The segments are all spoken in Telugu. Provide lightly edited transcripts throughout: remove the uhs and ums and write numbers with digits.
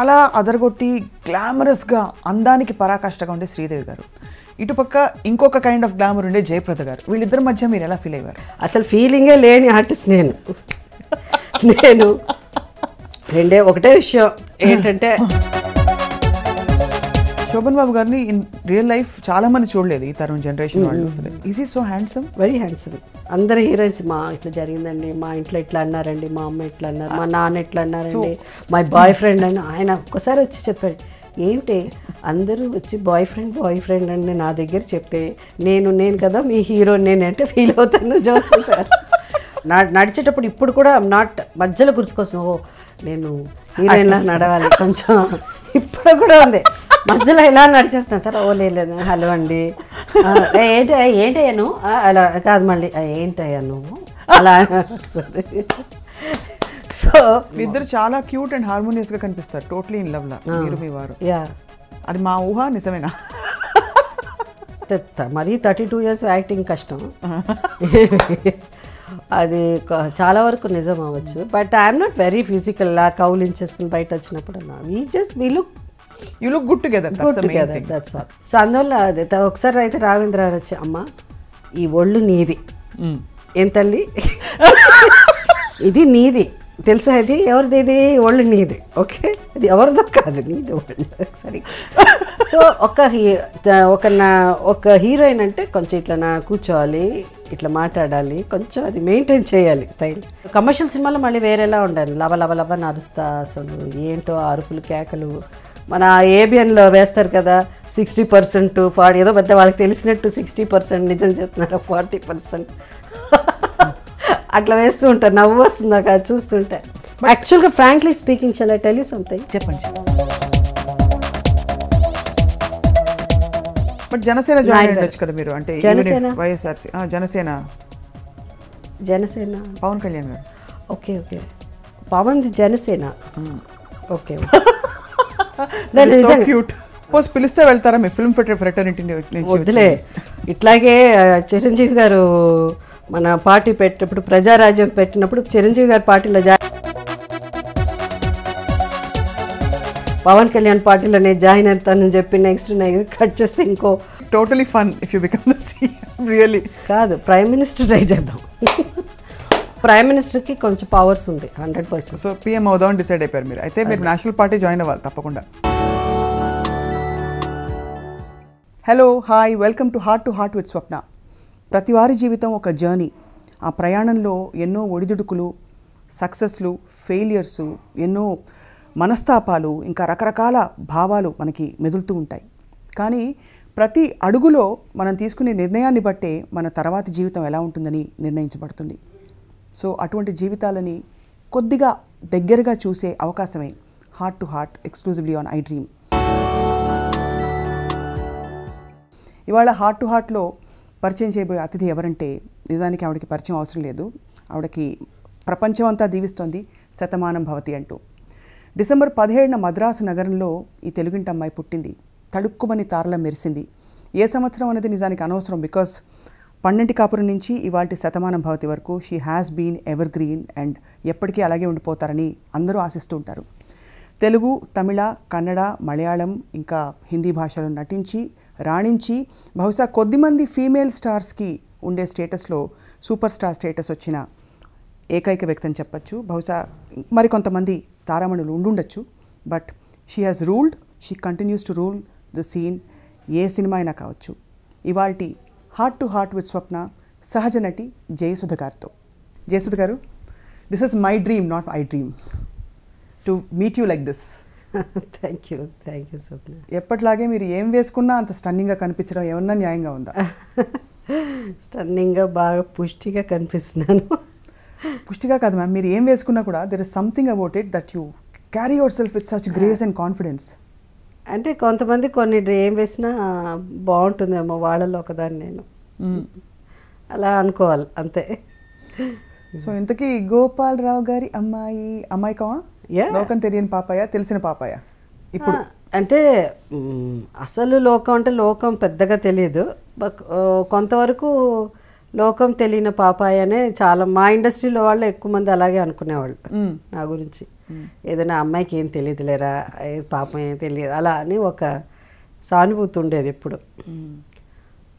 చాలా అదరగొట్టి గ్లామరస్గా అందానికి పరాకాష్ఠగా ఉండే శ్రీదేవి గారు, ఇటుపక్క ఇంకొక కైండ్ ఆఫ్ గ్లామర్ ఉండే జయప్రద గారు. వీళ్ళిద్దరి మధ్య మీరు ఎలా ఫీల్ అయ్యారు? అసలు ఫీలింగే లేని ఆర్టిస్ట్ నేను రెండే ఒకటే విషయం ఏంటంటే శోభన్ బాబు గారిని ఇన్ రియల్ లైఫ్ చాలా మంది చూడలేదు, ఈ తరం జనరేషన్ వాళ్ళు. Is he so handsome? Very handsome. అందరు హీరోయిన్స్ మా ఇట్లా జరిగిందండి, మా ఇంట్లో ఇట్లా అన్నారండి, మా అమ్మ ఇట్లా అన్నారు, మా నాన్న ఇట్లా అన్నారండి, మై బాయ్ ఫ్రెండ్ అని ఆయన ఒక్కసారి వచ్చి చెప్పాడు. ఏంటి అందరూ వచ్చి బాయ్ ఫ్రెండ్ అని నా దగ్గర చెప్తే నేను కదా మీ హీరో నేనంటే ఫీల్ అవుతాను. జోక్ సార్ నడిచేటప్పుడు ఇప్పుడు కూడా నాట్ మధ్యలో గుర్తుకొస్తాను, ఓ నేను హీరోయిన్లా నడవాలి కొంచెం, ఇప్పుడు కూడా ఉంది మధ్యలో ఇలా నడిచేస్తాను. సార్ ఓ లేదు హలో అండి ఏంటయ్యాను అలా కాదు, మళ్ళీ ఏంటయ్యా నువ్వు అలా. సో ఇద్దరు చాలా క్యూట్ అండ్ హార్మోనియస్ గా కనిపిస్తారు, టోటలీ ఇన్ లవ్ లా మీరు మీ వారు. అది మా ఊహ నిజమేనా? మరి 32 years యాక్టింగ్ కష్టం, అది చాలా వరకు నిజం అవ్వచ్చు. But I'm not very physical లా కౌలించేసుకుని బయట వచ్చినప్పుడు you look good together. That's all. So అందువల్ల ఒకసారి అయితే రాఘవేంద్ర గారు వచ్చి అమ్మ ఈ ఒళ్ళు నీది, ఏం తల్లి ఇది నీది తెలుసా, ఇది ఎవరిది, ఇది ఒళ్ళు నీది, ఓకే ఇది ఎవరిదో కాదు నీది ఒళ్ళు సరే. సో ఒక హీరోయిన్ అంటే కొంచెం ఇట్లా కూర్చోవాలి, ఇట్లా మాట్లాడాలి, కొంచెం అది మెయింటైన్ చేయాలి స్టైల్. కమర్షియల్ సినిమాలో మళ్ళీ వేరేలా ఉండాలి, లవ నడుస్తా అసలు ఏంటో అరుపులు కేకలు. మన ఏబిఎన్లో వేస్తారు కదా 60% 40, ఏదో పెద్ద వాళ్ళకి తెలిసినట్టు 60% నిజం చెప్తున్నారు, 40% అట్లా వేస్తూ ఉంటారు. నవ్వు వస్తుంది నాకు అది చూస్తుంటే. యాక్చువల్గా frankly speaking shall I tell you something? చెప్పండి. బట్ జనసేన జాయిన్ అయ్యొచ్చు కదా మీరు, అంటే వైఎస్ఆర్సీ జనసేన పవన్ కళ్యాణ్ గారు. ఓకే పవన్ జనసేన, ఓకే పిలిస్తే వెళ్తారా మీ ఫిల్మ్ ఫ్రెటర్నిటీ? వద్దులే, ఇట్లాగే చిరంజీవి గారు మన పార్టీ పెట్టినప్పుడు ప్రజారాజ్యం పెట్టినప్పుడు చిరంజీవి గారి పార్టీలో పవన్ కళ్యాణ్ పార్టీలోనే జాయిన్ అవుతానని చెప్పి నెక్స్ట్ కట్ చేస్తే ఇంకో totally fun if you become the CM. Really కాదు, ప్రైమ్ మినిస్టర్ ట్రై చేద్దాం. ప్రైమ్ మినిస్టర్కి కొంచెం పవర్స్ ఉంది 100%. సో పిఎం అవుదామని డిసైడ్ అయిపోయారు మీరు. అయితే మీరు నేషనల్ పార్టీ జాయిన్ అవ్వాలి తప్పకుండా. Hello hi, welcome to heart with Swapna. ప్రతి వారి జీవితం ఒక జర్నీ. ఆ ప్రయాణంలో ఎన్నో ఒడిదుడుకులు, సక్సెస్లు, ఫెయిలియర్సు, ఎన్నో మనస్తాపాలు, ఇంకా రకరకాల భావాలు మనకి మెదులుతూ ఉంటాయి. కానీ ప్రతి అడుగులో మనం తీసుకునే నిర్ణయాన్ని బట్టే మన తర్వాతి జీవితం ఎలా ఉంటుందని నిర్ణయించబడుతుంది. సో అటువంటి జీవితాలని కొద్దిగా దగ్గరగా చూసే అవకాశమే heart to heart exclusively on iDream. ఇవాళ హార్ట్ టు హార్ట్లో పరిచయం చేయబోయే అతిథి ఎవరంటే నిజానికి ఆవిడకి పరిచయం అవసరం లేదు. ఆవిడకి ప్రపంచం అంతా దీవిస్తోంది శతమానం భవతి అంటూ. డిసెంబర్ 17న మద్రాసు నగరంలో ఈ తెలుగింటి అమ్మాయి పుట్టింది. తడుక్కుమని తారలా మెరిసింది. ఏ సంవత్సరం అనేది నిజానికి అనవసరం, బికాస్ 12 కాపురం నుంచి ఇవాళ శతమానం భవతి వరకు she has been evergreen and ఎప్పటికీ అలాగే ఉండిపోతారని అందరూ ఆశిస్తూ ఉంటారు. తెలుగు, తమిళ, కన్నడ, మలయాళం ఇంకా హిందీ భాషలో నటించి రాణించి బహుశా కొద్దిమంది ఫీమేల్ స్టార్స్కి ఉండే స్టేటస్లో సూపర్ స్టార్ స్టేటస్ వచ్చిన ఏకైక వ్యక్తి అని చెప్పచ్చు. బహుశా మరికొంతమంది తారామణులు ఉండుండొచ్చు. But she has ruled, she continues to rule the scene. ఏ సినిమా అయినా కావచ్చు. ఇవాల్టి heart to heart with Swapna సహజ నటి జయసుధ గారితో. Jayasudha garu, this is my dream, not iDream, to meet you like this. Thank you Swapna. ఎప్పటిలాగే మీరు ఏం వేసుకున్నా అంత స్టన్నింగ్గా కనిపించడం ఏమన్నా న్యాయంగా ఉందా? స్టన్నింగ్గా బాగా పుష్టిగా కనిపిస్తున్నాను. పుష్టిగా కాదు మ్యామ్, మీరు ఏం వేసుకున్నా కూడా there is something about it that you carry your self with such grace and confidence. అంటే కొంతమంది కొన్ని ఏం వేసినా బాగుంటుందేమో, వాళ్ళలో ఒకదాన్ని నేను అలా అనుకోవాలి అంతే. సో ఇంతకీ గోపాలరావు గారి అమ్మాయి కవా లోకం తెలియని పాపాయ, తెలిసిన పాపాయ? ఇప్పుడు అంటే అసలు లోకం అంటే లోకం పెద్దగా తెలియదు, కొంతవరకు లోకం తెలియని పాపాయ అనే చాలా మా ఇండస్ట్రీలో వాళ్ళు ఎక్కువ మంది అలాగే అనుకునేవాళ్ళు నా గురించి. ఏదైనా అమ్మాయికి ఏం తెలియదులేరా, పాపం ఏం తెలియదు అలా అని ఒక సానుభూతి ఉండేది ఎప్పుడు.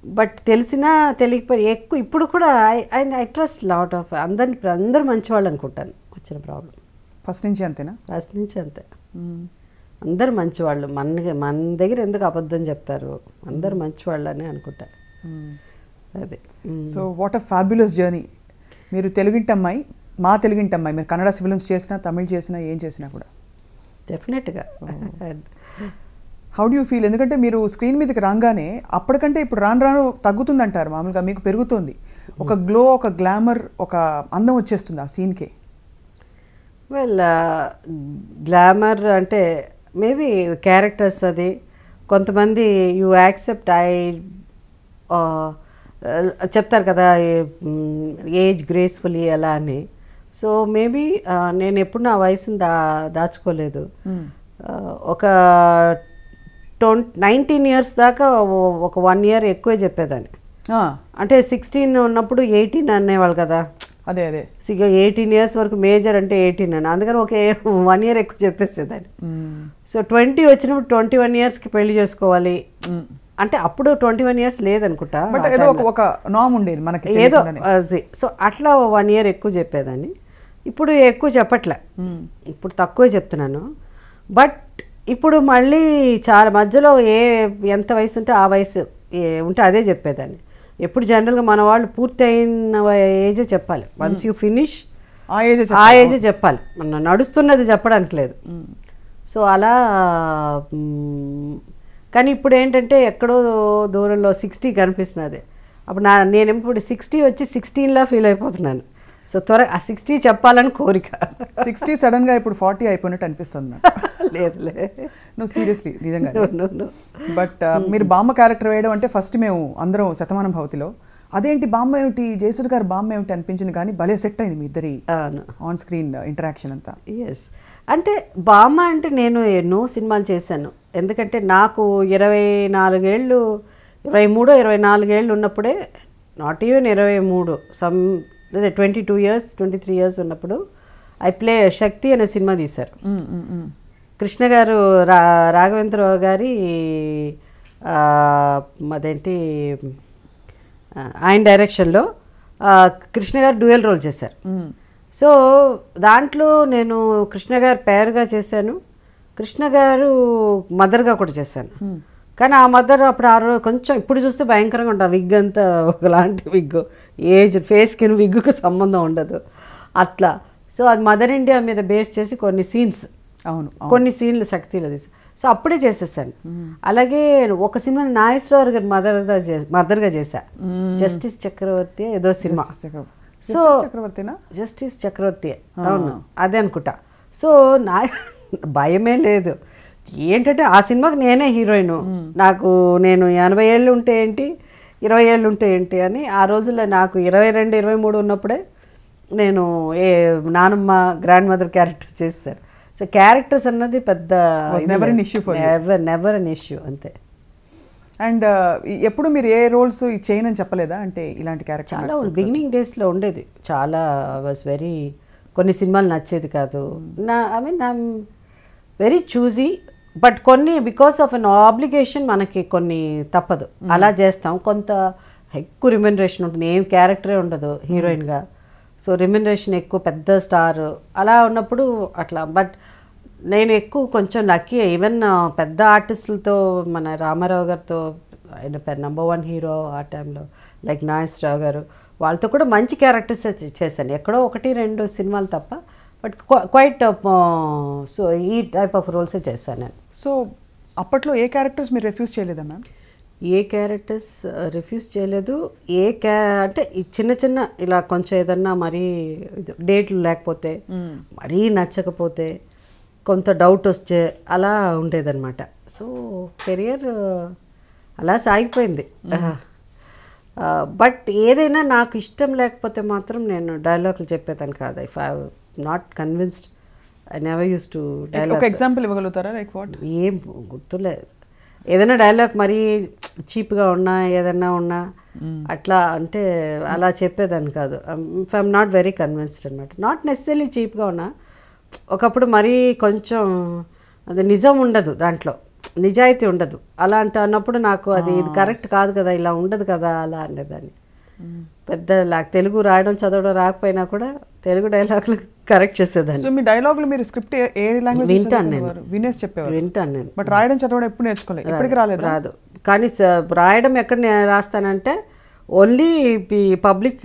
బట్ తెలిసినా తెలియకపోయి ఎక్కువ ఇప్పుడు కూడా ఐ ట్రస్ట్ లాట్ ఆఫ్ అందరు మంచివాళ్ళు అనుకుంటాను. వచ్చిన ప్రాబ్లం ఫస్ట్ నుంచి అంతేనా? ఫస్ట్ నుంచి అంతే. అందరు మంచివాళ్ళు, మన దగ్గర ఎందుకు అబద్ధం చెప్తారు, అందరు మంచివాళ్ళు అని అనుకుంటారు. అదే. So what a fabulous journey. మీరు తెలుగింటి అమ్మాయి, మా తెలుగింటి అమ్మాయి, మీరు కన్నడ ఫిల్మ్స్ చేసినా తమిళ్ చేసినా ఏం చేసినా కూడా డెఫినెట్గా. How do you feel? ఎందుకంటే మీరు స్క్రీన్ మీదకి రాగానే అప్పటికంటే ఇప్పుడు రాను తగ్గుతుందంటారు, మామూలుగా మీకు పెరుగుతుంది. ఒక గ్లో, ఒక గ్లామర్, ఒక అందం వచ్చేస్తుంది ఆ సీన్కే. వెల్ గ్లామర్ అంటే మేబీ క్యారెక్టర్స్, అది కొంతమంది యూ యాక్సెప్ట్ చెప్తారు కదా ఏజ్ గ్రేస్ఫుల్లీ అలా అని. సో మేబీ నేను ఎప్పుడు నా వయసుని దాచుకోలేదు. ఒక 19 years దాకా ఒక 1 year ఎక్కువే చెప్పేదాన్ని. అంటే 16 ఉన్నప్పుడు 18 అనేవాళ్ళు కదా. అదే 18 years వరకు మేజర్ అంటే 18 అని, అందుకని ఒక 1 year ఎక్కువ చెప్పేసేదాన్ని. సో 20 వచ్చినప్పుడు 21 yearsకి పెళ్లి చేసుకోవాలి అంటే అప్పుడు 21 years లేదనుకుంటా, ఏదో ఒక నార్మ్ ఉండేది మనకి ఏదో. సో అట్లా 1 year ఎక్కువ చెప్పేదాన్ని. ఇప్పుడు ఎక్కువ చెప్పట్లే, ఇప్పుడు తక్కువే చెప్తున్నాను. బట్ ఇప్పుడు మళ్ళీ చాలా మధ్యలో ఎంత వయసు ఉంటే ఆ వయసు ఉంటే అదే చెప్పేదాన్ని. ఎప్పుడు జనరల్గా మన వాళ్ళు పూర్తి అయిన ఏజే చెప్పాలి. వన్స్ యూ ఫినిష్ ఆ ఏజే చెప్పాలి, మన నడుస్తున్నది చెప్పడానికి లేదు. సో అలా. కానీ ఇప్పుడు ఏంటంటే ఎక్కడో దూరంలో 60 కనిపిస్తున్నది. అప్పుడు నేను ఇప్పుడు 60 వచ్చి 16లా ఫీల్ అయిపోతున్నాను. సో త్వరగా ఆ 60 చెప్పాలని కోరిక. 60 సడన్గా ఇప్పుడు 40 అయిపోయినట్టు అనిపిస్తుంది. లేదులే, నువ్వు సీరియస్లీ నిజంగా. బట్ మీరు బామ్మ క్యారెక్టర్ వేయడం అంటే ఫస్ట్ మేము అందరం శతమానం భవతిలో అదేంటి బామ్మ ఏమిటి, జయసుధ గారు బామ్మ ఏమిటి అనిపించింది, కానీ భలే సెట్ అయింది మీ ఇద్దరి ఆన్ స్క్రీన్ ఇంటరాక్షన్ అంతా. ఎస్, అంటే బామ్మ అంటే నేను ఎన్నో సినిమాలు చేశాను. ఎందుకంటే నాకు 24 ఏళ్ళు 23-24 ఏళ్ళు ఉన్నప్పుడే, not even 23, some 22 years 23 years ఉన్నప్పుడు ఐ ప్లే శక్తి అనే సినిమా తీశారు. కృష్ణ గారు రాఘవేంద్రరావు గారి అదేంటి ఆయన డైరెక్షన్లో కృష్ణ గారు డ్యూయల్ రోల్ చేశారు. సో దాంట్లో నేను కృష్ణ గారు పేరుగా చేశాను, కృష్ణ గారు మదర్గా కూడా చేశాను. కానీ ఆ మదర్ అప్పుడు ఆ రోజు కొంచెం, ఇప్పుడు చూస్తే భయంకరంగా ఉంటుంది విగ్ అంతా, ఒకలాంటి విగ్, ఏజ్ ఫేస్కి విగ్గుకు సంబంధం ఉండదు అట్లా. సో అది మదర్ ఇండియా మీద బేస్ చేసి కొన్ని సీన్స్, కొన్ని సీన్లు శక్తిలో తీసి, సో అప్పుడే చేసేసాను. అలాగే ఒక సినిమా నాగేశ్వరరావు గారు మదర్గా చేశా, జస్టిస్ చక్రవర్తి ఏదో సినిమా. సో జస్టిస్ చక్రవర్తి, అవును అదే అనుకుంటా. సో భయమే లేదు. ఏంటంటే ఆ సినిమాకి నేనే హీరోయిన్. నేను 80 ఏళ్ళు ఉంటే ఏంటి, 20 ఏళ్ళు ఉంటే ఏంటి అని. ఆ రోజుల్లో నాకు 22-23 ఉన్నప్పుడే నేను నానమ్మ, గ్రాండ్ మదర్ క్యారెక్టర్స్ చేశాను. సో క్యారెక్టర్స్ అన్నది పెద్ద నెవర్ అన్ ఇష్యూ అంతే. అండ్ ఎప్పుడు మీరు ఏ రోల్స్ చేయనని చెప్పలేదా? అంటే ఇలాంటి క్యారెక్టర్ చాలా బిగినింగ్ డేస్లో ఉండేది, చాలా వాజ్ వెరీ, కొన్ని సినిమాలు నచ్చేది కాదు. I mean I'm very choosy. But కొన్ని బికాస్ ఆఫ్ అన్ ఆబ్లిగేషన్ మనకి కొన్ని తప్పదు, అలా చేస్తాం. కొంత ఎక్కువ రిమ్యునరేషన్ ఉంటుంది, ఏం క్యారెక్టరే ఉండదు హీరోయిన్గా. సో రిమ్యునరేషన్ ఎక్కువ, పెద్ద స్టార్ అలా ఉన్నప్పుడు అట్లా. బట్ నేను ఎక్కువ కొంచెం లక్కీ, ఈవెన్ పెద్ద ఆర్టిస్టులతో, మన రామారావు గారితో, ఆయన నెంబర్ 1 హీరో ఆ టైంలో, లైక్ నాగేశ్వరరావు గారు, వాళ్ళతో కూడా మంచి క్యారెక్టర్స్ చేశాను. ఎక్కడో 1-2 సినిమాలు తప్ప, బట్ క్వైట్. సో ఈ టైప్ ఆఫ్ రోల్సే చేశాను నేను. సో అప్పట్లో ఏ క్యారెక్టర్స్ మీరు రిఫ్యూజ్ చేయలేదా మ్యామ్? ఏ క్యారెక్టర్స్ రిఫ్యూజ్ చేయలేదు. అంటే చిన్న ఇలా కొంచెం ఏదన్నా మరీ డేట్లు లేకపోతే, మరీ నచ్చకపోతే, కొంత డౌట్ వస్తే అలా ఉండేదన్నమాట. సో కెరియర్ అలా సాగిపోయింది. బట్ ఏదైనా నాకు ఇష్టం లేకపోతే మాత్రం నేను డైలాగులు చెప్పేదాన్ని కాదు. If I not convinced I never use to dialogue. ఒక ఎగ్జాంపుల్ ఇవ్వగలుగుతారా? Like what? ఏం గుర్తులేదు. ఏదైనా డైలాగ్ మరీ చీప్గా ఉన్నా, ఏదన్నా ఉన్నా అట్లా అంటే అలా చెప్పేదాన్ని కాదు. If I'm not very convinced అనమాట. నాట్ నెసెసరీ చీప్గా ఉన్నా, ఒకప్పుడు మరీ కొంచెం అది నిజం ఉండదు, దాంట్లో నిజాయితీ ఉండదు. అలాంటి అన్నప్పుడు నాకు అది ఇది కరెక్ట్ కాదు కదా, ఇలా ఉండదు కదా అలా అనేదాన్ని. పెద్ద తెలుగు రాయడం చదవడం రాకపోయినా కూడా తెలుగు డైలాగులు కరెక్ట్ చేసేదాన్ని. సో మీ డైలాగులు మీరు స్క్రిప్ట్ ఏ లాంగ్వేజ్ వింటాను నేను, వినేసి చెప్పేవారు? వింటాను నేను. బట్ రాయడం చదవడం ఎప్పుడు నేర్చుకోలేదు, ఎప్పటికి రాదు. కానీ రాయడం ఎక్కడ నేను రాస్తానంటే ఓన్లీ పబ్లిక్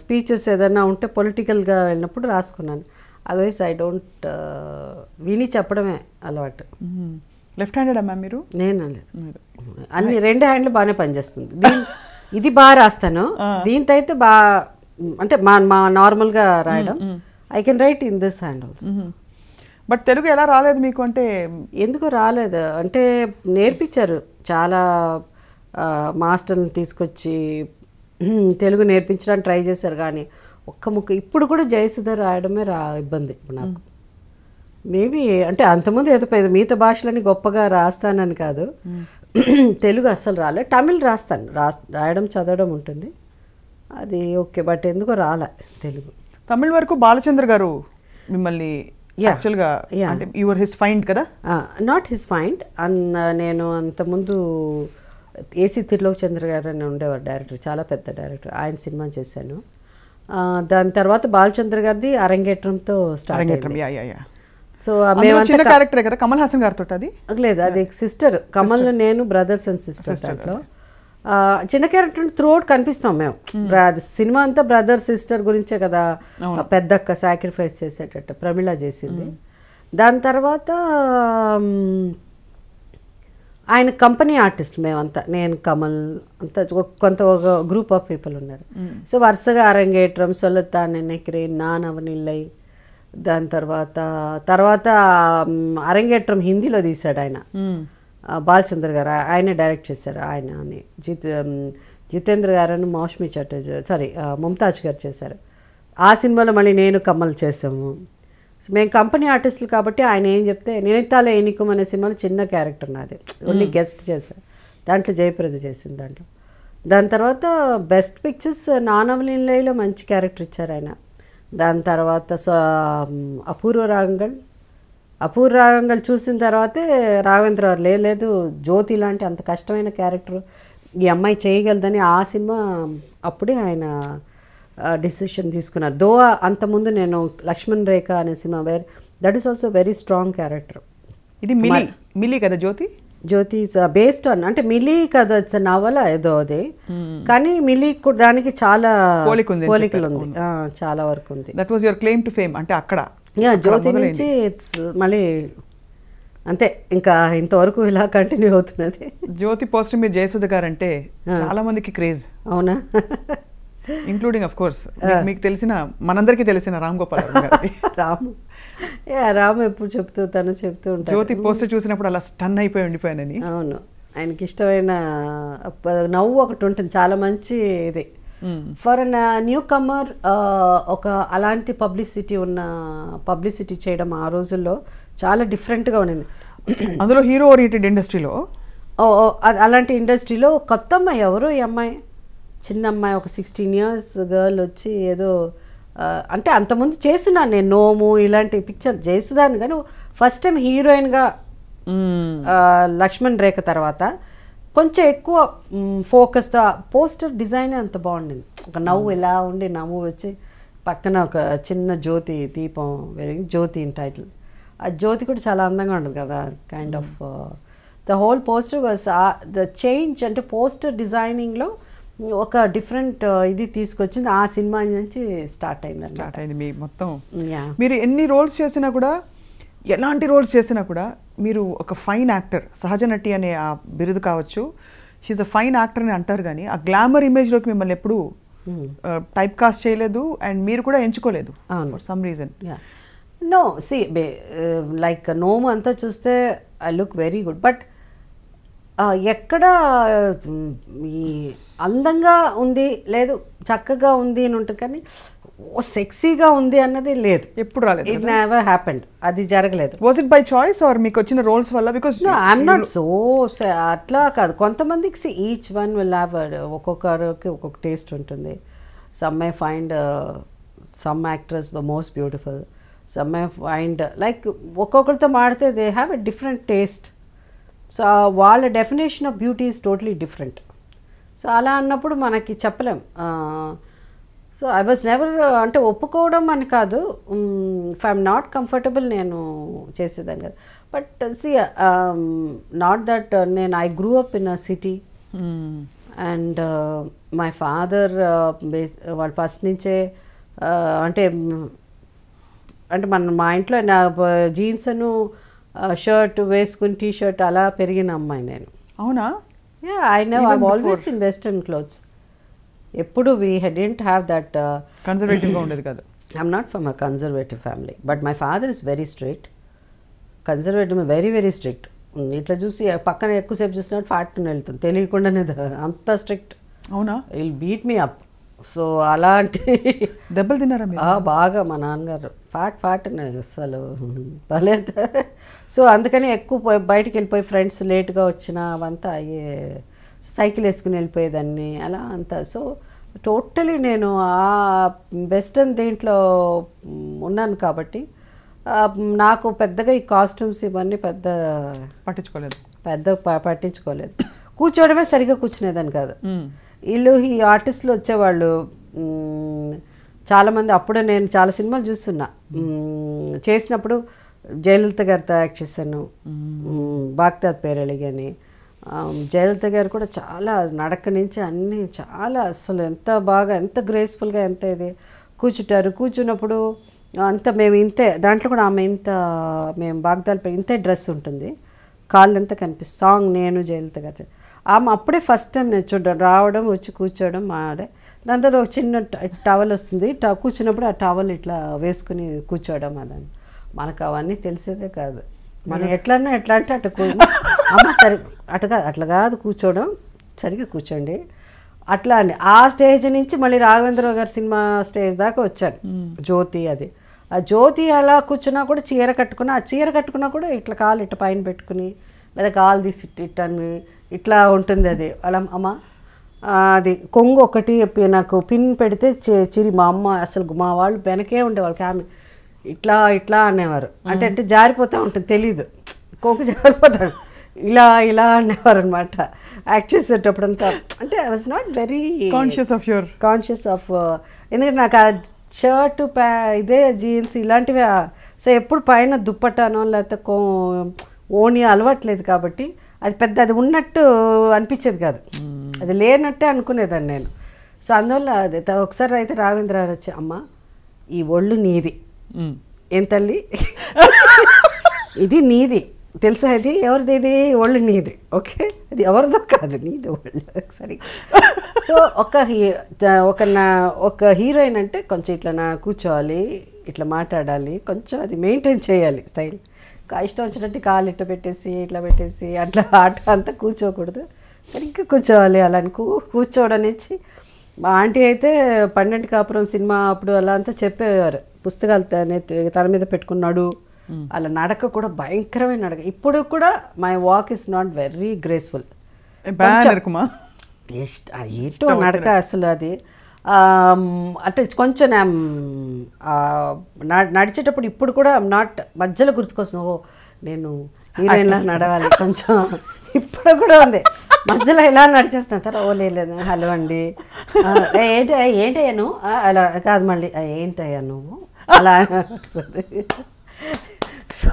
స్పీచెస్ ఏదైనా ఉంటే పొలిటికల్గా వెళ్ళినప్పుడు రాసుకున్నాను. అదర్వైజ్ ఐ డోంట్ విని చెప్పడమే అలవాటు. లెఫ్ట్ హ్యాండెడ్ అమ్మా మీరు? నేను లేదు, అన్ని 2 హ్యాండ్లు బాగానే పనిచేస్తుంది. ఇది బాగా రాస్తాను, దీంతో అయితే బాగా అంటే మా నార్మల్గా రాయడం I can write in this hand also. But Telugu ఎలా రాలేదు మీకు? అంటే ఎందుకు రాలేదు అంటే నేర్పించారు, చాలా మాస్టర్ని తీసుకొచ్చి తెలుగు నేర్పించడానికి ట్రై చేశారు. కానీ ఒక్క ముక్క ఇప్పుడు కూడా జయసుధ రాయడమే ఇబ్బంది నాకు. మేబీ అంటే అంతకుముందు ఏదో మిగతా భాషలని గొప్పగా రాస్తానని కాదు, తెలుగు అస్సలు రాలే. తమిళ్ రాస్తాను, రాయడం చదవడం ఉంటుంది అది ఓకే, బట్ ఎందుకో రాలే తెలుగు. తమిళ్ వరకు బాలచంద్ర గారు మిమ్మల్ని యాక్చువల్గా అంటే యువర్ హిస్ ఫైండ్ కదా? Not his find. నేను అంతకుముందు ఏసీ తిరులోక్ చంద్ర గారు అని ఉండేవారు డైరెక్టర్, చాలా పెద్ద డైరెక్టర్, ఆయన సినిమా చేశాను. దాని తర్వాత బాలచంద్ర గారిది అరంగేట్రంతో స్టార్ట్ అయింది. సో చిన్న క్యారెక్టర్ కదా, కమల్ హాసన్ గారితో? అది లేదు, అది సిస్టర్ కమల్, నేను బ్రదర్స్ అండ్ సిస్టర్స్. దాంట్లో చిన్న క్యారెక్టర్ త్రూ అవుట్ కనిపిస్తాం మేము. సినిమా అంతా బ్రదర్ సిస్టర్ గురించే కదా, పెద్దక్క సాక్రిఫైస్ చేసేటట్టు ప్రమిళ చేసింది. దాని తర్వాత ఆయన కంపెనీ ఆర్టిస్ట్ మేమంతా, నేను కమల్ అంతా కొంత ఒక గ్రూప్ ఆఫ్ పీపుల్ ఉన్నారు. సో వరుసగా అరంగేట్రం, సొల్లతా నెన్నెక్కిరే, నానవనిల్లై, దాని తర్వాత అరంగేట్రం హిందీలో తీశాడు ఆయన, బాలచంద్ర గారు, ఆయనే డైరెక్ట్ చేశారు. ఆయన అని జితేంద్ర గారని మౌష్మి చటర్జీ ముంతాజ్ గారు చేశారు. ఆ సినిమాలో మళ్ళీ నేను కమల్ చేసాము. మేము కంపెనీ ఆర్టిస్టులు కాబట్టి ఆయన ఏం చెప్తే, నేనెత్తాలే ఎన్నికం అనే సినిమాలో చిన్న క్యారెక్టర్ నాది, ఓన్లీ గెస్ట్ చేశాను. దాంట్లో జయప్రద చేసింది దాంట్లో. దాని తర్వాత బెస్ట్ పిక్చర్స్ నానవలిలో మంచి క్యారెక్టర్ ఇచ్చారు ఆయన. దాని తర్వాత అపూర్వ రాగంగల్ చూసిన తర్వాతే రాఘవేంద్ర లేదు జ్యోతి లాంటి అంత కష్టమైన క్యారెక్టర్ ఈ అమ్మాయి చేయగలదని ఆ సినిమా అప్పుడే ఆయన డిసిషన్ తీసుకున్నారు. దో అంతకుముందు నేను లక్ష్మణ్ రేఖ అనే cinema that is also very strong character. ఇది మిలీ కదా? జ్యోతి బేస్డ్ ఆన్ అంటే మిలీ కదా, ఇట్స్ నవల ఏదో అది, కానీ మిలీ దానికి చాలా పోలికలు ఉంది, చాలా వరకు ఉంది. That was your claim to fame అంటే అక్కడ జ్యోతి నుంచి ఇట్స్ మళ్ళీ అంతే, ఇంకా ఇంతవరకు ఇలా కంటిన్యూ అవుతున్నది. జ్యోతి పోస్టర్ మీద జయసుధ గారు అంటే చాలా మందికి క్రేజ్. అవునా? ఇంక్లూడింగ్ ఆఫ్ కోర్స్ మీకు తెలిసిన, మనందరికీ తెలిసిన రామ్ గోపాల్ రామ్ ఎప్పుడు చెప్తూ ఉంటాను, జ్యోతి పోస్టర్ చూసినప్పుడు అలా స్టన్ అయిపోయి ఉండిపోయానని. అవును, ఆయనకి ఇష్టమైన నవ్వు ఒకటి ఉంటుంది, చాలా మంచి ఇది. ఫర్ న్యూ కమర్ ఒక అలాంటి పబ్లిసిటీ చేయడం ఆ రోజుల్లో చాలా డిఫరెంట్గా ఉండింది. అందులో హీరో ఓరియంటెడ్ ఇండస్ట్రీలో, అలాంటి ఇండస్ట్రీలో కొత్త అమ్మాయి ఎవరు, ఈ అమ్మాయి చిన్న అమ్మాయి, ఒక 16 years గర్ల్ వచ్చి ఏదో అంటే అంతకుముందు చేస్తున్నాను నేను నోము ఇలాంటి పిక్చర్ చేస్తున్నాను, కానీ ఫస్ట్ టైం హీరోయిన్గా లక్ష్మణ్ రేఖ తర్వాత కొంచెం ఎక్కువ ఫోకస్తో పోస్టర్ డిజైన్ అంత బాగుండింది. ఒక నవ్వు ఇలా ఉండి నవ్వు వచ్చి పక్కన ఒక చిన్న జ్యోతి దీపం వెలిగి జ్యోతి ఇన్ టైటిల్. ఆ జ్యోతి కూడా చాలా అందంగా ఉంటుంది కదా, kind of the whole poster was the change. అంటే పోస్టర్ డిజైనింగ్లో ఒక డిఫరెంట్ ఇది తీసుకొచ్చింది, ఆ సినిమా నుంచి స్టార్ట్ అయింది మీ మొత్తం. మీరు ఎన్ని రోల్స్ చేసినా కూడా, ఎలాంటి రోల్స్ చేసినా కూడా మీరు ఒక ఫైన్ యాక్టర్, సహజ నటి అనే ఆ బిరుదు కావచ్చు, షీఈ్ అ ఫైన్ యాక్టర్ అని అంటారు, కానీ ఆ గ్లామర్ ఇమేజ్లోకి మిమ్మల్ని ఎప్పుడు టైప్ కాస్ట్ చేయలేదు అండ్ మీరు కూడా ఎంచుకోలేదు for some reason. No see like నోము అంతా చూస్తే I look very good, but ఎక్కడ ఈ అందంగా ఉంది లేదు చక్కగా ఉంది అని ఉంటుంది, కానీ ఓ సెక్సీగా ఉంది అన్నది లేదు, ఎప్పుడు రాలేదు. ఇట్ నెవర్ హ్యాపెండ్, అది జరగలేదు. Was it by choice or మీకు వచ్చిన రోల్స్ వల్ల? బికాస్ ఐఎమ్ నాట్ సో అట్లా కాదు, కొంతమందికి ఈచ్ వన్ విల్ హ్యావ్, ఒక్కొక్కరికి ఒక్కొక్క టేస్ట్ ఉంటుంది. Some may find some actress the most beautiful, some may find like ఒక్కొక్కరితో మాడితే they have a different taste. So వాళ్ళ definition of beauty is totally different. So అలా అన్నప్పుడు మనకి చెప్పలేం. సో ఐ వాజ్ నెవర్ అంటే ఒప్పుకోవడం అని కాదు, ఇఫ్ ఐఎమ్ నాట్ కంఫర్టబుల్ నేను చేసేదాన్ని కదా. బట్ సి నాట్ దట్ నేను I grew up in a city and my father వాళ్ళు ఫస్ట్ నుంచే అంటే మా ఇంట్లో నా జీన్స్ అను షర్ట్ వేసుకుని టీ షర్ట్ అలా పెరిగిన అమ్మాయి నేను. అవునా? Yeah, I know I always in western clothes. ఎప్పుడు వీ డెంట్ హ్యావ్ దట్ కన్జర్వేటివ్గా ఉండేది కాదు. I'm not from a conservative family, but my father is very strict. Conservative very very strict. ఇట్లా చూసి పక్కన ఎక్కువసేపు చూసినట్టు ఫాట్ని వెళ్తుంది తెలియకుండానే, అంత స్ట్రిక్ట్. అవునా? Will beat me up. So అలాంటి దెబ్బలు తిన్నారా మీరు? బాగా. మా నాన్నగారు ఫాట్ అసలు బాలేదు. సో అందుకని ఎక్కువ బయటికి వెళ్ళిపోయి ఫ్రెండ్స్ లేట్గా వచ్చినా అవంతా అయ్యే, సైకిల్ వేసుకుని వెళ్ళిపోయేదాన్ని అలా అంతా. సో టోటలీ నేను ఆ వెస్టర్న్ దేంట్లో ఉన్నాను కాబట్టి నాకు పెద్దగా ఈ కాస్ట్యూమ్స్ ఇవన్నీ పట్టించుకోలేదు. కూర్చోవడమే సరిగ్గా కూర్చునేదాన్ని కాదు. వీళ్ళు ఈ ఆర్టిస్టులు వచ్చేవాళ్ళు చాలామంది. అప్పుడే నేను చాలా సినిమాలు చూస్తున్నా. చేసినప్పుడు జయలలిత గారితో యాక్ట్ చేశాను, బాగ్దాద్ పేరళి అని. జయలలిత గారు కూడా చాలా నడక నుంచి అన్నీ చాలా అసలు ఎంత బాగా, ఎంత గ్రేస్ఫుల్గా, ఎంత ఇది కూర్చుంటారు. కూర్చున్నప్పుడు అంత మేము ఇంతే, దాంట్లో కూడా ఆమె ఇంత, మేము బాగ్దాద్ ఇంతే డ్రెస్ ఉంటుంది, కాళ్ళు ఎంత కనిపిస్తుంది. సాంగ్ నేను జయలలిత గారు ఆమె అప్పుడే ఫస్ట్ టైం నేను చూడడం, రావడం, వచ్చి కూర్చోవడం మాడే. దాని తర్వాత ఒక చిన్న టవల్ వస్తుంది, కూర్చున్నప్పుడు ఆ టవల్ ఇట్లా వేసుకుని కూర్చోవడం. అదని మనకు అవన్నీ తెలిసేదే కాదు. మనం ఎట్లా అంటే అట్లా అమ్మ సరి అట్లా కాదు కూర్చోవడం, సరిగ్గా కూర్చోండి అట్లా అని. ఆ స్టేజ్ నుంచి మళ్ళీ రాఘవేంద్రరావు గారి సినిమా స్టేజ్ దాకా వచ్చాను. జ్యోతి అది, ఆ జ్యోతి అలా కూర్చున్నా కూడా చీర కట్టుకున్నా, ఆ చీర కట్టుకున్నా కూడా ఇట్లా కాలు ఇట్లా పైన పెట్టుకుని, లేదా కాలు తీసి ఇట్టని ఇట్లా ఉంటుంది. అది అలా అమ్మ అది కొంగు ఒకటి నాకు పిన్ పెడితే చిరి. మా అమ్మ అసలు మా వాళ్ళు వెనకే ఉండేవాళ్ళు, ఆమె ఇట్లా అనేవారు. అంటే జారిపోతూ ఉంటుంది, తెలీదు, కొంగు జారిపోతాడు, ఇలా అనేవారు అనమాట యాక్ట్ చేసేటప్పుడంతా. అంటే I was not very conscious of ఎందుకంటే నాకు ఆ షర్టు ఇదే జీన్స్ ఇలాంటివి. సో ఎప్పుడు పైన దుప్పటానో లేకపోతే ఓని అలవాట్లేదు కాబట్టి అది పెద్ద అది ఉన్నట్టు అనిపించేది కాదు, అది లేనట్టే అనుకునేదాన్ని నేను. సో అందువల్ల అది ఒకసారి అయితే రాఘవేంద్ర వచ్చి, అమ్మ ఈ ఒళ్ళు నీది, ఏం తల్లి ఇది నీది తెలుసా, ఇది ఎవరిది, ఇది ఒళ్ళు నీది, ఓకే, అది ఎవరిదో కాదు, నీది ఒళ్ళు సరే. సో ఒక హీరోయిన్ అంటే కొంచెం ఇట్లా కూర్చోవాలి, ఇట్లా మాట్లాడాలి, కొంచెం అది మెయింటైన్ చేయాలి స్టైల్. ఇష్టం వచ్చినట్టు కాలు ఇట్లా పెట్టేసి ఇట్లా పెట్టేసి అట్లా అంతా కూర్చోకూడదు, సరిగ్గా కూర్చోవాలి. అలా కూర్చోవడం నుంచి మా ఆంటీ అయితే 12 కాపురం సినిమా అప్పుడు అలా అంతా చెప్పేవారు, పుస్తకాలు తల మీద పెట్టుకున్నాడు, అలా నడక కూడా భయంకరమైన నడక. ఇప్పుడు కూడా my walk is not very graceful, ఏంటో నడక అసలు అది. అంటే కొంచెం నడిచేటప్పుడు ఇప్పుడు కూడా నాట్ మధ్యలో గుర్తుకొస్తుంది, ఓ నేను హీరోయిన్లా నడవాలి కొంచెం, ఇప్పుడు కూడా ఉంది మధ్యలో ఇలా నడిచేస్తాను సార్. ఓ లేదు, హలో అండి, ఏంటయ్యా నువ్వు, అలా కాదు మళ్ళీ ఏంటయ్యా నువ్వు అలా. సో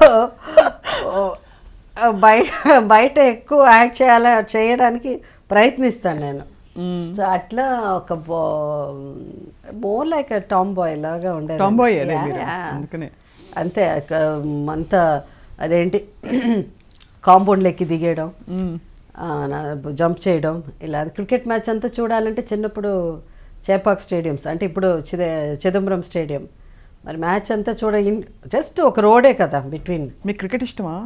బయట ఎక్కువ యాక్ట్ చేయడానికి ప్రయత్నిస్తాను నేను. సో అట్లా ఒక మోర్ లైక్ టామ్ బాయ్ లాగా ఉండేది అంతే. అంతా అదేంటి కాంపౌండ్లో ఎక్కి దిగేయడం, జంప్ చేయడం, ఇలా. క్రికెట్ మ్యాచ్ అంతా చూడాలంటే చిన్నప్పుడు చేపాక్ స్టేడియంస్, అంటే ఇప్పుడు చిదంబరం స్టేడియం, మరి మ్యాచ్ అంతా జస్ట్ ఒక రోడే కదా బిట్వీన్. మీకు క్రికెట్ ఇష్టమా?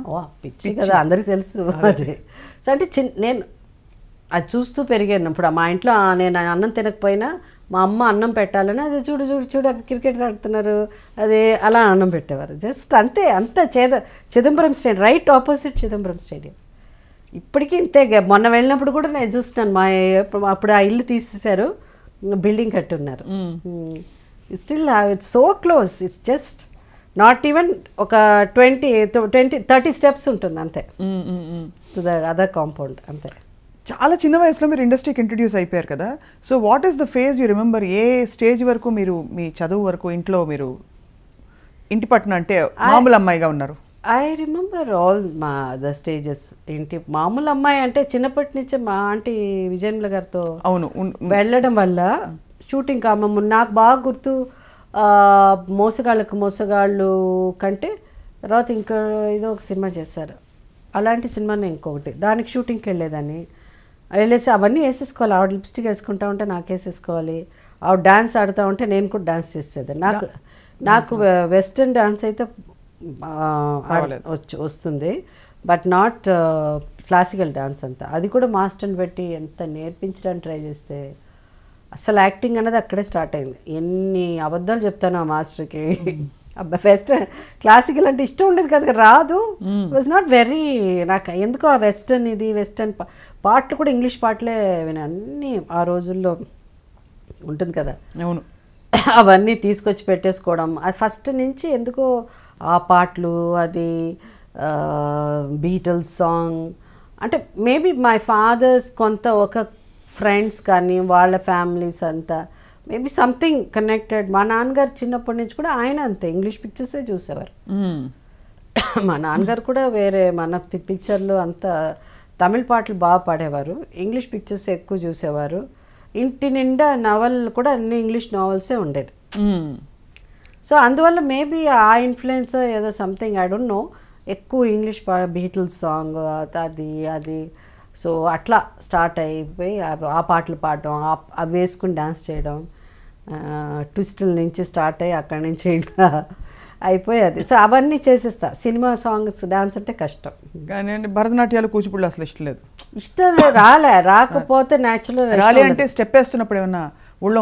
పిచ్చి కదా, అందరికీ తెలుసు అది. సో అంటే నేను అది చూస్తూ పెరిగాను. ఇప్పుడు మా ఇంట్లో నేను అన్నం తినకపోయినా మా అమ్మ అన్నం పెట్టాలని, అది చూడు క్రికెట్ ఆడుతున్నారు, అది అలా అన్నం పెట్టేవారు. జస్ట్ అంతే, Chidambaram stadium right opposite Chidambaram stadium. ఇప్పటికీ ఇంతే. మొన్న వెళ్ళినప్పుడు కూడా నేను చూస్తున్నాను, అప్పుడు ఆ ఇల్లు తీసేశారు, బిల్డింగ్ కట్టున్నారు. Still it's so close. It's just not even ఒక 20-30 స్టెప్స్ ఉంటుంది అంతే టు ద అదర్ కాంపౌండ్ అంతే. చాలా చిన్న వయసులో మీరు ఇండస్ట్రీకి ఇంట్రడ్యూస్ అయిపోయారు కదా, so what is the phase you remember? A stage వరకు మీరు మీ చదువు వరకు ఇంట్లో మీరు ఇంటి పట్టున అంటే మామూలు అమ్మాయిగా ఉన్నారు? ఐ రిమెంబర్ ఆల్ మా ద స్టేజెస్. ఏంటి మామూలు అమ్మాయి అంటే చిన్నప్పటి నుంచే మా ఆంటీ విజయన్ల గారితో వెళ్ళడం వల్ల షూటింగ్ కామమ్మ నాకు బాగా గుర్తు. మోసగాళ్ళు కంటే తర్వాత ఇంకా ఏదో ఒక సినిమా చేశారు, అలాంటి సినిమానే ఇంకొకటి, దానికి షూటింగ్కి వెళ్ళేదాన్ని. వెళ్ళేసి అవన్నీ వేసేసుకోవాలి, ఆవిడ లిప్స్టిక్ వేసుకుంటా ఉంటే నాకు వేసేసుకోవాలి, ఆవిడ డ్యాన్స్ ఆడుతూ ఉంటే నేను కూడా డ్యాన్స్ చేసేది. నాకు వెస్ట్రన్ డ్యాన్స్ అయితే వస్తుంది, బట్ నాట్ క్లాసికల్ డ్యాన్స్ అంతా. అది కూడా మాస్టర్ని పెట్టి ఎంత నేర్పించడానికి ట్రై చేస్తే అసలు యాక్టింగ్ అనేది అక్కడే స్టార్ట్ అయింది. ఎన్ని అబద్ధాలు చెప్తాను ఆ మాస్టర్కి. వెస్టర్న్ క్లాసికల్ అంటే ఇష్టం ఉండేది కదా, రాదు. వాజ్ నాట్ వెరీ, నాకు ఎందుకో ఆ వెస్టర్న్ ఇది వెస్టర్న్ పాటలు కూడా ఇంగ్లీష్ పాటలే విని అన్నీ ఆ రోజుల్లో ఉంటుంది కదా, అవును, అవన్నీ తీసుకొచ్చి పెట్టేసుకోవడం. అది ఫస్ట్ నుంచి ఎందుకో ఆ పాటలు, అది బీటల్స్ సాంగ్ అంటే మేబీ మై ఫాదర్స్ కొంత ఒక ఫ్రెండ్స్ కానీ వాళ్ళ ఫ్యామిలీస్ అంతా మేబీ సంథింగ్ కనెక్టెడ్. మా నాన్నగారు చిన్నప్పటి నుంచి కూడా ఆయన అంతే ఇంగ్లీష్ పిక్చర్సే చూసేవారు. మా నాన్నగారు కూడా వేరే మన పిక్చర్లు అంతా తమిళ పాటలు బాగా పాడేవారు, ఇంగ్లీష్ పిక్చర్స్ ఎక్కువ చూసేవారు. ఇంటి నిండా నవల్ కూడా అన్ని ఇంగ్లీష్ నావెల్సే ఉండేది. సో అందువల్ల మేబీ ఆ ఇన్ఫ్లుయెన్స్ ఏదో సంథింగ్ ఐ డోంట్ నో, ఎక్కువ ఇంగ్లీష్ బీటిల్స్ సాంగ్ అది సో అట్లా స్టార్ట్ అయిపోయి ఆ పాటలు పాడడం, అవి వేసుకుని డ్యాన్స్ చేయడం, ట్విస్టుల నుంచి స్టార్ట్ అయ్యి అక్కడి నుంచి అయిపోయేది. సో అవన్నీ చేసేస్తా. సినిమా సాంగ్స్ డ్యాన్స్ అంటే కష్టం, కానీ భరతనాట్యాలు కూచిపూడి అసలు ఇష్టం లేదు. ఇష్టం రాకపోతే న్యాచురల్ రాలే అంటే స్టెప్ వేస్తున్నప్పుడు ఏమన్నా ఊళ్ళో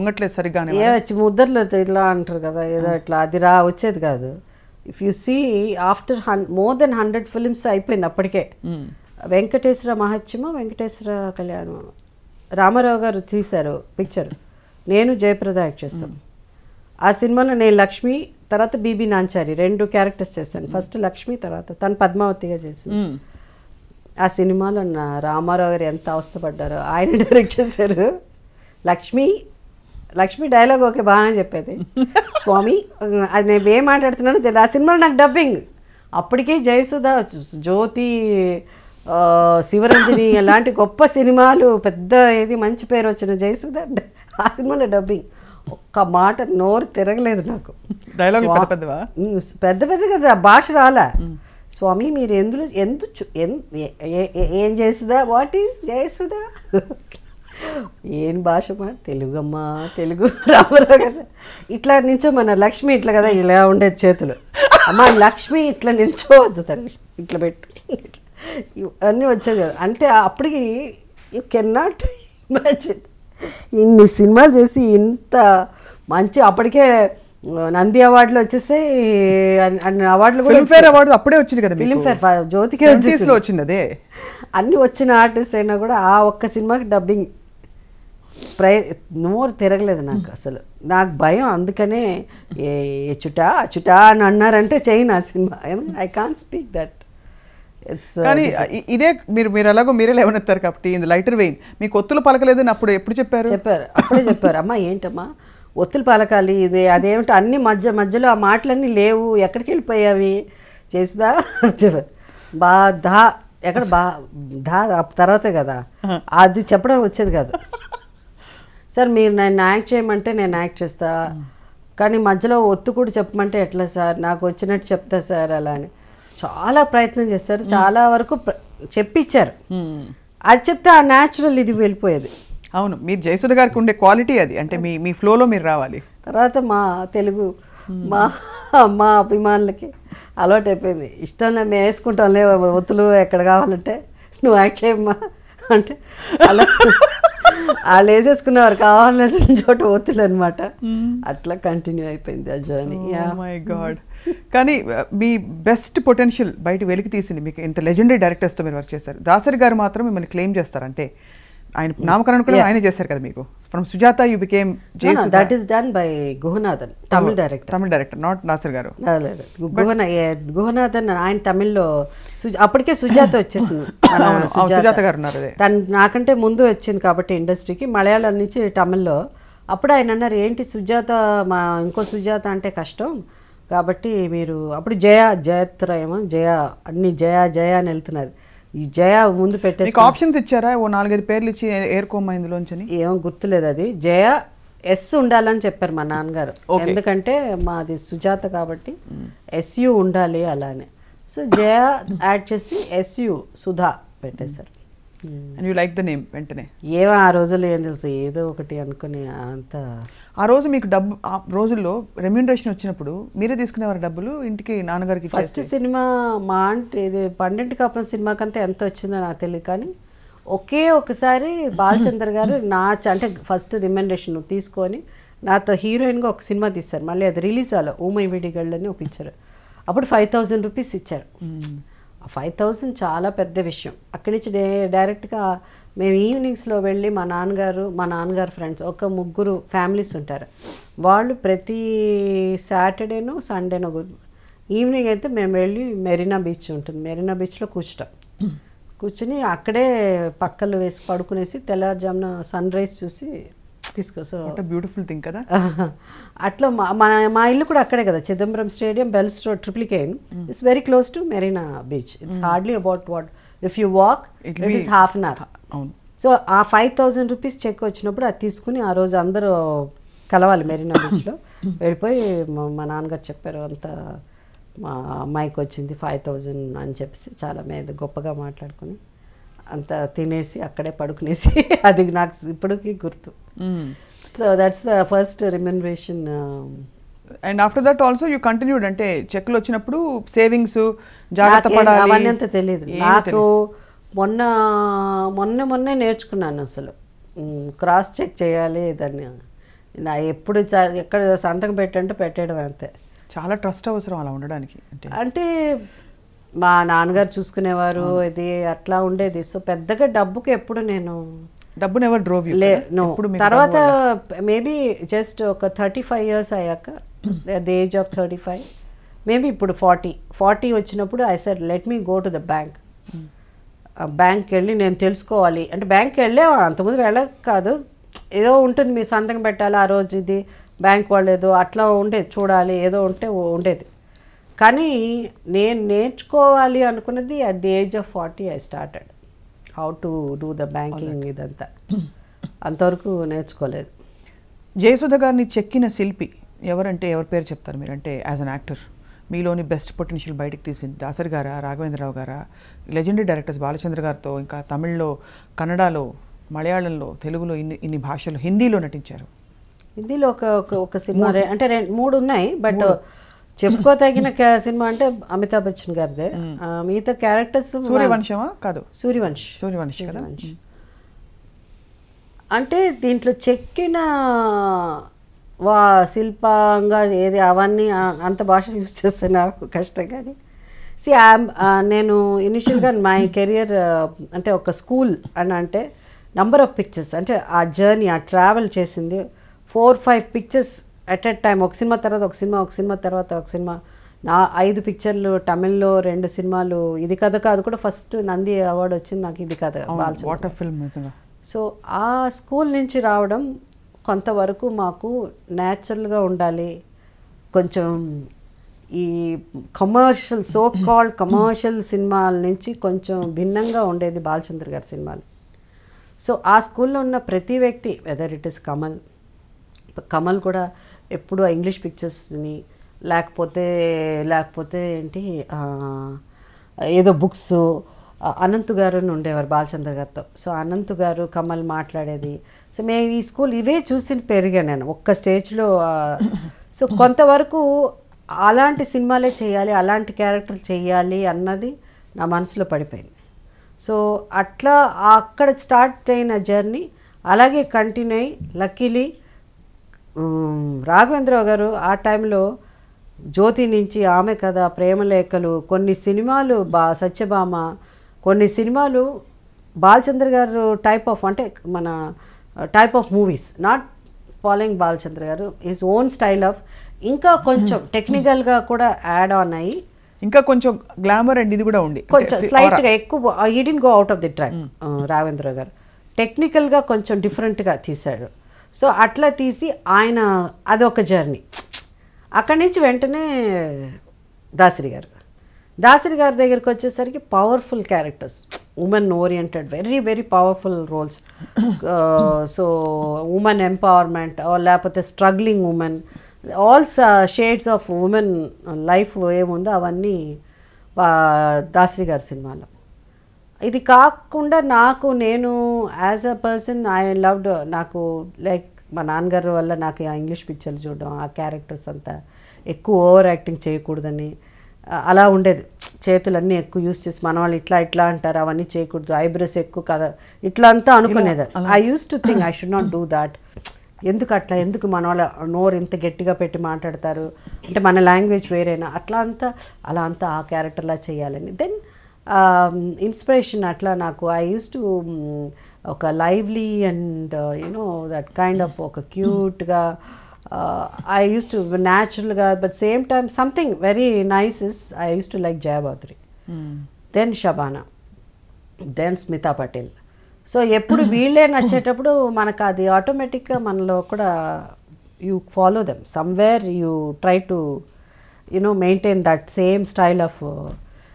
ఉంగట్లేదు సరిగ్గా ముద్దర్లు ఇలా అంటారు కదా, ఏదో ఇట్లా అది వచ్చేది కాదు. If you see after more than 100 films అయిపోయింది అప్పటికే. వెంకటేశ్వర మహత్యము, వెంకటేశ్వర కళ్యాణం రామారావు గారు తీశారు పిక్చర్, నేను జయప్రద యాక్ట్ చేస్తాను. ఆ సినిమాలో నేను లక్ష్మి, తర్వాత బీబీ నాంచారి 2 క్యారెక్టర్స్ చేశాను. ఫస్ట్ లక్ష్మి, తర్వాత తను పద్మావతిగా చేసింది. ఆ సినిమాలో రామారావు గారు ఎంత అవస్థపడ్డారో, ఆయన డైరెక్ట్ చేశారు. లక్ష్మి డైలాగ్ ఓకే బాగానే చెప్పేది, స్వామి అది నేను ఏం మాట్లాడుతున్నాను తెలియదు. ఆ సినిమాలో నాకు డబ్బింగ్ అప్పటికే జయసుధ, జ్యోతి, శివరంజని అలాంటి గొప్ప సినిమాలు, పెద్ద ఏది మంచి పేరు వచ్చిన జయసుధ, ఆ సినిమాలో డబ్బింగ్ ఒక్క మాట నోరు తిరగలేదు నాకు. డైలాగ్ పెద్ద పెద్ద కదా, భాష రాలే. స్వామి మీరు ఏం జయసుధా, వాట్ ఈస్ జయసుధా, ఏం భాష మా తెలుగమ్మా, తెలుగు రామారావు కదా. ఇట్లా నించో మన లక్ష్మి ఇట్లా కదా, ఇలా ఉండేది చేతులు. అమ్మ లక్ష్మి ఇట్లా నిల్చోవద్దు తల్లి, ఇట్లా పెట్టు, అన్నీ వచ్చేది కదా. అంటే అప్పటికి యూ కెన్ నాట్ ఇమాజిన్ ఇన్ని సినిమాలు చేసి ఇంత మంచి, అప్పటికే నంది అవార్డులు వచ్చేసాయి, అవార్డులు కూడా ఫిల్మ్ఫేర్ అవార్డు అప్పుడే వచ్చింది కదా, ఫిల్మ్ఫేర్ జ్యోతికి వచ్చింది. అదే అన్ని వచ్చిన ఆర్టిస్ట్ అయినా కూడా ఆ ఒక్క సినిమాకి డబ్బింగ్ నోరు తిరగలేదు నాకు అసలు. నాకు భయం, అందుకనే చుటా అని అన్నారంటే చేయను ఆ cinema. I can't speak that. కానీ ఇదే మీరు ఎలాగో మీరే లేవనెత్తారు కాబట్టి ఇది లైటర్ వెయిన్, మీకు ఒత్తులు పలకలేదని అప్పుడు ఎప్పుడు చెప్పారు? అప్పుడే చెప్పారు. అమ్మా ఏంటమ్మా ఒత్తులు పలకాలి, ఇది అదేమిటో అన్ని మధ్యలో ఆ మాటలన్నీ లేవు, ఎక్కడికి వెళ్ళిపోయావి చేసుదా చెప్పారు. ఎక్కడ తర్వాతే కదా అది చెప్పడం వచ్చేది కాదు. సార్ మీరు నన్ను యాక్ట్ చేయమంటే నేను యాక్ట్ చేస్తా, కానీ మధ్యలో ఒత్తు కూడా చెప్పమంటే ఎట్లా సార్, నాకు వచ్చినట్టు చెప్తా సార్ అలా అని చాలా ప్రయత్నం చేస్తారు. చాలా వరకు చెప్పించారు, అది చెప్తే ఆ న్యాచురల్ ఇది వెళ్ళిపోయేది. అవును, మీరు జయసుధ గారికి ఉండే క్వాలిటీ అది, అంటే మీ ఫ్లోలో మీరు రావాలి. తర్వాత మా తెలుగు మా అభిమానులకి అలవాటు అయిపోయింది, ఇష్టంగా మేము వేసుకుంటాంలే ఒత్తులు ఎక్కడ కావాలంటే నువ్వు యాక్ట్ చేయమ్మా అంటే అలా వాళ్ళు వేసేసుకునేవారు, కావాల్సిన చోట ఒత్తులు అనమాట. అట్లా కంటిన్యూ అయిపోయింది ఆ జర్నీ. My God. కానీ మీ బెస్ట్ పొటెన్షియల్ బయట వెలికి తీసింది మీకు ఇంత లెజెండరీ డైరెక్టర్స్తో మీరు వర్క్ చేశారు. దాసరి గారు మాత్రం మిమ్మల్ని క్లెయిమ్ చేస్తారు, అంటే ఆయన నామకరణం కూడా ఆయనే చేశారు కదా మీకు. From Sujatha you became Jayasudha. That is done by Guhanathan, Tamil director, not Nasser garu. Guhanathan ఆయన తమిళ్లో అప్పటికే సుజాత వచ్చేసింది. సుజాత గారు ఉన్నారు. తను నాకంటే ముందు వచ్చింది కాబట్టి ఇండస్ట్రీకి, మలయాళం నుంచి తమిళ్లో. అప్పుడు ఆయన అన్నారు, ఏంటి సుజాత, మా ఇంకో సుజాత అంటే కష్టం కాబట్టి మీరు, అప్పుడు జయత్రయమో అన్ని జయ అని వెళ్తున్నది. ఈ జయ ముందు పెట్టే ఆప్షన్స్ ఇచ్చారా, ఓ 4-5 పేర్లు ఇచ్చి ఏరుకోమ్మా ఇందులోంచి? ఏమో గుర్తులేదు. అది జయ ఎస్ ఉండాలని చెప్పారు మా నాన్నగారు, ఎందుకంటే మాది సుజాత కాబట్టి ఎస్యు ఉండాలి అలానే. సో జయ యాడ్ చేసి ఎస్యు సుధా పెట్టేశారు. And you like the name వెంటనే? ఏమో ఆ రోజుల్లో ఏం తెలుసు, ఏదో ఒకటి అనుకుని అంత. ఆ రోజు మీకు డబ్బు, ఆ రోజుల్లో రెమ్యూనరేషన్ వచ్చినప్పుడు మీరే తీసుకునేవారు డబ్బులు ఇంటికి నాన్నగారికి? ఫస్ట్ సినిమా మా అంటే ఇది పండింటి కాపురం సినిమాకంతా ఎంత వచ్చిందో నాకు తెలియదు, కానీ ఒకే ఒకసారి బాలచంద్ర గారు అంటే ఫస్ట్ రెమ్యూనరేషన్ తీసుకొని నాతో హీరోయిన్గా ఒక సినిమా తీశారు. మళ్ళీ అది రిలీజ్ అవ్వాలి, ఊమై విడిగళ్ళు అని ఒప్పించారు. అప్పుడు 5,000 రూపీస్ ఇచ్చారు. 5,000 చాలా పెద్ద విషయం. అక్కడి నుంచి డైరెక్ట్గా మేము ఈవినింగ్స్లో వెళ్ళి మా నాన్నగారు ఫ్రెండ్స్ ఒక 3 ఫ్యామిలీస్ ఉంటారు. వాళ్ళు ప్రతి సాటర్డేనో సండేనో ఈవినింగ్ అయితే మేము వెళ్ళి మెరీనా బీచ్ ఉంటుంది, మెరీనా బీచ్లో కూర్చుని అక్కడే పక్కలు వేసి పడుకునేసి తెల్లారుజామున సన్ రైజ్ చూసి తీసుకొస్తా. బ్యూటిఫుల్ థింగ్ కదా. అట్లా మా ఇల్లు కూడా అక్కడే కదా, Chidambaram stadium, Bells Road, Triplicane. It's very close to Marina Beach. It's hardly about what if you walk it is half an hour. So ఆ 5,000 రూపీస్ చెక్ వచ్చినప్పుడు అది తీసుకుని ఆ రోజు అందరూ కలవాలి మెరీనా బీచ్లో. వెళ్ళిపోయి మా నాన్నగారు చెప్పారు, అంత మా అమ్మాయికి వచ్చింది 5,000 అని చెప్పేసి చాలా మీద గొప్పగా మాట్లాడుకుని అంత తినేసి అక్కడే పడుకునేసి అది నాకు ఇప్పటికీ గుర్తు. So that's the first remuneration. And after that also you continued, అంటే చెక్లు వచ్చినప్పుడు సేవింగ్స్ జాగ్రత్త పడాలి అవన్నీ అంత తెలియదు నాకు. మొన్నే నేర్చుకున్నాను అసలు క్రాస్ చెక్ చేయాలి దాన్ని. నా ఎప్పుడు ఎక్కడ సంతకం పెట్టంటే పెట్టడం అంతే. చాలా ట్రస్ట్ అవసరం అలా ఉండడానికి. అంటే మా నాన్నగారు చూసుకునేవారు, ఇది అట్లా ఉండేది. సో పెద్దగా డబ్బుకి ఎప్పుడు నేను డబ్బును ఎవరు డ్రోవ్ తర్వాత మేబీ జస్ట్ ఒక 35 years అయ్యాక, ద ఏజ్ ఆఫ్ 35 మేబీ ఇప్పుడు 40 వచ్చినప్పుడు I said let me go to the bank. బ్యాంక్కి వెళ్ళి నేను తెలుసుకోవాలి అంటే, బ్యాంక్కి వెళ్ళే అంతకుముందు వెళ్ళక కాదు, ఏదో ఉంటుంది మీ సంతకం పెట్టాలి ఆ రోజు, ఇది బ్యాంక్ వాళ్ళు ఏదో అట్లా ఉండేది, చూడాలి ఏదో ఉంటే ఉండేది. కానీ నేను నేర్చుకోవాలి అనుకున్నది at the age of 40 I started how to do the banking. ఇదంతా అంతవరకు నేర్చుకోలేదు. జయసుధ గారిని చెక్కిన శిల్పి ఎవరంటే ఎవరి పేరు చెప్తారు మీరు? అంటే యాజ్ అన్ యాక్టర్ మీలోని బెస్ట్ పొటెన్షియల్ బయటకు తీసింది దాసరి గారా, రాఘవేంద్రరావు గారా, లెజెండరీ డైరెక్టర్స్ బాలచంద్ర గారితో, ఇంకా తమిళ్లో, కన్నడలో, మలయాళంలో, తెలుగులో ఇన్ని భాషలు, హిందీలో నటించారు. హిందీలో ఒక సినిమా అంటే 3 ఉన్నాయి, బట్ చెప్పుకోదగిన సినిమా అంటే అమితాబ్ బచ్చన్ గారిదే. మిగతా క్యారెక్టర్స్ సూర్యవంశమా కాదు, సూర్యవంశ్ కదా. అంటే దీంట్లో చెక్కిన శిల్పంగా ఏది అవన్నీ అంత భాష యూజ్ చేస్తే నాకు కష్టం. కానీ నేను ఇనిషియల్గా మై కెరియర్ అంటే ఒక స్కూల్ అని అంటే నంబర్ ఆఫ్ పిక్చర్స్, అంటే ఆ జర్నీ, ఆ ట్రావెల్ చేసింది 4-5 పిక్చర్స్ అట్ ఎ టైమ్. ఒక సినిమా తర్వాత ఒక సినిమా తర్వాత ఒక సినిమా. 5 పిక్చర్లు తమిళ్లో, 2 సినిమాలు. ఇది కథ కాదు కూడా ఫస్ట్ నంది అవార్డు వచ్చింది నాకు, ఇది కథ బాలచంద్ర. సో ఆ స్కూల్ నుంచి రావడం కొంతవరకు మాకు న్యాచురల్గా ఉండాలి, కొంచెం ఈ కమర్షియల్ కమర్షియల్ సినిమాల నుంచి కొంచెం భిన్నంగా ఉండేది బాలచంద్ర గారి సినిమాలు. సో ఆ స్కూల్లో ఉన్న ప్రతి వ్యక్తి, వెదర్ ఇట్ ఇస్ కమల్ కూడా ఎప్పుడు ఇంగ్లీష్ పిక్చర్స్ని లేకపోతే ఏంటి ఏదో బుక్స్, అనంత్ గారు అని ఉండేవారు బాలచంద్ర గారితో. సో అనంత్ గారు, కమల్ మాట్లాడేది. సో మేము ఈ స్కూల్ ఇవే చూసి పెరిగాను నేను ఒక్క స్టేజ్లో. సో కొంతవరకు అలాంటి సినిమాలే చేయాలి, అలాంటి క్యారెక్టర్లు చేయాలి అన్నది నా మనసులో పడిపోయింది. సో అట్లా అక్కడ స్టార్ట్ అయిన జర్నీ అలాగే కంటిన్యూ అయ్యి, లక్కీలీ రాఘవేంద్రరావు గారు ఆ టైంలో జ్యోతి నుంచి ఆమె కథ, ప్రేమలేఖలు, కొన్ని సినిమాలు, సత్యభామ, కొన్ని సినిమాలు బాలచంద్ర గారు టైప్ ఆఫ్ అంటే మన type of movies not following Balachandra గారు హిస్ ఓన్ స్టైల్ ఆఫ్ ఇంకా కొంచెం టెక్నికల్గా కూడా యాడ్ ఆన్ అయ్యి ఇంకా కొంచెం గ్లామర్ అండ్ ఇది కూడా ఉంది కొంచెం స్లైట్గా ఎక్కువ ఈ did go out of the track Raghavendra గారు టెక్నికల్గా కొంచెం డిఫరెంట్గా తీశాడు. సో అట్లా తీసి ఆయన అదొక జర్నీ. అక్కడి నుంచి వెంటనే దాసరి గారి దగ్గరికి వచ్చేసరికి powerful characters, women oriented, very very powerful roles. So women empowerment లేకపోతే struggling women, all shades of women life ఏముందో అవన్నీ దాసరి గారి సినిమాలో. ఇది కాకుండా నేను as a person I loved, నాకు లైక్ మా నాన్నగారు వల్ల నాకు ఆ ఇంగ్లీష్ పిక్చర్లు చూడడం, ఆ క్యారెక్టర్స్ అంతా ఎక్కువ ఓవర్ యాక్టింగ్ చేయకూడదని అలా ఉండేది. చేతులన్నీ ఎక్కువ యూస్ చేసి మన వాళ్ళు ఇట్లా అంటారు, అవన్నీ చేయకూడదు, ఐబ్రోస్ ఎక్కువ కదా, ఇట్లా అంతా అనుకునేది. I use to think I should not do that. ఎందుకు మన వాళ్ళ నోరు ఇంత గట్టిగా పెట్టి మాట్లాడతారు అంటే మన లాంగ్వేజ్ వేరేనా, అలా అంతా ఆ క్యారెక్టర్లా చేయాలని. దెన్ ఇన్స్పిరేషన్ అట్లా నాకు ఐ యూస్ టు ఒక lively and you know that kind of ఒక క్యూట్గా ఐ యూస్ టు న్యాచురల్గా but same time something very nice is I use to like Jaya Bhaduri, then Shabana, then Smita Patil. So ఎప్పుడు వీళ్ళే నచ్చేటప్పుడు మనకు అది ఆటోమేటిక్గా మనలో కూడా you follow them somewhere, you try to you know maintain that same style of.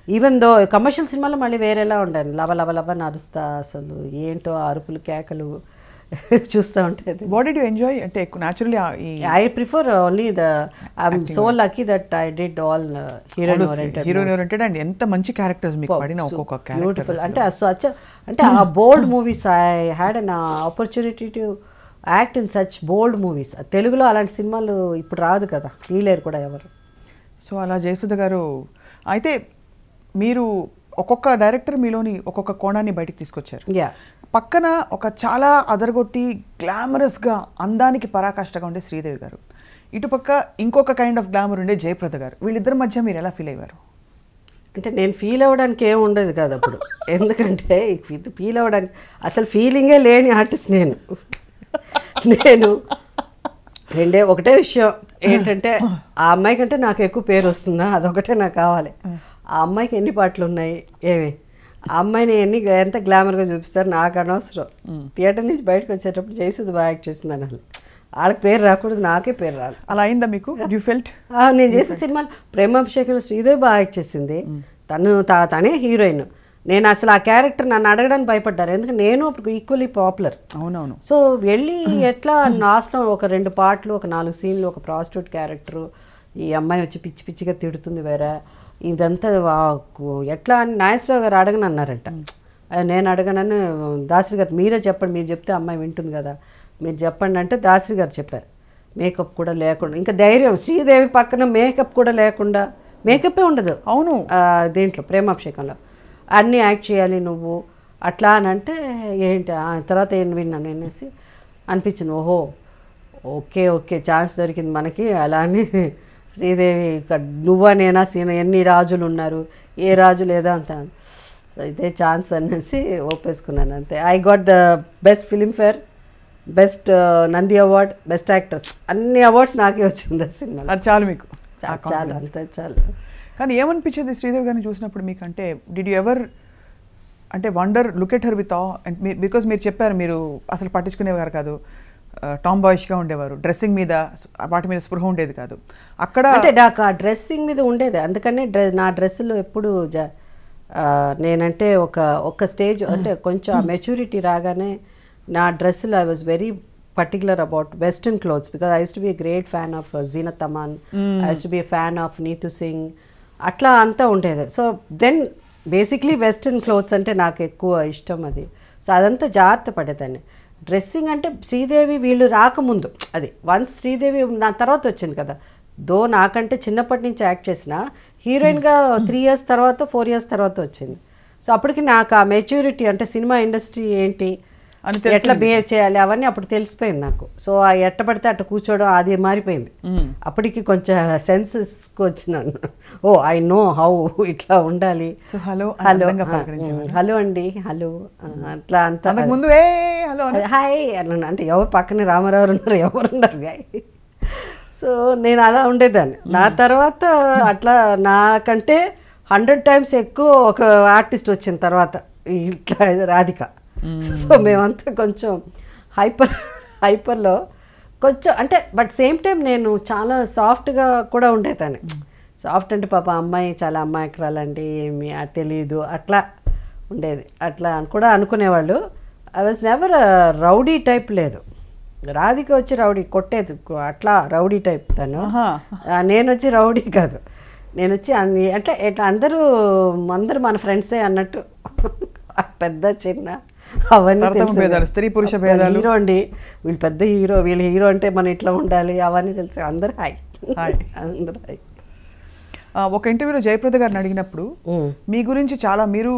Even though commercial సినిమాలో మళ్ళీ వేరేలా ఉండాలి, లవ నరుస్తా, అసలు ఏంటో అరుపులు కేకలు చూస్తూ ఉంటుంది. వాట్ డిడ్ యూ ఎంజాయ్ అంటే naturally I prefer only I'm so lucky that I did all heroine oriented and ఎంత మంచి క్యారెక్టర్స్ మీకు పడిన ఒక్కొక్క బ్యూటిఫుల్. అంటే ఆ bold movies I had an opportunity to act in such bold movies. తెలుగులో అలాంటి సినిమాలు ఇప్పుడు రాదు కదా, తీయలేరు కూడా ఎవరు. సో అలా జయసుధ గారు అయితే మీరు ఒక్కొక్క డైరెక్టర్ మీలోని ఒక్కొక్క కోణాన్ని బయటికి తీసుకొచ్చారు. పక్కన ఒక చాలా అదరగొట్టి గ్లామరస్గా అందానికి పరాకాష్ఠగా ఉండే శ్రీదేవి గారు, ఇటుపక్క ఇంకొక కైండ్ ఆఫ్ గ్లామర్ ఉండే జయప్రద గారు. వీళ్ళిద్దరి మధ్య మీరు ఎలా ఫీల్ అయ్యారు? అంటే నేను ఫీల్ అవ్వడానికి ఏమి ఉండదు కదా అప్పుడు, ఎందుకంటే ఫీల్ అవ్వడానికి అసలు ఫీలింగే లేని ఆర్టిస్ట్ నేను ఒకటే విషయం ఏంటంటే ఆ అమ్మాయి కంటే నాకు ఎక్కువ పేరు వస్తుందా, అదొకటే నాకు కావాలి. ఆ అమ్మాయికి ఎన్ని పాటలు ఉన్నాయి ఏమి, ఆ అమ్మాయిని ఎంత గ్లామర్గా చూపిస్తారు నాకు అనవసరం. థియేటర్ నుంచి బయటకు వచ్చేటప్పుడు జయసుధ బాగా యాక్ట్ చేసింది అనాలి, వాళ్ళకి పేరు రాకూడదు, నాకే పేరు రాదు. అలా అయిందా మీకు? You felt? నేను చేసిన సినిమాలు ప్రేమాభిషేకంలో శ్రీదేవి బాగా యాక్ట్ చేసింది, తనే హీరోయిన్. నేను అసలు ఆ క్యారెక్టర్ నన్ను అడగడానికి భయపడ్డారు, ఎందుకంటే నేను అప్పుడు ఈక్వల్లీ పాపులర్. అవునవును. సో వెళ్ళి ఎట్లా లాస్ట్లో ఒక 2 పాటలు, ఒక 4 సీన్లు, ఒక ప్రాస్టిట్యూట్ క్యారెక్టరు, ఈ అమ్మాయి వచ్చి పిచ్చి పిచ్చిగా తిడుతుంది వేరే, ఇదంతా ఎట్లా అని నాగేశ్వరరావు గారు అడగను అన్నారంట. నేను అడగనని దాసరి గారు మీరే చెప్పండి, మీరు చెప్తే అమ్మాయి వింటుంది కదా, మీరు చెప్పండి అంటే దాసరి గారు చెప్పారు మేకప్ కూడా లేకుండా, ఇంకా ధైర్యం శ్రీదేవి పక్కన మేకప్ కూడా లేకుండా, మేకప్పే ఉండదు అవును దీంట్లో ప్రేమాభిషేకంలో, అన్నీ యాక్ట్ చేయాలి నువ్వు అట్లా అని అంటే ఏంటి తర్వాత ఏం విన్నాను అనేసి అనిపించింది. ఓహో ఓకే ఛాన్స్ దొరికింది మనకి. అలా అని శ్రీదేవి నువ్వా నేనా సీన ఎన్ని రాజులు ఉన్నారు, ఏ రాజు లేదా అంత, ఇదే ఛాన్స్ అనేసి ఒప్పేసుకున్నాను అంతే. I got the best Filmfare, best Nandi award, best actors, అన్ని అవార్డ్స్ నాకే వచ్చింది ఆ సినిమా. అది చాలు మీకు, చాలు అంతే చాలు. కానీ ఏమనిపించేది శ్రీదేవి గారిని చూసినప్పుడు మీకు? అంటే డిడ్ యూ ఎవర్ అంటే wonder look at her with because మీరు చెప్పారు మీరు అసలు పట్టించుకునేవారు కాదు, టామ్ బాయ్స్గా ఉండేవారు, డ్రెస్సింగ్ మీద వాటి మీద స్పృహ ఉండేది కాదు. అక్కడ అంటే నాకు ఆ డ్రెస్సింగ్ మీద ఉండేది, అందుకనే నా డ్రెస్సులో ఎప్పుడు నేనంటే ఒక స్టేజ్ అంటే కొంచెం ఆ మెచ్యూరిటీ రాగానే నా డ్రెస్సులో I was very particular about western clothes, because I use to be great fan of Zeenat Aman, I use to be fan of Neetu Singh, అట్లా అంతా ఉండేది. So then basically western clothes అంటే నాకు ఎక్కువ ఇష్టం అది. సో అదంతా జాగ్రత్త పడేదాన్ని. డ్రెస్సింగ్ అంటే శ్రీదేవి వీళ్ళు రాకముందు, అది వన్స్ శ్రీదేవి నా తర్వాత వచ్చింది కదా, నాకంటే చిన్నప్పటి నుంచి యాక్ట్ చేసిన హీరోయిన్గా 3 years తర్వాత 4 years తర్వాత వచ్చింది. సో అప్పటికి నాకు ఆ మెచ్యూరిటీ అంటే సినిమా ఇండస్ట్రీ ఏంటి, ఎట్లా బిహేవ్ చేయాలి అవన్నీ అప్పుడు తెలిసిపోయింది నాకు. సో ఆ ఎట్ట పడితే అట్ట కూర్చోవడం అది మారిపోయింది. అప్పటికి కొంచెం సెన్సెస్కి వచ్చినాను. ఓ ఐ నో హౌ ఇట్లా ఉండాలి. సో హలో హలో అండి, హలో అట్లా అంతా ముందు హాయ్ అన్నాను. అంటే ఎవరు పక్కన రామారావు ఉన్నారు, ఎవరున్నారు గాయ. సో నేను అలా ఉండేదాన్ని. నా తర్వాత అట్లా నాకంటే 100 times ఎక్కువ ఒక ఆర్టిస్ట్ వచ్చిన తర్వాత ఇట్లా రాధిక. సో మేమంతా కొంచెం హైపర్లో కొంచెం అంటే బట్ సేమ్ టైం నేను చాలా సాఫ్ట్గా కూడా ఉండేదాన్ని. సాఫ్ట్ అంటే పాప అమ్మాయి చాలా అమ్మాయికురాలండి, ఏమి తెలీదు అట్లా ఉండేది. అట్లా కూడా అనుకునేవాళ్ళు. I was never rowdy type లేదు. రాధిక వచ్చి రౌడీ కొట్టేది, అట్లా రౌడీ టైప్ తను. నేను వచ్చి రౌడీ కాదు, నేను వచ్చి అంటే ఇట్లా అందరూ మన ఫ్రెండ్సే అన్నట్టు. పెద్ద చిన్న అవన్నీ స్త్రీ పురుష భేదాలు. హీరో అండి, వీళ్ళు పెద్ద హీరో, వీళ్ళు హీరో అంటే మనం ఇట్లా ఉండాలి అవన్నీ తెలుసు. అందరూ హాయ్, అందరూ హాయ్. ఒక ఇంటర్వ్యూలో జయప్రద గారిని అడిగినప్పుడు మీ గురించి చాలా, మీరు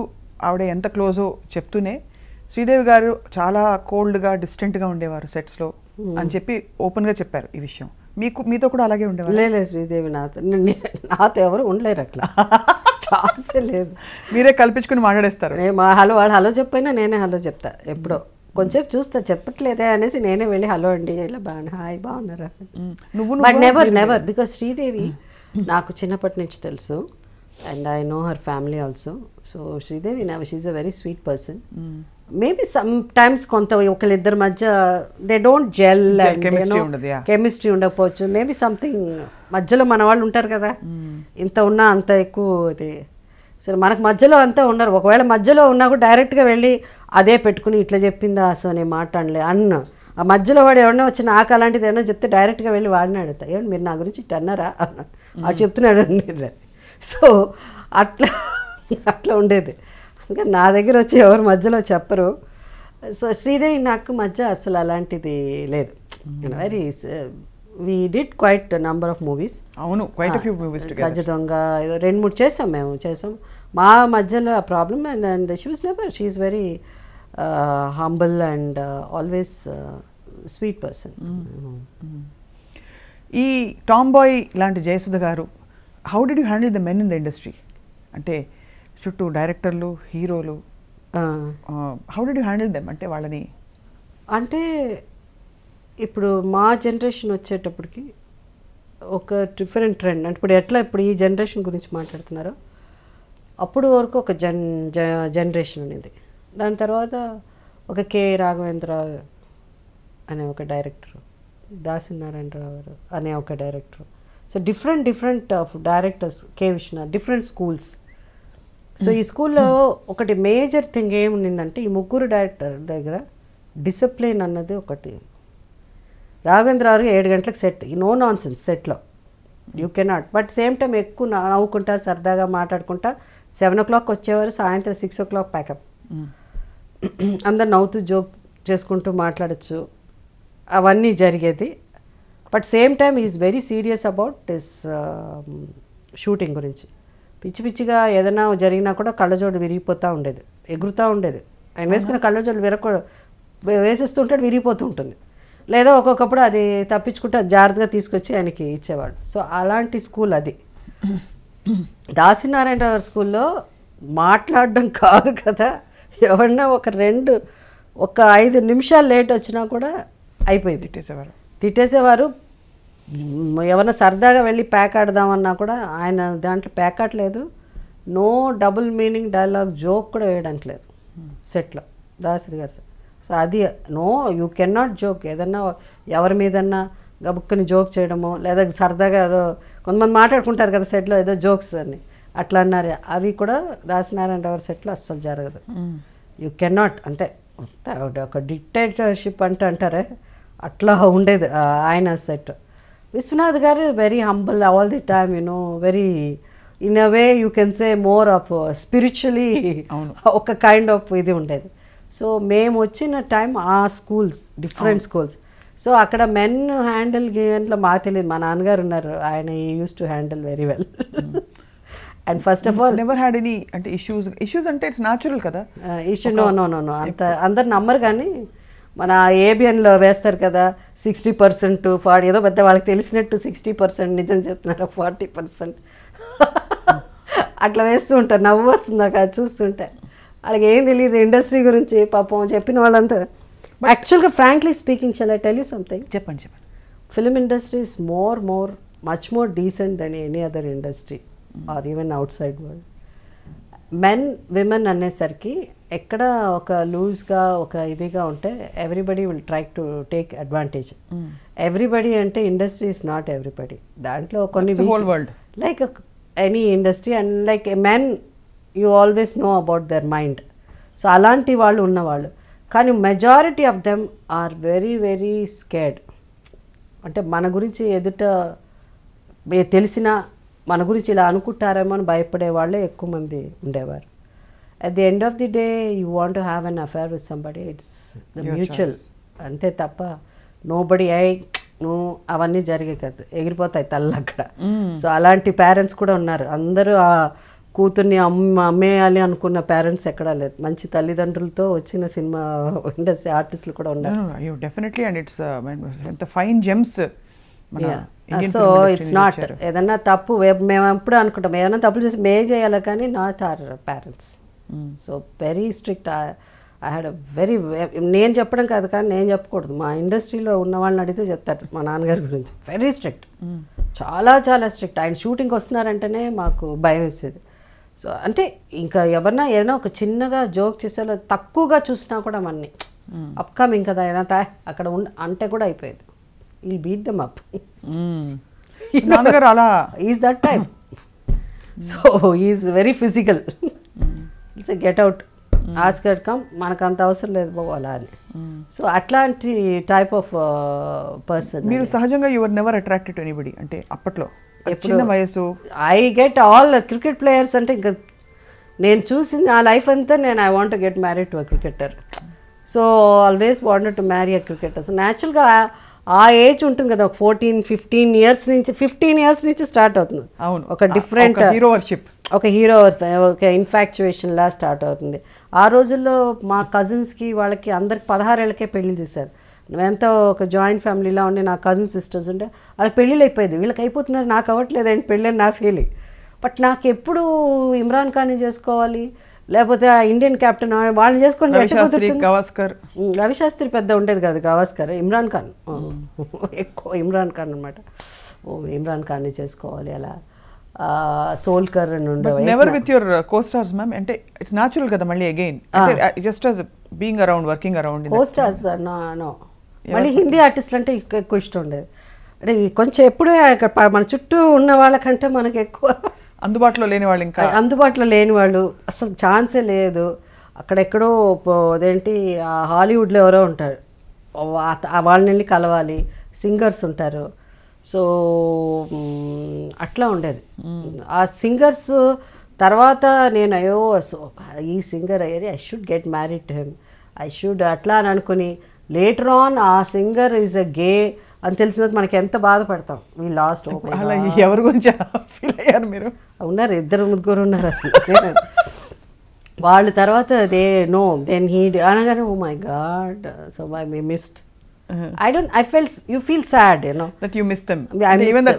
ఆవిడ ఎంత క్లోజో చెప్తూనే శ్రీదేవి గారు చాలా కోల్డ్గా డిస్టెంట్గా ఉండేవారు సెట్స్లో అని చెప్పి ఓపెన్గా చెప్పారు ఈ విషయం. మీతో కూడా అలాగే ఉండేవారు? లేదు, శ్రీదేవి నాతో ఎవరు ఉండలేరు అట్లా, ఛాన్సే లేదు. మీరే కల్పించుకుని మాట్లాడేస్తారు. హలో, వాళ్ళు హలో చెప్పైనా నేనే హలో చెప్తా. ఎప్పుడో కొంచెం చూస్తా, చెప్పట్లేదే అనేసి నేనే వెళ్ళి హలో అండి ఇలా బాగున్నా, హాయ్ బాగున్నారా. బట్ నెవర్ బికాస్ శ్రీదేవి నాకు చిన్నప్పటి నుంచి తెలుసు and I know her family also. So Sridevi she a very sweet person. Maybe sometimes కొంత ఒకళ్ళిద్దరి మధ్య దే డోంట్ జెల్, కెమిస్ట్రీ ఉండకపోవచ్చు. మేబీ సంథింగ్ మధ్యలో మన వాళ్ళు ఉంటారు కదా, ఇంత ఉన్నా అంత ఎక్కువ ఇది. సరే మనకు మధ్యలో అంతా ఉన్నారు. ఒకవేళ మధ్యలో ఉన్నా కూడా డైరెక్ట్గా వెళ్ళి అదే పెట్టుకుని ఇట్లా చెప్పిందా అసలు నేను మాట్లాడలే అన్న. ఆ మధ్యలో వాడు ఎవరైనా వచ్చి నాకు అలాంటిది ఏమన్నా చెప్తే డైరెక్ట్గా వెళ్ళి వాడిని అడుగుతా, ఏమంటే మీరు నా గురించి ఇట్లా అన్నారా అన్న, అది చెప్తున్నాడు అని. సో అట్లా ఉండేది. ఇంకా నా దగ్గర వచ్చి ఎవరు మధ్యలో చెప్పరు. సో శ్రీదేవి నాకు మధ్య అసలు అలాంటిది లేదు. Very we did quite number of movies. అవును, quite few movies together. Gaja Donga 2-3 చేసాం మా మధ్యలో ఆ problem. And she was never, she is very humble and always sweet person. ఈ టామ్ బాయ్ లాంటి Jayasudha garu, how did you handle the men in the industry? అంటే చుట్టూ డైరెక్టర్లు, హీరోలు, how did you handle them? అంటే వాళ్ళని అంటే ఇప్పుడు మా జనరేషన్ వచ్చేటప్పటికి ఒక డిఫరెంట్ ట్రెండ్. అంటే ఇప్పుడు ఈ జనరేషన్ గురించి మాట్లాడుతున్నారో అప్పుడు వరకు ఒక జనరేషన్ అనేది. దాని తర్వాత ఒక కె రాఘవేంద్ర అనే ఒక డైరెక్టర్, దాసనారాయణరావు గారు అనే ఒక director. So different of directors, K Vishnu, different schools. So ఈ స్కూల్లో ఒకటి మేజర్ థింగ్ ఏముండిందంటే ఈ ముగ్గురు డైరెక్టర్ దగ్గర డిసిప్లిన్ అన్నది ఒకటి. రాఘవేంద్ర గారు 7 గంటలకు సెట్, నో నాన్ సెన్స్ సెట్లో, you cannot. But same time ఎక్కువ నవ్వుకుంటా సరదాగా మాట్లాడుకుంటా 7 o'clock వచ్చేవారు, సాయంత్రం 6 o'clock ప్యాకప్. అందరు నవ్వుతూ జోక్ చేసుకుంటూ మాట్లాడచ్చు, అవన్నీ జరిగేది. But same time is very serious about this shooting గురించి. పిచ్చిగా ఏదైనా జరిగినా కూడా కళ్ళజోడు విరిగిపోతూ ఉండేది, ఎగురుతూ ఉండేది. ఆయన వేసుకున్న కళ్ళజోడు వేసేస్తుంటాడు, విరిగిపోతూ ఉంటుంది. లేదా ఒక్కొక్కప్పుడు అది తప్పించుకుంటే జాగ్రత్తగా తీసుకొచ్చి ఆయనకి ఇచ్చేవాడు. సో అలాంటి స్కూల్ అది. దాసినారాయణరావు గారి స్కూల్లో మాట్లాడడం కాదు కదా, ఎవరన్నా ఒక 5 నిమిషాలు లేట్ వచ్చినా కూడా అయిపోయింది, తిట్టేసేవారు. ఎవరన్నా సరదాగా వెళ్ళి ప్యాక్ ఆడదామన్నా కూడా ఆయన దాంట్లో ప్యాక్ ఆడలేదు. No double meaning dialogue joke కూడా వేయడానికి లేదు సెట్లో దాసరి గారు. సో అది no, you can not joke. ఏదన్నా ఎవరి మీదన్నా గబుక్కుని జోక్ చేయడమో, లేదా సరదాగా ఏదో కొంతమంది మాట్లాడుకుంటారు కదా సెట్లో ఏదో జోక్స్ అని, అట్లా అన్నారు. అవి కూడా దాసనారాయణరావు సెట్లో అస్సలు జరగదు. You can not. అంటే ఒక డిక్టేటర్షిప్ అంటారే అట్లా ఉండేది ఆయన సెట్. విశ్వనాథ్ గారు very humble all the time, very in a way you can say more of spiritually ఒక కైండ్ ఆఫ్ ఇది ఉండేది. సో మేము వచ్చిన టైం ఆ స్కూల్స్ డిఫరెంట్ స్కూల్స్. సో అక్కడ మెన్ హ్యాండిల్ గేమ్లో మాకు తెలియదు. మా నాన్నగారు ఉన్నారు, ఆయన use to handle very well. And first of all never had any అంటే ఇష్యూస్ అంటే ఇట్స్ న్యాచురల్ కదా ఇష్యూ నో అంత అందరు నమ్మరు కానీ మన ఏబిఎన్లో వేస్తారు కదా 60% 40 ఏదో పెద్ద వాళ్ళకి తెలిసినట్టు 60% నిజం చెప్తున్నారు 40% అట్లా వేస్తూ ఉంటారు. నవ్వు వస్తుంది నాకు అది చూస్తుంటే. వాళ్ళకి ఏం తెలియదు ఇండస్ట్రీ గురించి పాపం చెప్పిన వాళ్ళంతా. యాక్చువల్గా frankly speaking shall I tell you something. చెప్పండి. Film industry is much more decent than any other industry or even outside world. Men women అనేసరికి ఎక్కడ ఒక లూజ్గా ఒక ఇదిగా ఉంటే everybody will try to take advantage. Everybody అంటే ఇండస్ట్రీ ఇస్ నాట్ ఎవ్రీబడి. దాంట్లో కొన్ని like any industry and like a men you always know about their mind. So అలాంటి వాళ్ళు ఉన్నవాళ్ళు. కానీ majority of them are very very scared. అంటే మన గురించి ఎదుట తెలిసిన మన గురించి ఇలా అనుకుంటారేమో అని భయపడే వాళ్ళే ఎక్కువ మంది ఉండేవారు. At the end of the day you want to have an affair with somebody, it's the mutual. అంతే తప్ప నోబడి నువ్వు అవన్నీ జరిగే కదా, ఎగిరిపోతాయి తల్లు అక్కడ. సో అలాంటి పేరెంట్స్ కూడా ఉన్నారు. అందరూ ఆ కూతుర్ని అమ్మేయాలి అనుకున్న పేరెంట్స్ ఎక్కడా లేదు. మంచి తల్లిదండ్రులతో వచ్చిన సినిమా ఇండస్ట్రీ ఆర్టిస్టులు కూడా ఉన్నారు. డెఫినెట్లీ అండ్ ఇట్స్ ఎంత fine gems. So it's not ఏదన్నా తప్పు మేము ఎప్పుడు అనుకుంటాం ఏదైనా తప్పులు చేసి మే చేయాలి కానీ not are parents. So very strict. I had very నేను చెప్పడం కాదు కానీ నేను చెప్పకూడదు, మా ఇండస్ట్రీలో ఉన్న వాళ్ళని అడిగితే చెప్తారు మా నాన్నగారి గురించి. వెరీ స్ట్రిక్ట్, చాలా చాలా స్ట్రిక్ట్. ఆయన షూటింగ్కి వస్తున్నారంటేనే మాకు భయం వేసేది. సో అంటే ఇంకా ఎవరన్నా ఏదైనా ఒక చిన్నగా జోక్ చేసేలా తక్కువగా చూసినా కూడా మన్ని అప్కమింగ్ కదా ఏదైనా అక్కడ అంటే కూడా అయిపోయేది. Will beat them up. నాన్నగారు అలా is that time. So is very physical. It's get out Oscar come, మనకు అంత అవసరం లేదు బాబు అలా అని. సో అట్లాంటి టైప్ ఆఫ్ పర్సన్. మీరు సహజంగా your never attracted to anybody అంటే అప్పట్లో చిన్న వయసు? I get all cricket players అంటే ఇంకా నేను చూసింది ఆ లైఫ్ అంతా నేను I want get married to a cricketer. So always wanted to marry a cricketer. So న్యాచురల్గా ఆ ఏజ్ ఉంటుంది కదా, ఒక 15 ఇయర్స్ నుంచి స్టార్ట్ అవుతుంది. అవును, ఒక డిఫరెంట్ హీరోవర్షిప్, ఒక హీరో ఒక ఇన్ఫాక్చుయేషన్లా స్టార్ట్ అవుతుంది. ఆ రోజుల్లో మా కజిన్స్కి వాళ్ళకి అందరికి 16 ఏళ్ళకే పెళ్లి చేశారు. ఎంతో ఒక జాయింట్ ఫ్యామిలీలా ఉండి నా కజిన్ సిస్టర్స్ ఉంటే వాళ్ళకి పెళ్ళిళ్ళు అయిపోయేది. వీళ్ళకి అయిపోతున్నారు, నాకు అవ్వట్లేదండి పెళ్ళి అని నా ఫీలింగ్. బట్ నాకు ఎప్పుడు ఇమ్రాన్ ఖాన్ని చేసుకోవాలి లేకపోతే ఆ ఇండియన్ కెప్టెన్ వాళ్ళని చేసుకొని రవిశాస్త్రి పెద్ద ఉండేది కాదు, గవాస్కర్, ఇమ్రాన్ ఖాన్ ఎక్కువ ఇమ్రాన్ ఖాన్ అనమాట. ఇమ్రాన్ ఖాన్ని చేసుకోవాలి అలా. సోల్కర్ అని ఉండేవారు. Never with your costars ma'am అంటే ఇట్స్ న్యాచురల్ కదా మళ్ళీ again just as being around working around costars no. మళ్ళీ హిందీ ఆర్టిస్టులు అంటే ఎక్కువ ఇష్టం ఉండేది. అంటే కొంచెం ఎప్పుడూ మన చుట్టూ ఉన్న వాళ్ళకంటే మనకు ఎక్కువ అందుబాటులో లేని వాళ్ళు, ఇంకా అందుబాటులో లేని వాళ్ళు అసలు ఛాన్సే లేదు. అక్కడెక్కడో అదేంటి హాలీవుడ్లో ఎవరో ఉంటారు, వాళ్ళని వెళ్ళి కలవాలి. సింగర్స్ ఉంటారు. సో అట్లా ఉండేది. ఆ సింగర్స్ తర్వాత నేను అయ్యో ఈ సింగర్ అయ్యేది I should get married to him, I should అట్లా అని అనుకుని లేటర్ ఆన్ ఆ సింగర్ ఈజ్ అ గే అని తెలిసినది మనకి ఎంత బాధపడతాం. We lost. అలా ఎవరి గురించి ఫీల్ అయ్యారు మీరు? ఉన్నారు, 2-3 ఉన్నారు అసలు. వాళ్ళు తర్వాత దే నో దెన్ హీ అనగానే oh my god so I missed. I felt you feel sad, you know, that you miss them. Even the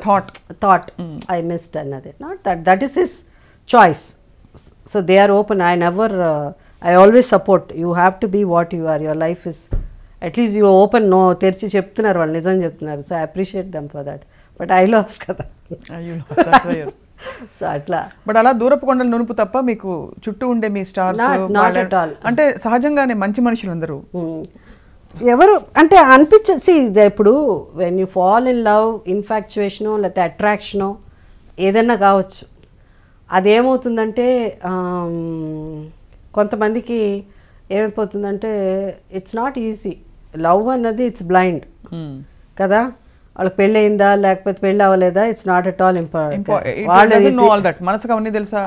thought I missed another. Not that is his choice. So they are open. I always support. You have to be what you are. Your life is at least you open. No terchi cheptunnaru vallu nijam cheptunnaru. So I appreciate them for that. But I lost kada. You lost, that's why. So అట్లా. బట్ అలా దూరపు కొండల నునుపు తప్ప మీకు చుట్టూ ఉండే మీ స్టార్స్ అంటే సహజంగానే మంచి మనుషులు అందరూ ఎవరు అంటే అనిపించేసి ఇప్పుడు when you fall in love, ఇన్ఫాక్చుయేషనో లేకపోతే అట్రాక్షనో ఏదైనా కావచ్చు, అదేమవుతుందంటే కొంతమందికి ఏమైపోతుందంటే ఇట్స్ నాట్ ఈజీ. లవ్ అన్నది ఇట్స్ బ్లైండ్ కదా. వాళ్ళకి పెళ్ళి అయిందా లేకపోతే పెళ్ళి అవ్వలేదా it's not at all important.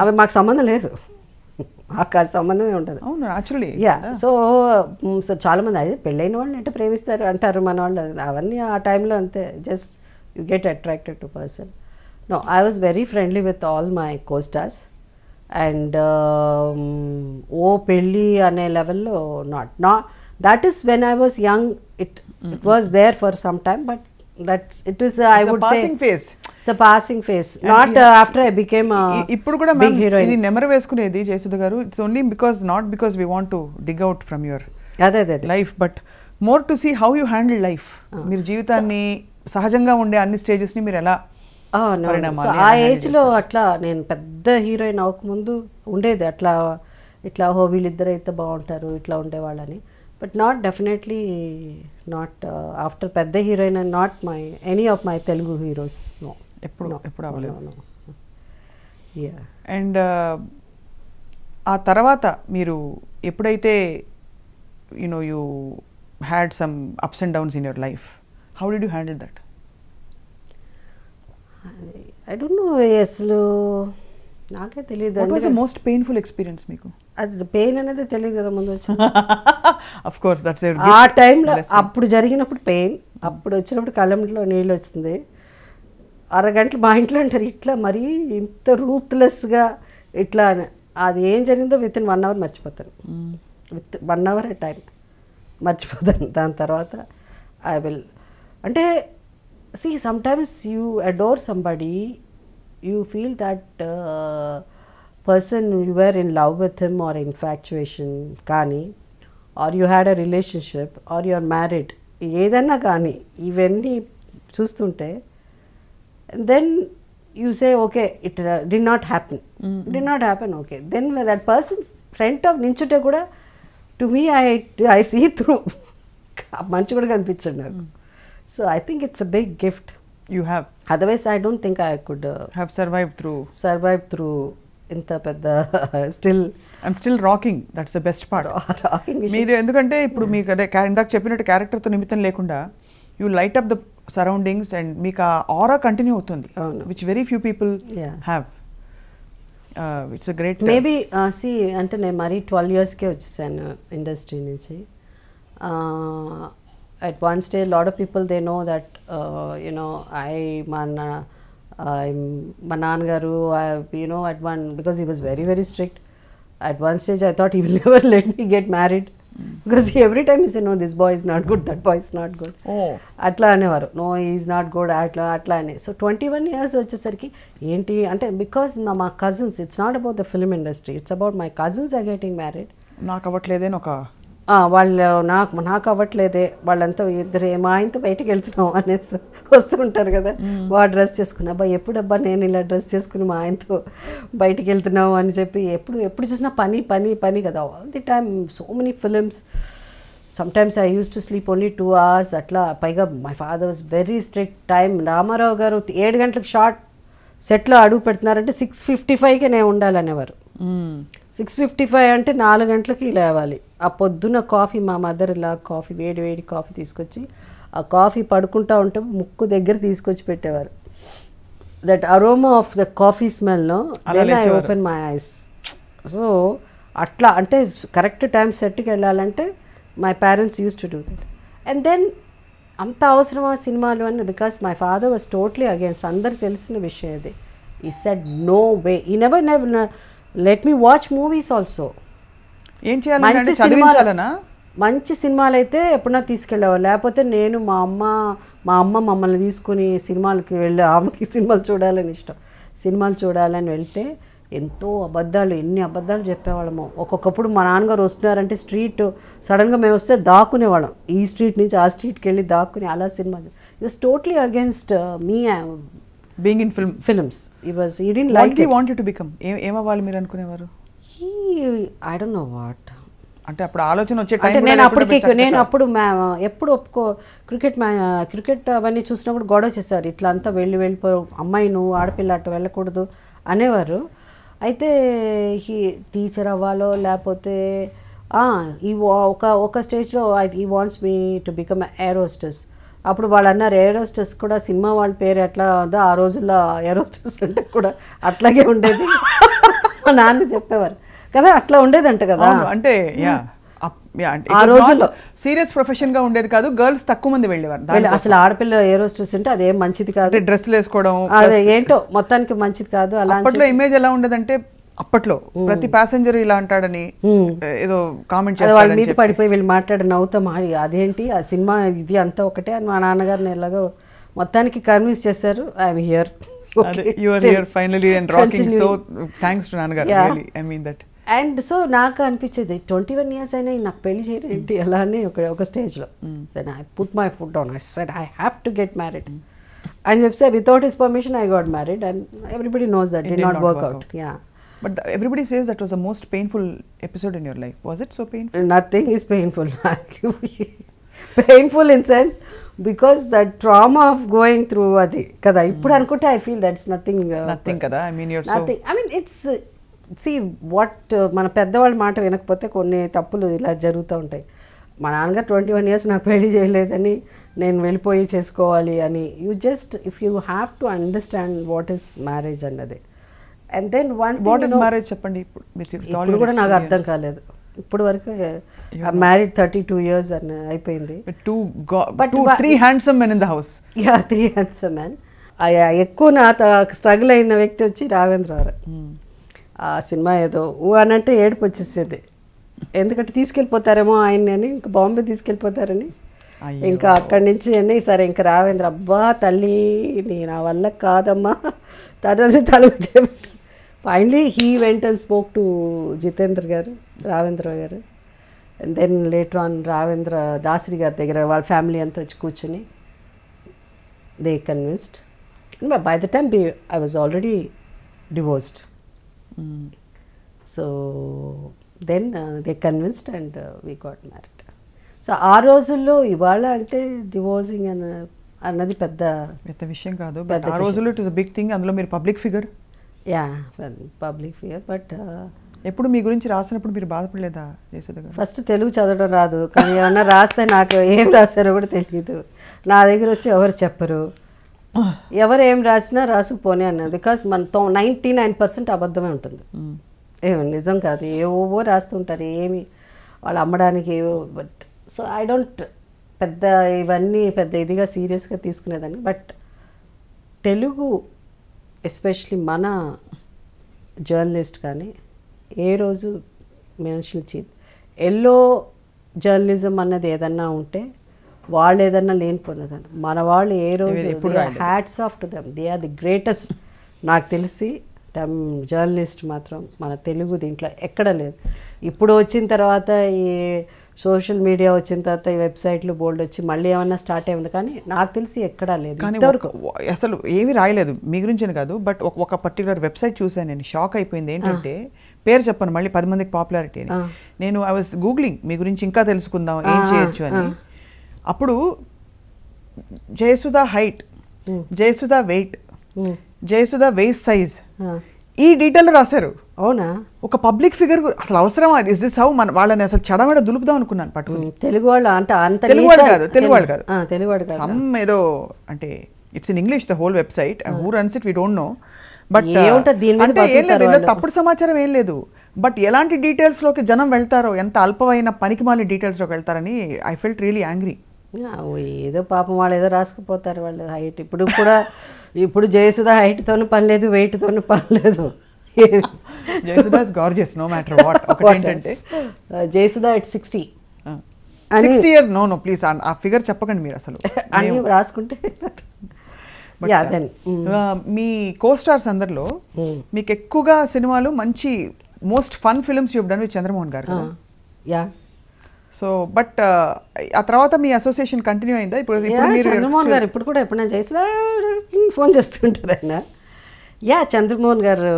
అవి మాకు సంబంధం లేదు, మాకు అది సంబంధమే ఉంటుంది. యా. సో చాలామంది అయితే పెళ్ళైన వాళ్ళని అంటే ప్రేమిస్తారు అంటారు మన వాళ్ళు. అవన్నీ ఆ టైంలో అంతే, just you get attracted to person. No, I was very friendly with all my co-stars. And oh pelli ane level lo not that is when I was young. It was there for some time, but it is I would say passing phase. It's a passing phase. Not after I became a ఇప్పుడు కూడా big heroine. ఇది నెమరు వేసుకునేది Jayasudha garu. It's only because not because we want to dig out from your అదే life, but more to see how you handle life. మీరు జీవితాన్ని సహజంగా ఉండే అన్ని స్టేజెస్ని మీరు ఎలా ఆ ఏజ్లో అట్లా నేను పెద్ద హీరోయిన్ అవ్వకముందు ఉండేది అట్లా ఇట్లా వీళ్ళిద్దరు అయితే బాగుంటారు ఇట్లా ఉండేవాళ్ళని. But not definitely not after పెద్ద heroine and not my any of my Telugu heroes. No, ఎప్పుడు అవ్వలేదు. యా. అండ్ ఆ తర్వాత మీరు ఎప్పుడైతే you had some ups and downs in your life, how did you handle that? I don't know, అసలు నాకే తెలియదు. What was the most painful experience మీకు? అది పెయిన్ అనేది తెలియదు కదా ముందు వచ్చి. ఆఫ్ కోర్స్ దట్స్ ఆ టైంలో అప్పుడు జరిగినప్పుడు పెయిన్, అప్పుడు వచ్చినప్పుడు కళ్ళంలో నీళ్ళు వచ్చింది. అరగంటలు మా ఇంట్లో అంటారు ఇట్లా మరీ ఇంత రూత్లెస్గా ఇట్లా. అది ఏం జరిగిందో విత్ ఇన్ 1 hour మర్చిపోతాను. విత్ 1 hour టైం మర్చిపోతాను. దాని తర్వాత ఐ విల్ అంటే see sometimes you adore somebody, you feel that person you were in love with him or infatuation kani, or you had a relationship or you are married, ఏదన్నా కానీ ఇవన్నీ చూస్తుంటే then you say okay it did not happen okay, then when that person's front of నించుంటే కూడా to me I see through మంచి కూడా కనిపించండి నాకు. So I think it's a big gift you have. Otherwise I don't think I could have survived through inta pedda still rocking. That's the best part. Rocking మీరు ఎందుకంటే ఇప్పుడు మీకు ఇందాక చెప్పినట్టు క్యారెక్టర్తో నిమిత్తం లేకుండా you light up the surroundings and మీకు ఆ aura continue అవుతుంది, which very few people have. It's a great maybe see అంటే నేను మరి 12 years కే వచ్చేసాను ఇండస్ట్రీ నుంచి. At one stage, a lot of people they know that my nanagaru, at one, because he was very very strict. At one stage, I thought he will never let me get married because every time he said, no, this boy is not good, that boy is not good. Atla anevaru, no, he is not good, atla ane. So 21 years వచ్చేసరికి ఏంటి అంటే because my cousins, it's not about the film industry, it's about my cousins are getting married. నాకు అవ్వట్లేదని ఒక వాళ్ళు నాకు అవ్వట్లేదే, వాళ్ళంతా ఇద్దరు మా ఆయనతో బయటకు వెళ్తున్నాం అనేసి వస్తుంటారు కదా. వాడు డ్రెస్ చేసుకుని అబ్బా ఎప్పుడబ్బా నేను ఇలా డ్రెస్ చేసుకుని మా ఆయనతో బయటకు వెళ్తున్నావు అని చెప్పి ఎప్పుడు చూసినా పని కదా. All the time so many films. Sometimes I use to sleep only 2 hours అట్లా. పైగా my father was very strict. Time Ramarao garu 7 గంటలకు షార్ట్ సెట్లో అడుగు పెడుతున్నారంటే 6:55కే నేను ఉండాలనేవారు. 6:55 అంటే 4 గంటలకి లేవాలి. ఆ పొద్దున్న కాఫీ మా మదర్ ఇలా కాఫీ వేడి కాఫీ తీసుకొచ్చి ఆ కాఫీ పడుకుంటా ఉంటే ముక్కు దగ్గర తీసుకొచ్చి పెట్టేవారు. That aroma of the coffee స్మెల్ను then I open my eyes. So అట్లా అంటే కరెక్ట్ టైం సెట్కి వెళ్ళాలంటే my parents use to do that. And then అంత అవసరమా సినిమాలు అని, because my father was totally against. అందరికి తెలిసిన విషయం అది. He said no way, he never let me watch movies also. ఏం చేయాలి? మంచి సినిమాలు అయితే ఎప్పుడన్నా తీసుకెళ్ళేవాళ్ళు, లేకపోతే నేను మా అమ్మ మమ్మల్ని తీసుకుని సినిమాలకి వెళ్ళి ఆమెకి సినిమాలు చూడాలని ఇష్టం. సినిమాలు చూడాలని వెళ్తే ఎంతో ఎన్ని అబద్ధాలు చెప్పేవాళ్ళము. ఒక్కొక్కప్పుడు మా నాన్నగారు వస్తున్నారంటే స్ట్రీట్ సడన్గా మేము వస్తే దాక్కునేవాళ్ళం. ఈ స్ట్రీట్ నుంచి ఆ స్ట్రీట్కి వెళ్ళి దాక్కుని అలా cinema. It was totally against me being in films. He didn't like it. What he wanted to become? ఏం అవ్వాలి మీరు అనుకునేవారు? I don't know what. అంటే అప్పుడు ఆలోచన వచ్చే టైం నేను అప్పుడు ఎప్పుడు క్రికెట్ అవన్నీ చూసినప్పుడు గొడవ చేశారు. ఇట్లా అంతా వెళ్ళిపో అమ్మాయి నువ్వు ఆడపిల్ల అట్టు వెళ్ళకూడదు అనేవారు. అయితే టీచర్ అవ్వాలో లేకపోతే ఒక స్టేజ్లో ఈ wants me to become air hostess. అప్పుడు వాళ్ళు అన్నారు ఎయిర్ హోస్టెస్ కూడా సినిమా వాళ్ళ పేరు ఎట్లా ఉందో ఆ రోజుల్లో ఎయిర్ హోస్టెస్ అంటే కూడా అట్లాగే ఉండేది. మా నాన్న చెప్పేవారు కదా, అట్లా ఉండేదంట కదా. అంటే ఆ రోజుల్లో సీరియస్ ప్రొఫెషన్ గా ఉండేది కాదు, గర్ల్స్ తక్కువ మంది వెళ్ళేవారు. అసలు ఆడపిల్ల ఏ రోజు ఉంటే అదేం మంచిది కాదు, డ్రెస్సులు వేసుకోవడం అదే ఏంటో మొత్తానికి మంచిది కాదు. అలా అప్పట్లో ఇమేజ్ ఎలా ఉండదంటే, అప్పట్లో ప్రతి ప్యాసింజర్ ఇలా అంటాడని ఏదో కామెంట్ చేస్తారు, వాళ్ళ మీద పడిపోయి వీళ్ళు మాట్లాడి నవ్వుతాం, అదేంటి ఆ సినిమా ఇది అంతా ఒకటే అని మా నాన్నగారిని ఎలాగో మొత్తానికి కన్విన్స్ చేశారు. I'm here, you are here finally and rocking, so thanks to నాన్నగారు, really I mean that. And so నాకు అనిపించేది 21 years అయినా నాకు పెళ్లి చేయరేంటి అలా అని ఒక స్టేజ్లో. Then I put my foot down, I said I have to get married అని చెప్తే without his permission I got married and everybody knows that did not work out. Yeah. But everybody says that was the most painful episode in your life. Was it so painful? Nothing is painful. Painful in sense because that trauma of going through adi kada ippudu anukunte I feel that's nothing kada. I mean you're nothing. I mean it's see what మన పెద్దవాళ్ళ మాట వినకపోతే కొన్ని తప్పులు ఇలా జరుగుతూ ఉంటాయి. మా నాన్నగారు 21 years నాకు పెళ్లి చేయలేదని నేను వెళ్ళిపోయి చేసుకోవాలి అని, you just if you have to understand what is marriage అన్నది. And then one what is marriage చెప్పండి. ఇప్పుడు కూడా నాకు అర్థం కాలేదు ఇప్పుడు వరకు. మ్యారీడ్ 32 years అని అయిపోయింది. But 3 handsome men in the house. Yeah, 3 handsome men. ఎక్కువ నా స్ట్రగుల్ అయిన వ్యక్తి వచ్చి రాఘవేంద్రరావు. ఆ సినిమా ఏదో అనంటే ఏడుపు వచ్చేసేది, ఎందుకంటే తీసుకెళ్ళిపోతారేమో ఆయన్ని అని, ఇంకా బాంబే తీసుకెళ్ళిపోతారని. ఇంకా అక్కడి నుంచి అని సరే ఇంకా రాఘవేంద్ర అబ్బా తల్లి నీ నా వల్ల కాదమ్మా తనని తల. Finally he went and spoke to Jitendra garu, Raghavendrarao garu. And then later on Raghavendra Dasari గారి దగ్గర వాళ్ళ ఫ్యామిలీ అంతా వచ్చి కూర్చుని they convinced. By the time I was already divorced. So then they convinced and we got married. So ఆ రోజుల్లో ఇవాళ అంటే డివోర్సింగ్ అన్నది పెద్ద విషయం కాదు. ఆ రోజుల్లో it is a big thing. అందులో మీరు public figure. Yeah public figure. But ఎప్పుడు మీ గురించి రాసినప్పుడు మీరు బాధపడలేదా జయసుధ గారు? ఫస్ట్ తెలుగు చదవడం రాదు, కానీ ఏమన్నా రాస్తే నాకు ఏం రాశారో కూడా తెలియదు. నా దగ్గర వచ్చి ఎవరు చెప్పరు, ఎవరు ఏం రాసినా రాసుకుపోనే అన్నారు. బికాస్ మన 99% అబద్ధమే ఉంటుంది, ఏమో నిజం కాదు. ఏవో రాస్తుంటారు, ఏమి వాళ్ళు అమ్మడానికి ఏవో. బట్ సో ఐ డోంట్ పెద్ద ఇవన్నీ పెద్ద ఇదిగా సీరియస్గా తీసుకునేదాన్ని. బట్ తెలుగు ఎస్పెషలీ మన జర్నలిస్ట్ కానీ ఏ రోజు మనుషులు ఎల్లో జర్నలిజం అన్నది ఏదన్నా ఉంటే వాళ్ళు ఏదన్నా లేనిపోయినదాన్ని, మన వాళ్ళు ఏ రోజు hats off to them, they are the greatest. నాకు తెలిసి జర్నలిస్ట్ మాత్రం మన తెలుగు దీంట్లో ఎక్కడ లేదు. ఇప్పుడు వచ్చిన తర్వాత ఈ సోషల్ మీడియా వచ్చిన తర్వాత ఈ వెబ్సైట్లు బోల్డ్ వచ్చి మళ్ళీ ఏమన్నా స్టార్ట్ అయింది, కానీ నాకు తెలిసి ఎక్కడా లేదు. కానీ అసలు ఏమీ రాయలేదు మీ గురించి కాదు. బట్ ఒక పర్టికులర్ వెబ్సైట్ చూసాను, నేను షాక్ అయిపోయింది. ఏంటంటే పేరు చెప్పను మళ్ళీ 10 మందికి పాపులారిటీ అని. నేను ఐ వాజ్ గూగ్లింగ్ మీ గురించి ఇంకా తెలుసుకుందాం ఏం చేయొచ్చు అని. అప్పుడు Jayasudha height, Jayasudha weight, Jayasudha waist size ఈ డీటెయిల్ రాశారు. అవునా? ఒక పబ్లిక్ ఫిగర్ అసలు అవసరమా? ఇస్ దిస్ హౌ మన వాళ్ళని అసలు చడమడ దులుపుదాం అనుకున్నాను పట్టుకుని. తెలుగు వాళ్ళు అంటే తెలుగు వాళ్ళు కాదు సమ్ ఏదో అంటే it's in English the whole website and who runs it we don't know. But అంటే ఏం లేదు, తప్పుడు సమాచారం ఏం లేదు. బట్ ఎలాంటి డీటెయిల్స్ లోకి జనం వెళ్తారో, ఎంత అల్పమైన పనికిమాలిన డీటెయిల్స్ లోకి వెళ్తారని ఐ ఫెల్ట్ రియలీ యాంగ్రీ. ఏదో పాపం వాళ్ళు ఏదో రాసుకుపోతారు వాళ్ళు హైట్. ఇప్పుడు జయసుధ హైట్తోనూ పని లేదు, వెయిట్తోనూ పని లేదు. Jayasudha is gorgeous no matter what. ఒకటి ఏంటంటే Jayasudha at 60 years. No please ఆ ఫిగర్ చెప్పకండి మీరు అసలు అన్ని రాసుకుంటే. మీ కోస్టార్స్ అందరిలో మీకు ఎక్కువగా సినిమాలు మంచి most fun films you done with Chandramohan garu. So but ఆ తర్వాత మీ అసోసియేషన్ కంటిన్యూ అయిందా? ఇప్పుడు చంద్రమోహన్ గారు ఇప్పుడు కూడా ఎప్పుడైనా చేసినా ఫోన్ చేస్తుంటారు ఆయన. చంద్రమోహన్ గారు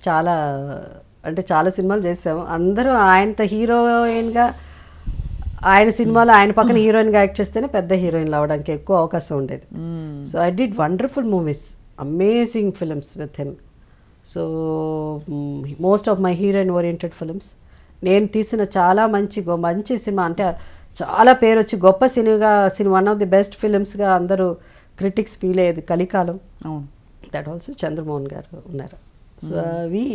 చాలా అంటే చాలా సినిమాలు చేసాము. అందరూ ఆయనతో హీరోయిన్గా, ఆయన సినిమాలో ఆయన పక్కన హీరోయిన్గా యాక్ట్ చేస్తేనే పెద్ద హీరోయిన్లు అవడానికి ఎక్కువ అవకాశం ఉండేది. So I did wonderful movies, amazing films with him. So most of my heroine oriented films. నేను తీసిన చాలా మంచి సినిమా అంటే చాలా పేరు వచ్చి గొప్ప cinema, one of the best ఫిలిమ్స్గా అందరూ క్రిటిక్స్ ఫీల్ అయ్యేది కలికాలం. దట్ ఆల్సో చంద్రమోహన్ గారు ఉన్నారు. సో అవి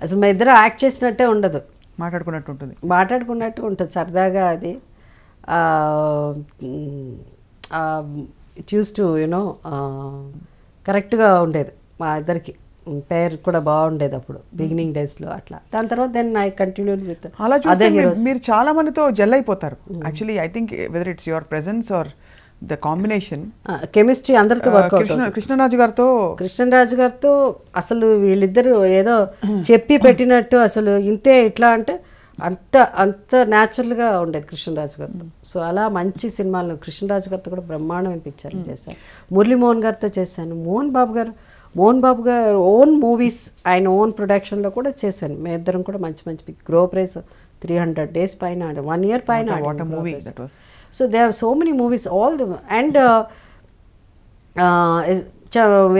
అసలు మా ఇద్దరు యాక్ట్ చేసినట్టే ఉండదు. మాట్లాడుకున్నట్టు ఉంటుంది సరదాగా. అది ఇట్ యూస్ టు యునో కరెక్ట్గా ఉండేది మా ఇద్దరికి. పేరు కూడా బాగుండేది అప్పుడు బిగినింగ్ డేస్లో అట్లా. దాని తర్వాత దెన్ ఐ కంటిన్యూడ్ విత్ అలా చూస్తే మీరు చాలా మందితో జెల్ అయిపోతారు. Actually I think whether it's your presence or the combination chemistry అందరితో వర్కౌట్. కృష్ణరాజు గారితో అసలు వీళ్ళిద్దరూ ఏదో చెప్పి పెట్టినట్టు అసలు ఇంతే ఇట్లా అంటే అంత న్యాచురల్గా ఉండేది కృష్ణరాజు గారితో. సో అలా మంచి సినిమాలు కృష్ణరాజు గారితో కూడా బ్రహ్మాండమైన పిక్చర్లు చేశాను. మురళీమోహన్ గారితో చేశాను. మోహన్ బాబు గారు ఓన్ మూవీస్ ఆయన ఓన్ ప్రొడక్షన్లో కూడా చేశాను. మేము ఇద్దరం కూడా మంచి గ్రో ప్రైస్ 300 days పైన 1 year పైన. So they are so many movies all the and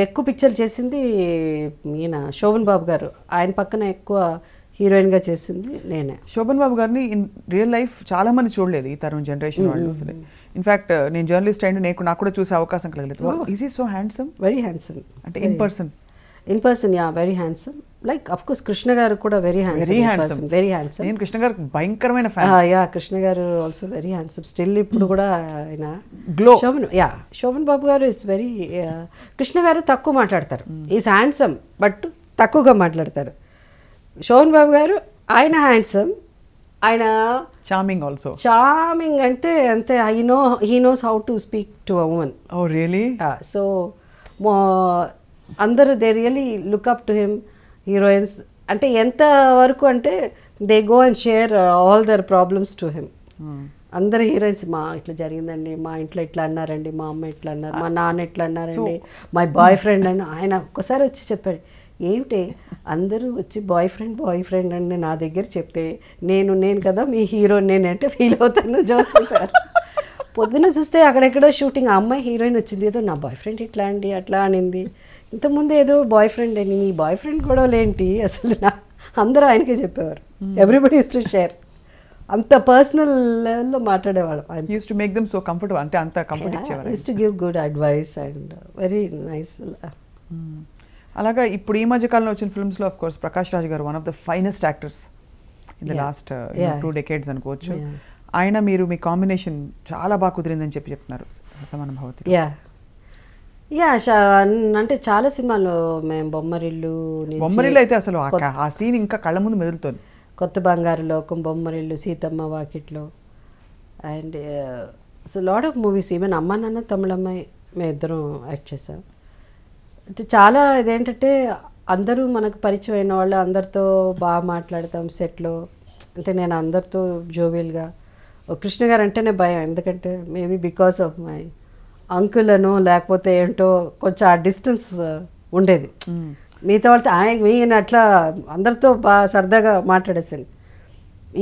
ఎక్కువ పిక్చర్లు చేసింది ఈయన శోభన్ బాబు గారు. ఆయన పక్కన ఎక్కువ హీరోయిన్గా చేసింది నేనే. శోభన్ బాబు గారిని ఇన్ రియల్ లైఫ్ చాలా మంది చూడలేదు ఈ తరం జనరేషన్ వాళ్ళు. ఇన్ఫ్యాక్ట్ నేను జర్నలిస్ట్ అయిన నాకు కూడా చూసే అవకాశం కలగలేదు. Is he so handsome? Very handsome. అంటే in person yeah very handsome. Like of course Krishna garu కూడా వెరీ హ్యాండ్సమ్. నేను కృష్ణ గారు భయంకరమైన ఫ్యాన్. యా కృష్ణ గారు ఆల్సో వెరీ హ్యాండ్సమ్ స్టిల్. ఇప్పుడు కూడా ఆయన గ్లో. శోభన్ బాబు గారు ఇస్ వెరీ కృష్ణ గారు తక్కువ మాట్లాడతారు. ఈజ్ హ్యాండ్సమ్ బట్ తక్కువగా మాట్లాడతారు. శోభన్ బాబు గారు ఆయన హ్యాండ్సమ్, ఆయన చార్మింగ్ అంటే అంతే. He knows how to speak to a woman. Oh really? So అందరూ they really look up to him. Heroines అంటే ఎంత వరకు అంటే they go and share all their problems to him. అందరు హీరోయిన్స్ మా ఇట్లా జరిగిందండి, మా ఇంట్లో ఇట్లా అన్నారండి, మా అమ్మ ఇట్లా అన్నారు, మా నాన్న ఇట్లా అన్నారండి, మై బాయ్ ఫ్రెండ్ అని ఆయన ఒక్కసారి వచ్చి చెప్పాడు. ఏమిటి అందరూ వచ్చి బాయ్ ఫ్రెండ్ అని నా దగ్గర చెప్తే నేను కదా మీ హీరో నేనంటే ఫీల్ అవుతాను. Joke sir. పొద్దున చూస్తే అక్కడెక్కడో షూటింగ్, ఆ అమ్మాయి హీరోయిన్ వచ్చింది, ఏదో నా బాయ్ ఫ్రెండ్ ఇట్లా అండి అట్లా అనింది. ఇంతకుముందు ఏదో బాయ్ ఫ్రెండ్ అని, నీ బాయ్ ఫ్రెండ్ గొడవలేంటి అసలు అందరూ ఆయనకే చెప్పేవారు. Everybody use to share. అంత పర్సనల్ లెవెల్లో మాట్లాడేవాడు. Use to make them so comfortable. అంటే అంత కంఫర్ట్ ఇచ్చేవారు. Use to give good advice and very nice. అలాగా ఇప్పుడు ఈ మధ్య కాలంలో వచ్చిన ఫిల్మ్స్లో ఆఫ్ కోర్స్ ప్రకాష్ రాజ్ గారు one of the finest actors in the last 2 decades అనుకోవచ్చు. ఆయన మీరు మీ కాంబినేషన్ చాలా బాగా కుదిరిందని చెప్తున్నారు సతమానం భవతి. అంటే చాలా సినిమాలు మేము బొమ్మరిల్లు అయితే అసలు ఆ సీన్ ఇంకా కళ్ళ ముందు మెదులుతుంది. కొత్త బంగారు లోకం, బొమ్మరిల్లు, సీతమ్మ వాకిట్లో and so lot of movies. Even అమ్మ నాన్న తమిళమ్మాయి మేము ఇద్దరం యాక్ట్ చేసాం. చాలా ఇదేంటంటే అందరూ మనకు పరిచయం అయిన వాళ్ళు, అందరితో బాగా మాట్లాడతాం సెట్లో. అంటే నేను అందరితో జోవియల్గా. కృష్ణ గారు అంటేనే భయం, ఎందుకంటే maybe because of my uncle అనో లేకపోతే ఏంటో కొంచెం ఆ డిస్టెన్స్ ఉండేది. మిగతా వాళ్ళతో ఆయన అట్లా అందరితో బాగా సరదాగా మాట్లాడేసాను.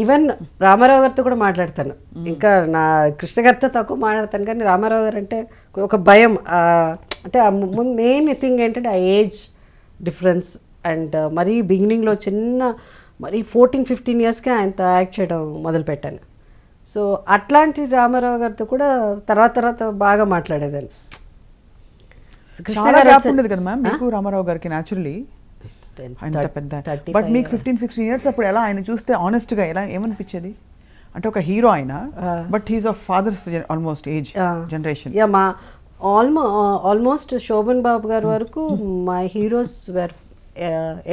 ఈవెన్ రామారావు గారితో కూడా మాట్లాడతాను. ఇంకా నా కృష్ణ గారితో తక్కువ మాట్లాడతాను, కానీ రామారావు గారు అంటే ఒక భయం. అంటే మెయిన్ థింగ్ ఏంటంటే ఆ ఏజ్ డిఫరెన్స్ అండ్ మరీ బిగినింగ్లో మరీ 14-15 yearsకే ఆయనతో యాక్ట్ చేయడం మొదలుపెట్టాను. సో అట్లాంటి రామారావు గారితో కూడా తర్వాత బాగా మాట్లాడేదాన్ని. రామారావు గారికి న్యాచురల్లీ బట్ మీకు 15-16 years అప్పుడు ఎలా ఆయన చూస్తే ఆనెస్ట్గా ఏమనిపించేది? అంటే ఒక హీరో ఆయన, but he's of father's almost age generation. మా ఆల్మోస్ట్ శోభన్ బాబు గారి వరకు my heroes were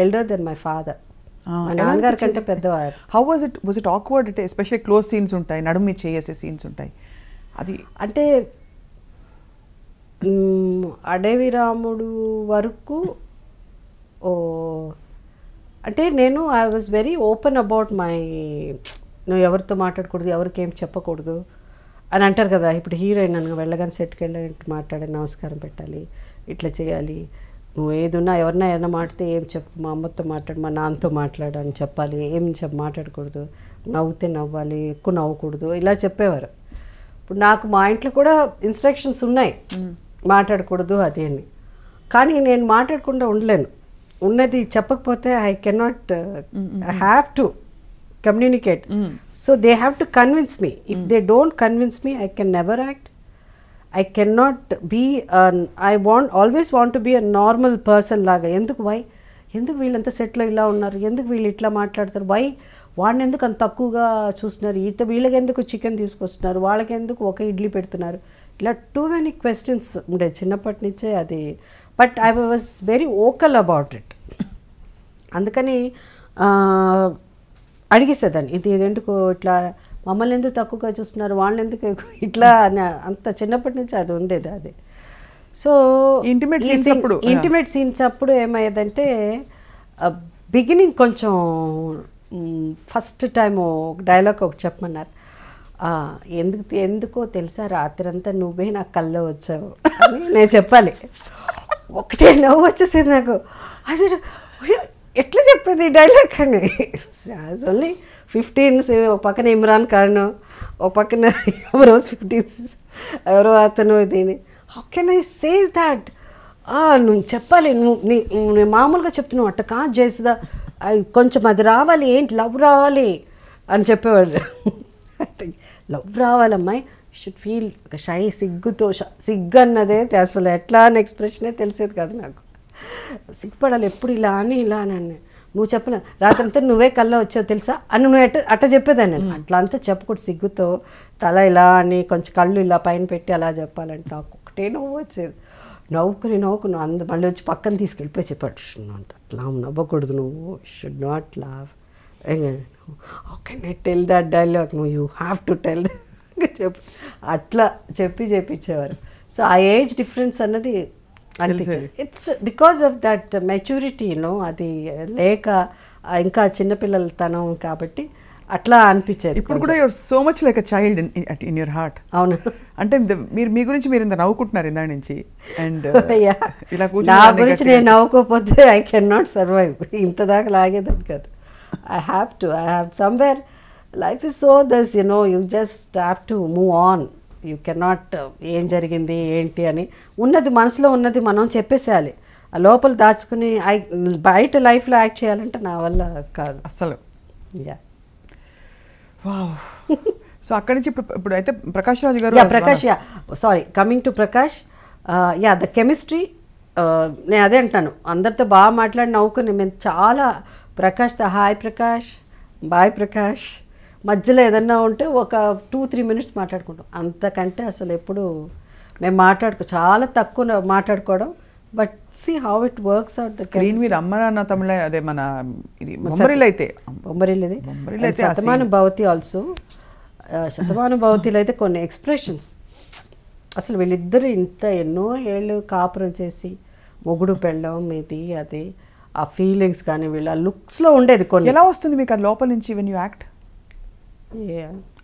elder then my father. మా నాన్నగారి కంటే పెద్దవారు. How was it awkward? అంటే ఎస్పెషల్లీ క్లోజ్ సీన్స్ ఉంటాయి, నడుము మీద చేసే సీన్స్ ఉంటాయి. అది అంటే అడవి రాముడు వరకు అంటే నేను I was very open about my, నువ్వు ఎవరితో మాట్లాడకూడదు, ఎవరికి ఏం చెప్పకూడదు అని అంటారు కదా. ఇప్పుడు హీరోయిన్ నన్ను వెళ్ళగానే సెట్కి వెళ్ళి మాట్లాడి నమస్కారం పెట్టాలి, ఇట్లా చేయాలి, నువ్వు ఏదున్నా ఎవరినా మాట్లాడితే ఏం చెప్పు, మా అమ్మతో మాట్లాడు, మా నాన్నతో మాట్లాడు అని చెప్పాలి, ఏం మాట్లాడకూడదు, నవ్వుతే నవ్వాలి, ఎక్కువ నవ్వకూడదు, ఇలా చెప్పేవారు. ఇప్పుడు నాకు మా ఇంట్లో కూడా ఇన్స్ట్రక్షన్స్ ఉన్నాయి, మాట్లాడకూడదు అది అని. కానీ నేను మాట్లాడకుండా ఉండలేను. ఉన్నది చెప్పకపోతే I cannot, I have to communicate. So they have to convince me. If they don't convince me, I can never act. I cannot be always want to be a normal person laga. Why? ఎందుకు వీళ్ళంతా సెట్లో ఇలా ఉన్నారు, ఎందుకు వీళ్ళు ఇట్లా మాట్లాడతారు, వాడిని ఎందుకు అంత తక్కువగా చూస్తున్నారు, వీళ్ళకి ఎందుకు చికెన్ తీసుకొస్తున్నారు, వాళ్ళకి ఎందుకు ఒక ఇడ్లీ పెడుతున్నారు, ఇలా టూ మెనీ క్వశ్చన్స్ ఉండే చిన్నప్పటి నుంచే అది. But I was very vocal about it. అందుకని అడిగేసేదాన్ని, ఇది ఎందుకు ఇట్లా మమ్మల్ని ఎందుకు తక్కువగా చూస్తున్నారు, వాళ్ళని ఎందుకు ఇట్లా అంత చిన్నప్పటి నుంచి అది ఉండేది. అది సో ఇంటిమేట్ సీన్స్ అప్పుడు ఏమయ్యేదంటే బిగినింగ్ కొంచెం ఫస్ట్ టైము డైలాగ్ ఒకటి చెప్పమన్నారు, ఎందుకో తెలుసా రాత్రి అంతా నువ్వే నా కల్లో వచ్చావు అని నేను చెప్పాలి. ఒకటే నవ్వు వచ్చేసింది నాకు. అసలు ఎట్లా చెప్పేది ఈ డైలాగ్ అని. ఓన్లీ 15 ఒక పక్కన ఇమ్రాన్ ఖాన్, ఒక పక్కన ఎవరో 15 ఎవరో అతను దీని. How can I say that? నువ్వు చెప్పాలి, నువ్వు మామూలుగా చెప్తున్నావు అట్ట కాదు జయసుధ, కొంచెం అది రావాలి, ఏంటి లవ్ రావాలి అని చెప్పేవాళ్ళు. లవ్ రావాలమ్మాయి, షుడ్ ఫీల్ షై, సిగ్గు అన్నదే అసలు ఎట్లా అని ఎక్స్ప్రెషనే తెలిసేది కాదు నాకు. సిగ్గుపడాలి ఎప్పుడు ఇలా అని నువ్వు చెప్పలే రాత్రంతా నువ్వే కల్లా వచ్చావు తెలుసా అని నువ్వు అట్ట చెప్పేదాన్ని. అట్లా అంతా చెప్పకూడదు, సిగ్గుతో తల ఇలా అని కొంచెం కళ్ళు ఇలా పైన పెట్టి అలా చెప్పాలంటే నాకు ఒకటే నవ్వు వచ్చేది. నవ్వుకుని మళ్ళీ వచ్చి పక్కన తీసుకెళ్ళిపోయి చెప్పాడు, అట్లా నవ్వకూడదు, నువ్వు షుడ్ నాట్ లావ్, how can I tell that dialogue, నువ్వు యూ హ్యావ్ టు టెల్ చెప్పి అట్లా చెప్పించేవారు. సో ఆ ఏజ్ డిఫరెన్స్ అన్నది అనిపించింది. It's because of that maturity అది లేక ఇంకా చిన్నపిల్లలతనం కాబట్టి అట్లా అనిపించేది. ఇప్పుడు కూడా your so much like a child in your heart. అవును, అంటే మీరు మీ గురించి మీరు ఇంత నవ్వుకుంటున్నారు ఇందా నుంచి. అండ్ నా గురించి నేను నవ్వుకోకపోతే ఐ కెన్ నాట్ సర్వైవ్. ఇంత దాకా లాగేదాన్ని కాదు. I have somewhere, life is so this, you just have to move on. You cannot ఏం జరిగింది ఏంటి అని ఉన్నది మనసులో ఉన్నది మనం చెప్పేసేయాలి. ఆ లోపల దాచుకుని బయట లైఫ్లో యాక్ట్ చేయాలంటే నా వల్ల కాదు అస్సలు. Yeah wow. సో అక్కడి నుంచి ఇప్పుడు అయితే ప్రకాష్ రాజు గారు, sorry, coming to Prakash, the chemistry, నేను అదే అంటాను, అందరితో బాగా మాట్లాడి నవ్వుకుని మేము చాలా ప్రకాష్తో హాయ్ ప్రకాష్, బాయ్ ప్రకాష్, మధ్యలో ఏదన్నా ఉంటే ఒక 2-3 minutes మాట్లాడుకుంటాం. అంతకంటే అసలు ఎప్పుడు మేము చాలా తక్కువ మాట్లాడుకోవడం. But see how it works out. Screen మీద అమ్మ నాన్న తమిళ, అదే మన ఇది బొమ్మరిల్లు అయితే శతమానం భవతి ఆల్సో. శతమానం భవతిలో అయితే కొన్ని ఎక్స్ప్రెషన్స్ అసలు వీళ్ళిద్దరు ఎన్నో ఏళ్ళు కాపురం చేసి మొగుడు పెళ్ళం ఇది అది ఆ ఫీలింగ్స్ కానీ వీళ్ళ లుక్స్లో ఉండేది. కొన్ని ఎలా వస్తుంది మీకు ఆ లోపల నుంచి వెన్ యూ యాక్ట్?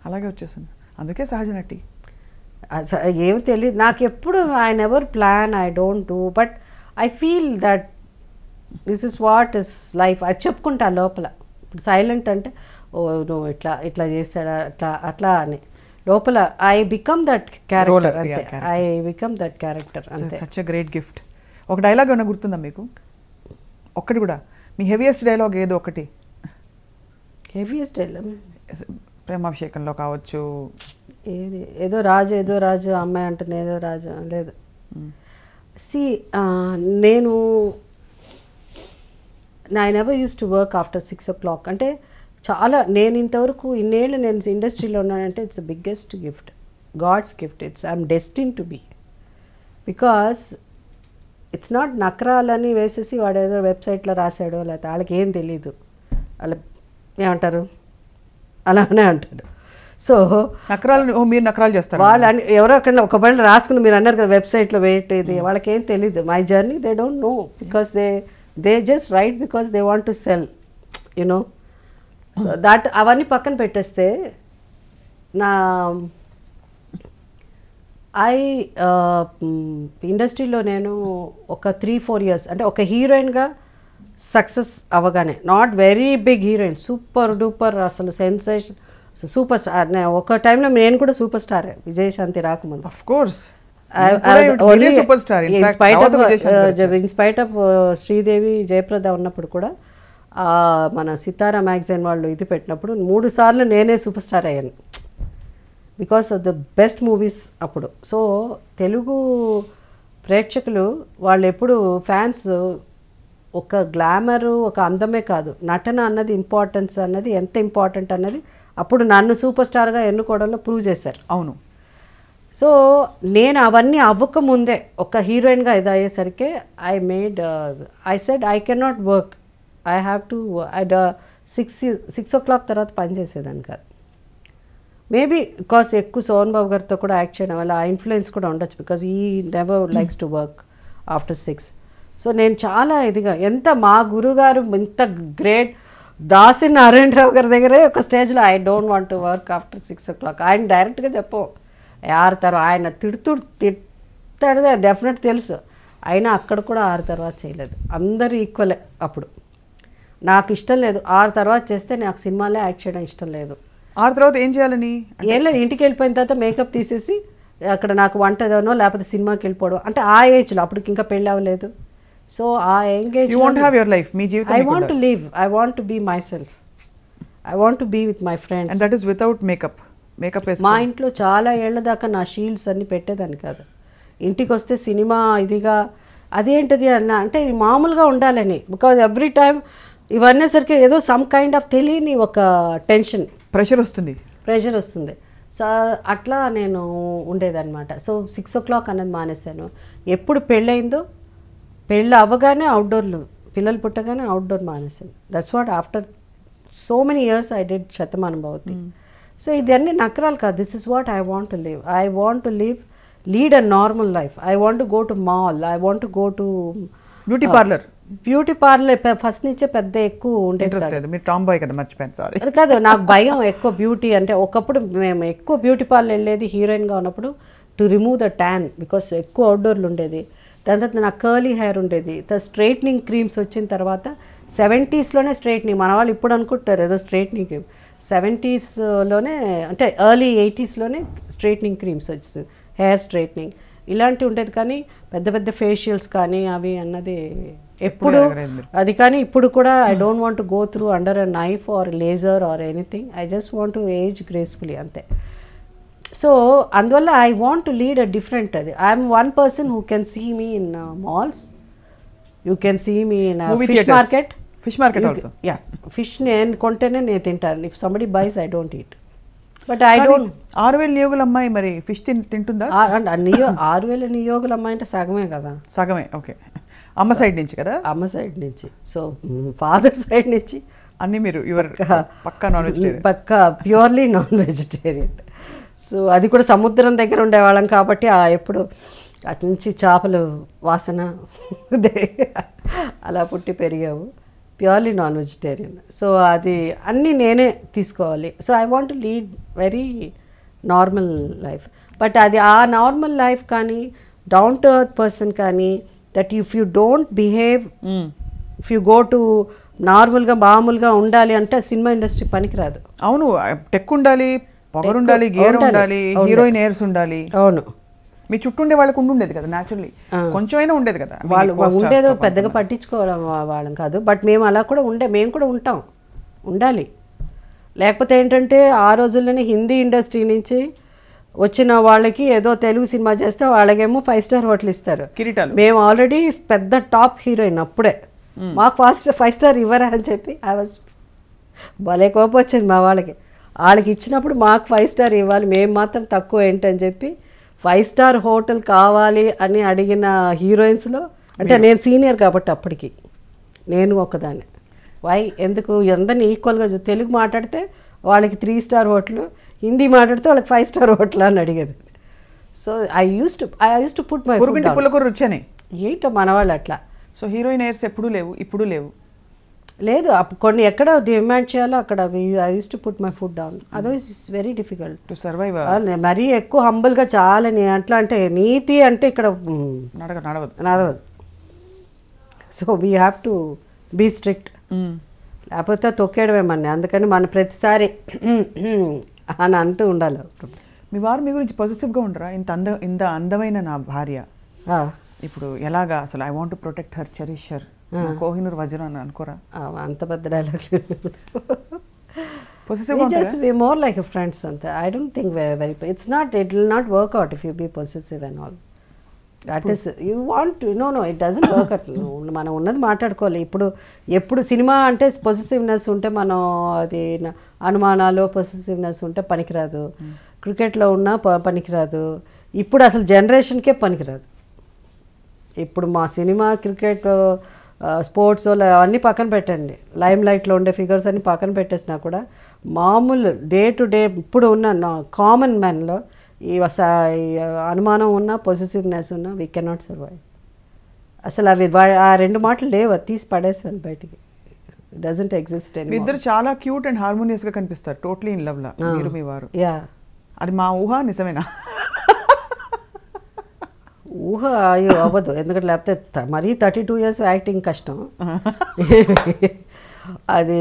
అలాగే వచ్చేస్తుంది, అందుకే సహజ నటి. ఏమి తెలియదు నాకు ఎప్పుడు. I never plan, I don't do, but I feel that this is what is life. అది చెప్పుకుంటా లోపల. ఇప్పుడు సైలెంట్ అంటే ఓ నువ్వు ఇట్లా చేశాడా అట్లా అని లోపల ఐ బికమ్ దట్ క్యారెక్టర్ అంతే. ఐ బికమ్ దట్ క్యారెక్టర్ అంతే. Such a great gift. ఒక డైలాగ్ ఏమైనా గుర్తుందా మీకు? ఒక్కటి కూడా, మీ హెవీయెస్ట్ డైలాగ్ ఏదో ఒకటి. హెవీయెస్ట్ డైలాగ్ ప్రేమాభిషేకంలో కావచ్చు, ఏదో రాజు అమ్మాయి అంటున్నా, ఏదో రాజు లేదు. నేను I never use to work after 6 o'clock. అంటే చాలా నేను ఇంతవరకు ఇన్నేళ్ళు నేను ఇండస్ట్రీలో ఉన్నానంటే it's biggest gift, god's gift. I'm destined to be. Because it's not నకరాలని వేసేసి వాడు ఏదో వెబ్సైట్లో రాశాడో లేకపోతే వాళ్ళకి ఏం తెలీదు, వాళ్ళ ఏమంటారు అలానే అంటారు. సో మీరు నకరాలు చేస్తారు వాళ్ళు ఎవరో అక్కడ ఒక బళ్ళు రాసుకుని మీరు అన్నారు కదా వెబ్సైట్లో వెయిట్ ఇది, వాళ్ళకి ఏం తెలీదు. My journey they don't know because they just right because they want to cell, you know. So that అవన్నీ పక్కన పెట్టేస్తే ఇండస్ట్రీలో నేను ఒక 3-4 years అంటే ఒక హీరోయిన్గా సక్సెస్ అవ్వగానే, not very big heroine, super duper అసలు సెన్సేషన్, సూపర్ స్టార్. ఒక టైంలో నేను కూడా సూపర్ స్టార్, విజయశాంతి రాకముందు. Of course in spite of Sridevi Jayaprada ఉన్నప్పుడు కూడా మన సితారా మ్యాగజైన్ వాళ్ళు ఇది పెట్టినప్పుడు 3 సార్లు నేనే సూపర్ స్టార్ అయ్యాను because of the best movies అప్పుడు. సో తెలుగు ప్రేక్షకులు వాళ్ళు ఎప్పుడు ఫ్యాన్స్ ఒక గ్లామరు ఒక అందమే కాదు, నటన అన్నది ఇంపార్టెన్స్ అన్నది ఎంత ఇంపార్టెంట్ అన్నది అప్పుడు నన్ను సూపర్ స్టార్గా ఎన్నుకోవడంలో ప్రూవ్ చేశారు. అవును. సో నేను అవన్నీ అవ్వకముందే ఒక హీరోయిన్గా ఇది అయ్యేసరికి I said I can not work, I have to 6 o'clock తర్వాత పని చేసేదాన్ని కాదు. మేబీ బికాస్ ఎక్కువ సోహన్ బాబు గారితో కూడా యాక్ట్ చేయడం వల్ల ఆ ఇన్ఫ్లుయెన్స్ కూడా ఉండొచ్చు, బికాస్ ఈ never likes to work after 6. So నేను చాలా ఇదిగా ఎంత మా గురుగారు ఇంత గ్రేట్ దాసి నారాయణరావు గారి దగ్గరే ఒక స్టేజ్లో I don't want to work after 6 o'clock ఆయన డైరెక్ట్గా చెప్పు ఆరుతారు, ఆయన తిడతాడు డెఫినెట్ తెలుసు, అయినా అక్కడ కూడా 6 తర్వాత చేయలేదు. అందరూ ఈక్వలే. అప్పుడు నాకు ఇష్టం లేదు 6 తర్వాత చేస్తే నాకు సినిమాలే యాక్ట్ చేయడం ఇష్టం లేదు. 6 తర్వాత ఏం చేయాలని ఏం లేదు, ఇంటికి వెళ్ళిపోయిన తర్వాత మేకప్ తీసేసి అక్కడ నాకు వంటనో లేకపోతే సినిమాకి వెళ్ళిపోవడం. అంటే ఆ ఏజ్లో అప్పటికి ఇంకా పెళ్ళి అవ్వలేదు. సో ఆ engage you want have your life, మీ జీవితం I want to live, I want to be myself, I want to be with my friends. And that is without makeup. మా ఇంట్లో చాలా ఏళ్ల దాకా నా షీల్డ్స్ అన్ని పెట్టేదాన్ని కాదు. ఇంటికి వస్తే సినిమా ఇదిగా అదేంటిది అన్న అంటే మామూలుగా ఉండాలని, బికాజ్ ఎవ్రీ టైమ్ ఇవన్నీసరికి ఏదో సమ్ కైండ్ ఆఫ్ తెలియని ఒక టెన్షన్, ప్రెషర్ వస్తుంది. సో అట్లా నేను ఉండేదన్నమాట. సో 6 o'clock అనేది మానేశాను. ఎప్పుడు పెళ్ళయిందో పెళ్ళి అవ్వగానే అవుట్డోర్లు, పిల్లలు పుట్టగానే అవుట్డోర్ మానేశాను. That's what after so many years I did Shatamanam Bhavati. So ఇదన్నీ నకరాలు కాదు. This is what I want to live. I want to lead a normal life. I want to go to mall, I want to go to beauty parlour. First నుంచే పెద్ద ఎక్కువ ఉండేది అది కాదు, నాకు భయం ఎక్కువ బ్యూటీ అంటే. ఒకప్పుడు మేము ఎక్కువ బ్యూటీ పార్లర్ వెళ్ళేది హీరోయిన్గా ఉన్నప్పుడు to remove the tan, because ఎక్కువ అవుట్డోర్లు ఉండేది. దాని తర్వాత నాకు కర్లీ హెయిర్ ఉండేది. స్ట్రైట్నింగ్ క్రీమ్స్ వచ్చిన తర్వాత 70s స్ట్రైట్నింగ్, మన వాళ్ళు ఇప్పుడు అనుకుంటారు ఏదో స్ట్రైట్నింగ్ క్రీమ్, 70sలోనే అంటే ఎర్లీ 80sలోనే స్ట్రైట్నింగ్ క్రీమ్స్ వచ్చింది, హెయిర్ స్ట్రైట్నింగ్ ఇలాంటివి ఉండేది. కానీ పెద్ద పెద్ద ఫేషియల్స్ కానీ అవి అన్నది ఎప్పుడు అది. కానీ ఇప్పుడు కూడా I don't want to go through under a knife or laser or anything. I just want to age gracefully అంతే. సో అందువల్ల I want to lead a different. అది I'm one person who can see me in malls, you can see me in fish market. Yeah, fish నేను కొంటేనే నేను తింటాను. If somebody buys I don't eat. But I don't. 6,000 నియోగుల అమ్మాయి మరి ఫిష్ తింటుందా? 6,000 నియోగుల అమ్మాయి అంటే సగమే కదా. సగమే, ఓకే. అమ్మ సైడ్ నుంచి కదా? అమ్మ సైడ్ నుంచి. సో ఫాదర్ సైడ్ నుంచి అన్నీ మీరు పక్కా నాన్ వెజిటేరియన్, పక్కా ప్యూర్లీ నాన్ వెజిటేరియన్. సో అది కూడా సముద్రం దగ్గర ఉండేవాళ్ళం కాబట్టి ఎప్పుడు అటు నుంచి చేపలు వాసన అలా పుట్టి పెరిగావు. Purely non vegetarian. సో అది అన్నీ నేనే తీసుకోవాలి. So I want to lead very normal life. But అది ఆ నార్మల్ లైఫ్ కానీ డౌన్ టు ఎర్త్ పర్సన్ కానీ that if you don't behave, if you go to నార్మల్గా మామూలుగా ఉండాలి అంటే సినిమా ఇండస్ట్రీ పనికిరాదు. అవును, టెక్ ఉండాలి, పవర్ ఉండాలి, గేర్ ఉండాలి, హీరోయిన్ ఎయిర్స్ ఉండాలి. అవును, మీ చుట్టూ ఉండే వాళ్ళకు ఉండేది కదా, న్యాచురల్లీ కొంచెమైనా ఉండేది కదా. వాళ్ళు ఉండేదో పెద్దగా పట్టించుకోవడం వాళ్ళం కాదు. బట్ మేము అలా కూడా మేము కూడా ఉండాలి. లేకపోతే ఏంటంటే ఆ రోజుల్లోనే హిందీ ఇండస్ట్రీ నుంచి వచ్చిన వాళ్ళకి ఏదో తెలుగు సినిమా చేస్తే వాళ్ళకేమో 5 star హోటల్ ఇస్తారు, కిరీటాలు. మేము ఆల్రెడీ పెద్ద టాప్ హీరోయిన్ అప్పుడే, మాకు 5 star ఇవ్వరా అని చెప్పి ఐ వాజ్ భలే కోపం వచ్చేది మా వాళ్ళకి ఇచ్చినప్పుడు మాకు 5 star ఇవ్వాలి, మేము మాత్రం తక్కువ ఏంటని చెప్పి 5 star హోటల్ కావాలి అని అడిగిన హీరోయిన్స్లో అంటే నేను సీనియర్ కాబట్టి అప్పటికి నేను ఒకదాన్ని. ఎందుకు అందరినీ ఈక్వల్గా తెలుగు మాట్లాడితే వాళ్ళకి 3 star హోటల్, హిందీ మాట్లాడితే వాళ్ళకి 5 star హోటల్ అని అడిగేది. So I use to put my రుచని ఏంటో మన వాళ్ళు అట్లా. సో హీరోయిన్ ఎయిర్స్ ఎప్పుడు లేవు, ఇప్పుడు లేదు. కొన్ని ఎక్కడ డిమాండ్ చేయాలో అక్కడ I use to put my food down. Otherwise it's very difficult to survive. మరీ ఎక్కువ హంబుల్గా చాలా అట్లా అంటే నీతి అంటే ఇక్కడ నడవదు. So we have to be strict, లేకపోతే తొక్కేయడమే మన. అందుకని మన ప్రతిసారి అని అంటూ ఉండాలి. మీ వారు మీ గురించి పాజిటివ్గా ఉండరా? ఇంత అందమైన నా భార్య ఇప్పుడు ఎలాగా అసలు I want to protect her, cherish her, Kohinoor వజ్రం అని అనుకోరా? అంత పెద్ద dialogue. Just be more like a friends అంతే. I don't think we're very, it will not work out if you be possessive and all. That is you want know it doesn't work at. మనం ఉన్నది మాట్లాడుకోవాలి. ఎప్పుడు సినిమా అంటే పొసెసివ్నెస్ ఉంటే మనం అది అనుమానాలు పొసెసివ్నెస్ ఉంటే పనికిరాదు. క్రికెట్లో ఉన్నా పనికిరాదు. ఇప్పుడు అసలు జనరేషన్కే పనికిరాదు. ఇప్పుడు మా సినిమా క్రికెట్ స్పోర్ట్స్ అవన్నీ పక్కన పెట్టండి, లైమ్ లైట్లో ఉండే ఫిగర్స్ అన్ని పక్కన పెట్టేసినా కూడా మామూలు డే టు డే ఇప్పుడు ఉన్న కామన్ మ్యాన్లో ఈ అనుమానం ఉన్నా పొసెసివ్నెస్ ఉన్నా వీ కెనాట్ సర్వైవ్. అసలు అవి ఆ రెండు మాటలు లేవు, తీసి పడేసాను బయటికి. Doesn't exist. ఇద్దరు చాలా క్యూట్ అండ్ హార్మోనియస్గా కనిపిస్తారు, టోటలీ ఇన్ లవ్లా మీరు మీ వారు. యా, అది మా ఊహ నిజమేనా? ఊహ అయ్యో అవ్వదు, ఎందుకంటే లేకపోతే మరీ 32 years యాక్టింగ్ కష్టం. అది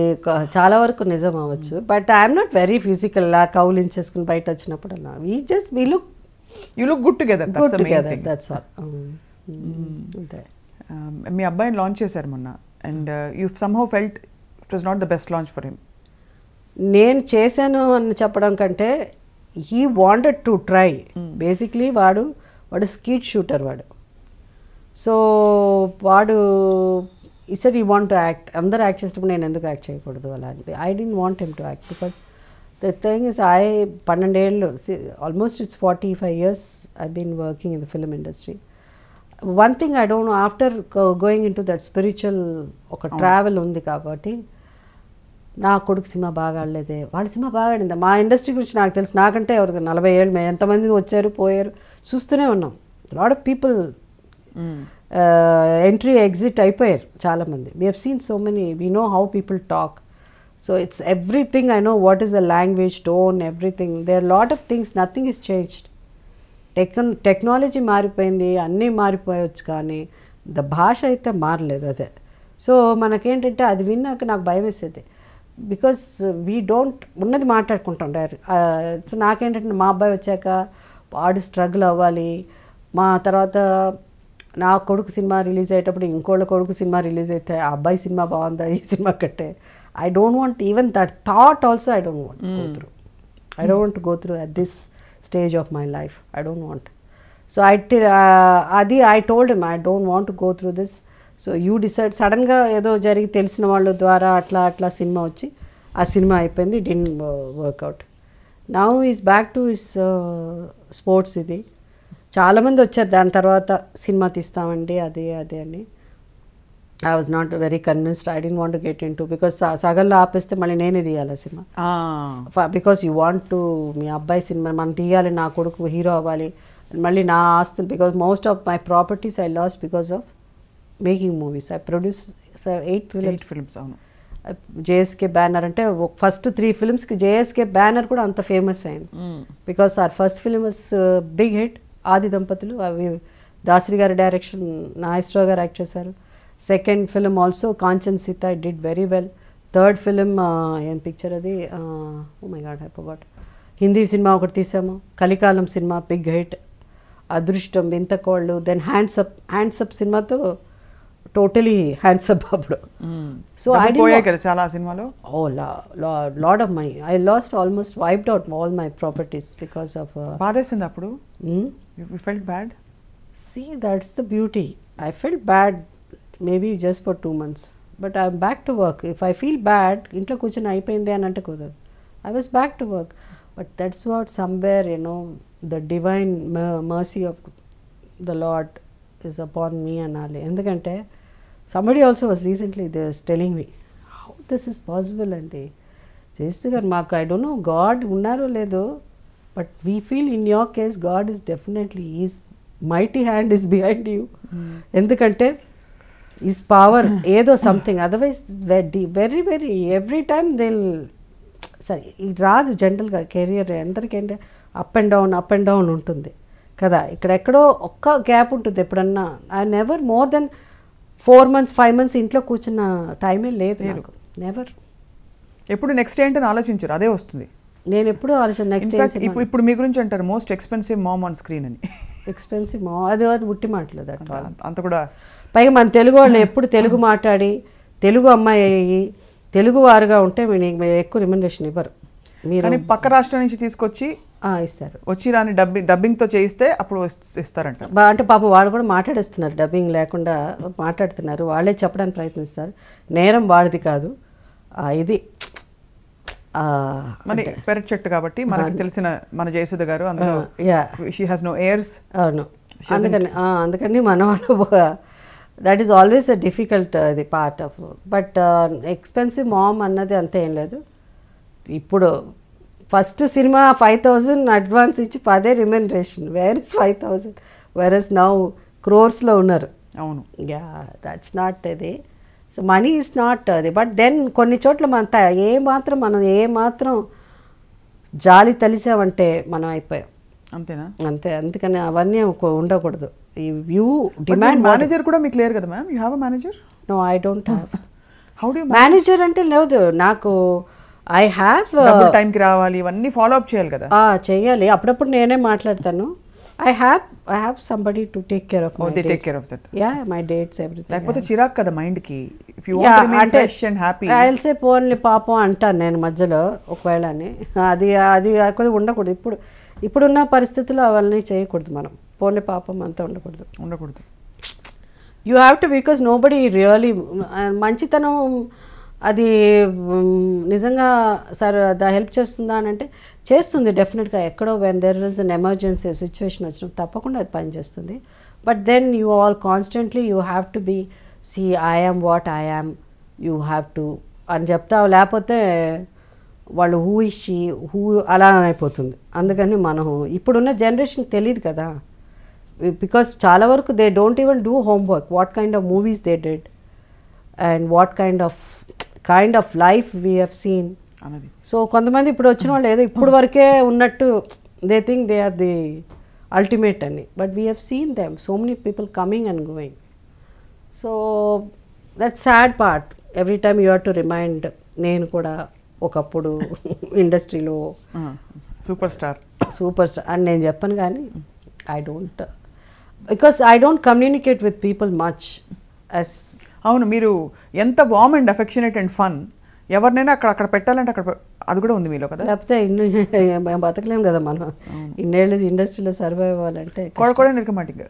చాలా వరకు నిజం అవ్వచ్చు. But I'm not very physical. కౌలించేసుకుని బయట వచ్చినప్పుడు అలా we look good together. That's all. అంతే. మీ అబ్బాయిని లాంచ్ చేశారు మొన్న, and you somehow felt it was not the best launch for him. నేను చేశాను అని చెప్పడం కంటే he wanted to try. Basically వాడు స్కీట్ షూటర్ వాడు. సో వాడు ఈసారి ఈ వాంట్ టు యాక్ట్. అందరూ యాక్ట్ చేసేటప్పుడు నేను ఎందుకు యాక్ట్ చేయకూడదు అలాంటి. I don't want him to act because the thing is 12 ఏళ్ళు almost it's 45 years I been working in the film industry. One thing I don't know, after going in to that spiritual ఒక ట్రావెల్ ఉంది కాబట్టి నా కొడుకు సినిమా బాగా ఆడలేదే, వాడి సినిమా బాగా ఆడిందా. మా ఇండస్ట్రీ గురించి నాకు తెలుసు, నాకంటే ఎవరికి 40 ఏళ్ళు ఎంతమంది వచ్చారు పోయారు చూస్తూనే ఉన్నాం. Lot of people entry exit అయిపోయారు చాలామంది. We have seen so many, we know how people talk. So it's everything. I know what is the language, tone, everything. There lot of things, nothing is changed. Technology మారిపోయింది, అన్నీ మారిపోయవచ్చు, కానీ ద భాష అయితే మారలేదు. అదే. సో మనకేంటంటే అది విన్నాక నాకు భయం వేసేది. బికాస్ వీ డోంట్ ఉన్నది మాట్లాడుకుంటాం డైరెక్ట్. సో నాకేంటంటే మా అబ్బాయి వచ్చాక వాడు స్ట్రగుల్ అవ్వాలి. మా తర్వాత నా కొడుకు సినిమా రిలీజ్ అయ్యేటప్పుడు ఇంకోళ్ళ కొడుకు సినిమా రిలీజ్ అయితే ఆ అబ్బాయి సినిమా బాగుందా ఈ సినిమా కంటే. I don't want even that thought also. I don't want go through. I don't want go through at this stage of my life. I don't want. So I told him I don't want to go through this. So you decide. సడన్గా ఏదో జరిగి తెలిసిన వాళ్ళ ద్వారా అట్లా సినిమా వచ్చి ఆ సినిమా అయిపోయింది. Didn't work out. Now is back to his sports. ఇది చాలామంది వచ్చారు దాని తర్వాత సినిమా తీస్తామండి అది అని. I was not very convinced. I don't want to get into, because సగంలో ఆపేస్తే మళ్ళీ నేనే తీయాలి cinema. Because you want to, మీ అబ్బాయి సినిమా మనం తీయాలి, నా కొడుకు హీరో అవ్వాలి, మళ్ళీ నా ఆస్తులు. Because most of my properties I lost because of making movies. I produce 8 films. అవును. జేఎస్కే బ్యానర్ అంటే ఫస్ట్ 3 filmsకి జేఎస్కే బ్యానర్ కూడా అంత ఫేమస్ అయింది. Because our first film was big hit, Aadi Dampatulu. అవి దాసరి గారి డైరెక్షన్, నాగేశ్వరరావు గారు యాక్ట్ చేశారు. Second film also Kanchan Sita, it did very well. Third film ఏం పిక్చర్ అది, oh my god I forgot. Hindi సినిమా ఒకటి తీసాము, కలికాలం సినిమా big hit. Adrushtam, Vinthakollu. Then hands up సినిమాతో టోటలీ హ్యాండ్సప్ అప్పుడు. సో చాలా సినిమాలో lot of money. I lost almost wiped out all my properties because of. బాధేసింది అప్పుడు? You felt bad? See, that's the beauty. I felt bad maybe just for 2 months, but I'm back to work. If I feel bad, ఇంట్లో కూర్చొని అయిపోయింది అని అంటే కుదరదు. I was back to work, but that's what somewhere, you know, the divine mercy of the Lord is upon me అనాలి. ఎందుకంటే somebody also was recently they was telling me how this is possible అండి. జయసుధ గారు, మాకు I don't know God ఉన్నారో లేదో, but we feel in your case God is definitely, his mighty hand is behind you. ఎందుకంటే his power ఏదో సంథింగ్. Otherwise very very every time దిల్ సరే ఇది రాదు జనరల్గా. కెరియర్ అందరికీ అంటే అప్ అండ్ డౌన్ ఉంటుంది కదా. ఇక్కడెక్కడో ఒక్క గ్యాప్ ఉంటుంది ఎప్పుడన్నా. I never more than 4 months 5 months ఇంట్లో కూర్చున్న టైమే లేదు నాకు. నెవర్. ఎప్పుడు నెక్స్ట్ ఏంటని ఆలోచించారు? అదే వస్తుంది. నేను ఎప్పుడు ఆలోచన నెక్స్ట్. ఇప్పుడు మీ గురించి అంటారు most expensive mom on screen అని. ఎక్స్పెన్సివ్ మామ్ అది ఉట్టి మాటలేదు అంత కూడా. పైగా మన తెలుగు వాళ్ళు ఎప్పుడు తెలుగు మాట్లాడి తెలుగు అమ్మాయి అయ్యి తెలుగు వారుగా ఉంటే మీకు ఎక్కువ రిమ్యునరేషన్ ఇవ్వరు. మీరు పక్క రాష్ట్రం నుంచి తీసుకొచ్చి ఇస్తారు. వచ్చి రాని డబ్బింగ్తో చేయిస్తే అప్పుడు ఇస్తారంట. అంటే పాపం వాళ్ళు కూడా మాట్లాడేస్తున్నారు, డబ్బింగ్ లేకుండా మాట్లాడుతున్నారు, వాళ్ళే చెప్పడానికి ప్రయత్నిస్తారు. నేరం వాళ్ళది కాదు, ఇది మన పెరట్ చెట్టు కాబట్టి మనకు తెలిసిన మన జయసుధ గారు అందులో షీ హాస్ నో ఎయిర్స్. అవును, అందుకని మన వాళ్ళు that is always a difficult the part of. But expensive mom అన్నది అంతే ఏం లేదు. ఇప్పుడు ఫస్ట్ సినిమా 5,000 అడ్వాన్స్ ఇచ్చి 10 remuneration, where is 5,000, where is now క్రోర్స్లో ఉన్నారు. అవును, యా దట్స్ నాట్ ఇది. సో మనీ ఈజ్ నాట్ అది. బట్ దెన్ కొన్ని చోట్ల మనం ఏ మాత్రం జాలి తలిసామంటే మనం అయిపోయాం, అంతేనా? అంతే. అందుకని అవన్నీ ఉండకూడదు. ఈ వ్యూ డిమాండ్. మేనేజర్ కూడా మీకు లేరు కదా ma'am? You have a manager? No, I don't have. How do you manager అంటే లేదు నాకు. ఐ హ్యావ్ టైంకి రావాలి, ఇవన్నీ ఫాలో అప్ చేయాలి కదా. చేయాలి, అప్పుడప్పుడు నేనే మాట్లాడతాను. I have somebody to take care of my dates. They take care of that. Yeah, my dates, everything. లేకపోతే చిరాక్ కదా మైండ్ కి. If you want to remain fresh and happy, I'll say పోన్లే పాపం అంటాను నేను మధ్యలో ఒకవేళ అని. అది కొంచెం ఉండకూడదు. ఇప్పుడున్న పరిస్థితుల్లో అవన్నీ చేయకూడదు మనం. పోన్లే పాపం అంతా ఉండకూడదు. You have to, because nobody really మంచితనం అది నిజంగా సార్ అది హెల్ప్ చేస్తుందా అని అంటే చేస్తుంది డెఫినెట్గా. ఎక్కడో when there is an emergency situation వచ్చినప్పుడు తప్పకుండా అది పనిచేస్తుంది. But then you all constantly you have to be I am what I am, you have to అని చెప్తావు, లేకపోతే వాళ్ళు హూ ఇషి హూ అలా అయిపోతుంది. అందుకని మనం ఇప్పుడున్న జనరేషన్ తెలియదు కదా, బికాస్ చాలా వరకు they don't even do homework, what kind of movies they did and what kind of life we have seen. So కొంతమంది ఇప్పుడు వచ్చిన వాళ్ళు ఏదో ఇప్పుడు వరకే ఉన్నట్టు they think they are the ultimate అని. But we have seen them so many people coming and going. So that sad part. Every time you have to remind, నేను కూడా ఒకప్పుడు ఇండస్ట్రీలో సూపర్ స్టార్ అని నేను చెప్పను, కానీ because I don't communicate with people much as. అవును, మీరు ఎంత warm and affectionate and fun, ఎవరినైనా అక్కడ పెట్టాలంటే అక్కడ అది కూడా ఉంది మీలో కదా. లేకపోతే బతకలేం కదా మనం. ఇన్నేళ్ళు ఇండస్ట్రీలో సర్వైవ్ అవ్వాలంటే నిర్కమాటిగా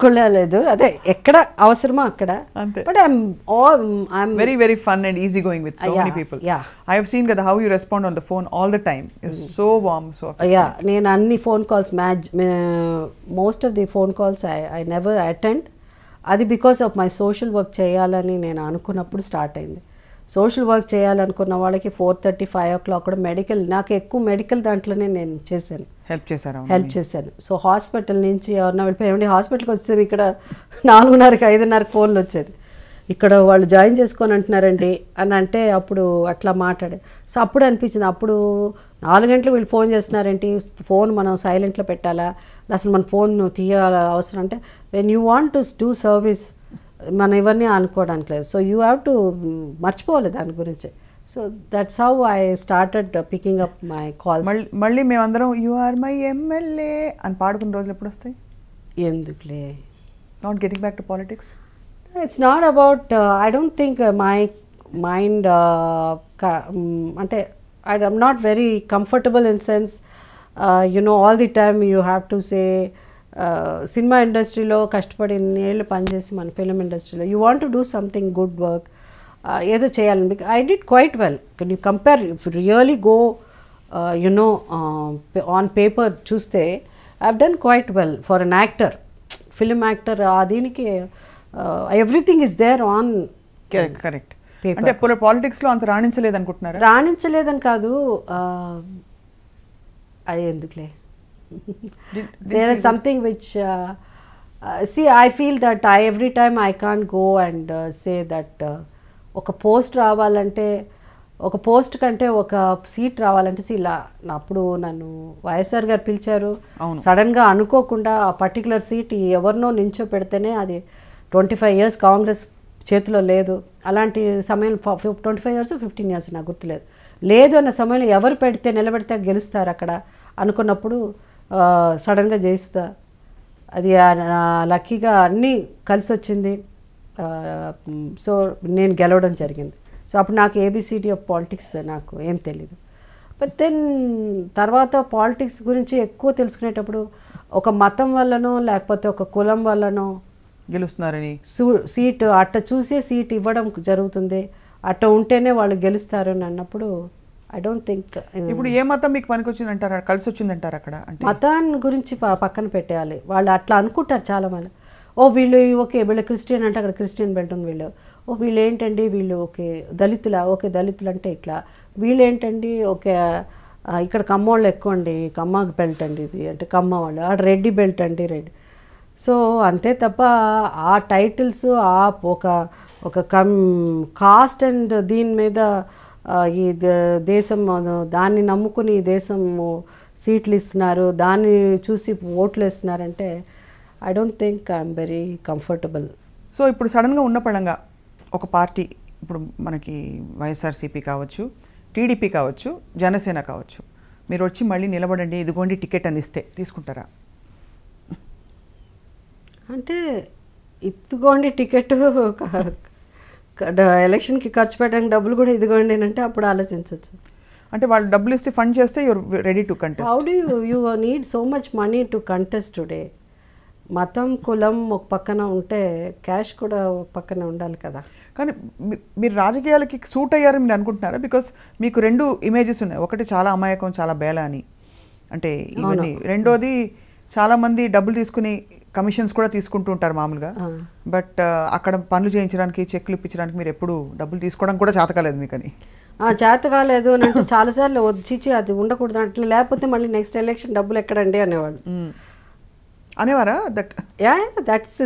కొళ్ళలేదు, అదే ఎక్కడ అవసరమో అక్కడ. But I'm very very fun and easy going with so many people. I have seen కదా how you respond on the phone all the time. So warm, so నేను అన్ని phone calls most of the phone calls I never attend. అది because of my social work చేయాలని నేను అనుకున్నప్పుడు స్టార్ట్ అయింది. సోషల్ వర్క్ చేయాలనుకున్న వాళ్ళకి 4:30, 5 o'clock కూడా మెడికల్, నాకు ఎక్కువ మెడికల్ దాంట్లోనే నేను హెల్ప్ చేశాను. సో హాస్పిటల్ నుంచి ఎవరన్నా వెళ్ళిపోయి హాస్పిటల్కి వస్తే ఇక్కడ 4:30, 5:30 ఫోన్లు వచ్చేది, ఇక్కడ వాళ్ళు జాయిన్ చేసుకొని అంటున్నారండి అని అంటే అప్పుడు అట్లా మాట్లాడే. సో అప్పుడు అనిపించింది, అప్పుడు 4 గంటలు వీళ్ళు ఫోన్ చేస్తున్నారేంటి, ఫోన్ మనం సైలెంట్లో పెట్టాలా, అసలు మన ఫోన్ తీయాల అవసరం అంటే, when you want to do service మనం ఇవన్నీ అనుకోవడానికి లేదు. సో యూ హ్యావ్ టు మర్చిపోవాలి దాని గురించి. So that's how I started picking up my calls. మళ్ళీ మేమందరం యు ఆర్ మై ఎమ్మెల్యే అని పాడుకున్న రోజులు ఎప్పుడు వస్తాయి? ఎందుకులే, not getting back to politics. It's not about, I don't think my mind అంటే I'm not very comfortable in sense, all the time you have to say, cinema industry lo kashtapadi neelu panchesi man film industry lo you want to do something good work, edo cheyalani, because I did quite well. Can you compare, if you really go on paper chuste, I've done quite well for an actor, film actor. Adiniki everything is there on correct. అంటే పాలిటిక్స్లో అంత రాణించలేదు అనుకుంటున్నారా? రాణించలేదని కాదు, అది ఎందుకులే. There is something which I feel that every time I can't go and say that ఒక పోస్ట్ రావాలంటే, ఒక పోస్ట్ కంటే ఒక సీట్ రావాలంటే అప్పుడు నన్ను వైఎస్ఆర్ గారు పిలిచారు, సడన్గా అనుకోకుండా ఆ పర్టికులర్ సీట్ ఎవరినో నించో పెడితేనే, అది 25 years కాంగ్రెస్ చేతిలో లేదు. అలాంటి సమయం 25 years 15 years నాకు గుర్తులేదు. లేదు అన్న సమయంలో ఎవరు పెడితే నిలబెడితే గెలుస్తారు అక్కడ అనుకున్నప్పుడు సడన్గా జయిస్తా, అది లక్కీగా అన్నీ కలిసి వచ్చింది. సో నేను గెలవడం జరిగింది. సో అప్పుడు నాకు ఏబిసిడి ఆఫ్ పాలిటిక్స్ నాకు ఏం తెలీదు. బట్ దెన్ తర్వాత పాలిటిక్స్ గురించి ఎక్కువ తెలుసుకునేటప్పుడు ఒక మతం వల్లనో లేకపోతే ఒక కులం వల్లనో గెలుస్తున్నారని సీటు అట్ట చూసే సీట్ ఇవ్వడం జరుగుతుంది, అట్ట ఉంటేనే వాళ్ళు గెలుస్తారు అని అన్నప్పుడు ఐ డోంట్ థింక్. ఇప్పుడు ఏ మతం మీకు పనికొచ్చిందంటారా, కలిసి వచ్చిందంటారు అక్కడ? అంటే మతాన్ని గురించి పక్కన పెట్టేయాలి. వాళ్ళు అట్లా అనుకుంటారు చాలామంది. ఓ వీళ్ళు ఓకే వీళ్ళు క్రిస్టియన్ అంటే అక్కడ క్రిస్టియన్ బెల్ట్ ఉంది, వీళ్ళు ఓ వీళ్ళు ఏంటండి వీళ్ళు ఓకే దళితుల, ఓకే దళితులు అంటే ఇట్లా, వీళ్ళు ఏంటండి ఓకే ఇక్కడ కమ్మోళ్ళు ఎక్కువ అండి, కమ్మ బెల్ట్ అండి ఇది అంటే కమ్మ వాళ్ళు, ఆ రెడ్డి బెల్ట్ అండి రెడ్డి. సో అంతే తప్ప ఆ టైటిల్స్ ఆ ఒక కాస్ట్ అండ్ దీని మీద ఈ దేశం దాన్ని నమ్ముకుని ఈ దేశం సీట్లు ఇస్తున్నారు, దాన్ని చూసి ఓట్లు వేస్తున్నారంటే I don't think I'm very comfortable. So ఇప్పుడు సడన్గా ఉన్న పడంగా ఒక పార్టీ, ఇప్పుడు మనకి వైఎస్ఆర్సీపీ కావచ్చు, టీడీపీ కావచ్చు, జనసేన కావచ్చు, మీరు వచ్చి మళ్ళీ నిలబడండి ఇదిగోండి టికెట్ అని ఇస్తే తీసుకుంటారా? అంటే ఇదిగోండి టికెట్ ఎలక్షన్కి ఖర్చు పెట్టడానికి డబ్బులు కూడా ఇదిగోండి అంటే అప్పుడు ఆలోచించవచ్చు. అంటే వాళ్ళు డబ్బులు ఇస్తే ఫండ్ చేస్తే your ready to contest. How do you need so much money to contest today? మతం కులం ఒక పక్కన ఉంటే క్యాష్ కూడా ఒక పక్కన ఉండాలి కదా. కానీ మీరు రాజకీయాలకి సూట్ అయ్యారని మీరు అనుకుంటున్నారా? బికాస్ మీకు రెండు ఇమేజెస్ ఉన్నాయి, ఒకటి చాలా అమాయకం చాలా బేల అని, అంటే ఇవన్నీ, రెండోది చాలామంది డబ్బులు తీసుకుని కమిషన్స్ కూడా తీసుకుంటూ ఉంటారు మామూలుగా, బట్ అక్కడ పనులు చేయించడానికి చెక్లు ఇప్పించడానికి మీరు ఎప్పుడు డబ్బులు తీసుకోవడం కూడా చేత కాలేదు మీకని? చేత కాలేదు అని అంటే చాలాసార్లు వచ్చి అది ఉండకూడదు అట్లా, లేకపోతే మళ్ళీ నెక్స్ట్ ఎలక్షన్ డబ్బులు ఎక్కడండి అనేవాళ్ళు. అనేవారా?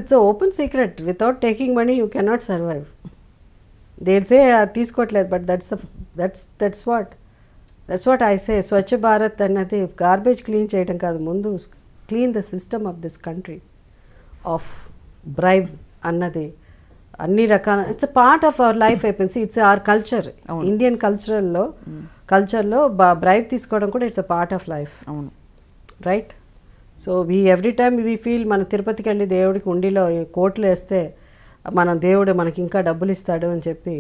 It's open secret. Without taking money you cannot survive. దేల్సే తీసుకోవట్లేదు, but that's what I say. Swachh Bharat అన్నది గార్బేజ్ క్లీన్ చేయడం కాదు, ముందు clean the system of this country of bribe అన్నది అన్ని రకాల it's part of our life అయిపోయింది. ఇట్స్ అవర్ కల్చర్, ఇండియన్ కల్చర్లో బ్రైబ్ తీసుకోవడం కూడా it's a part of life. అవును, right. So every time we feel మన తిరుపతికి వెళ్ళి దేవుడికి ఉండిలో కోట్లు వేస్తే మన దేవుడు మనకి ఇంకా డబ్బులు ఇస్తాడు అని చెప్పి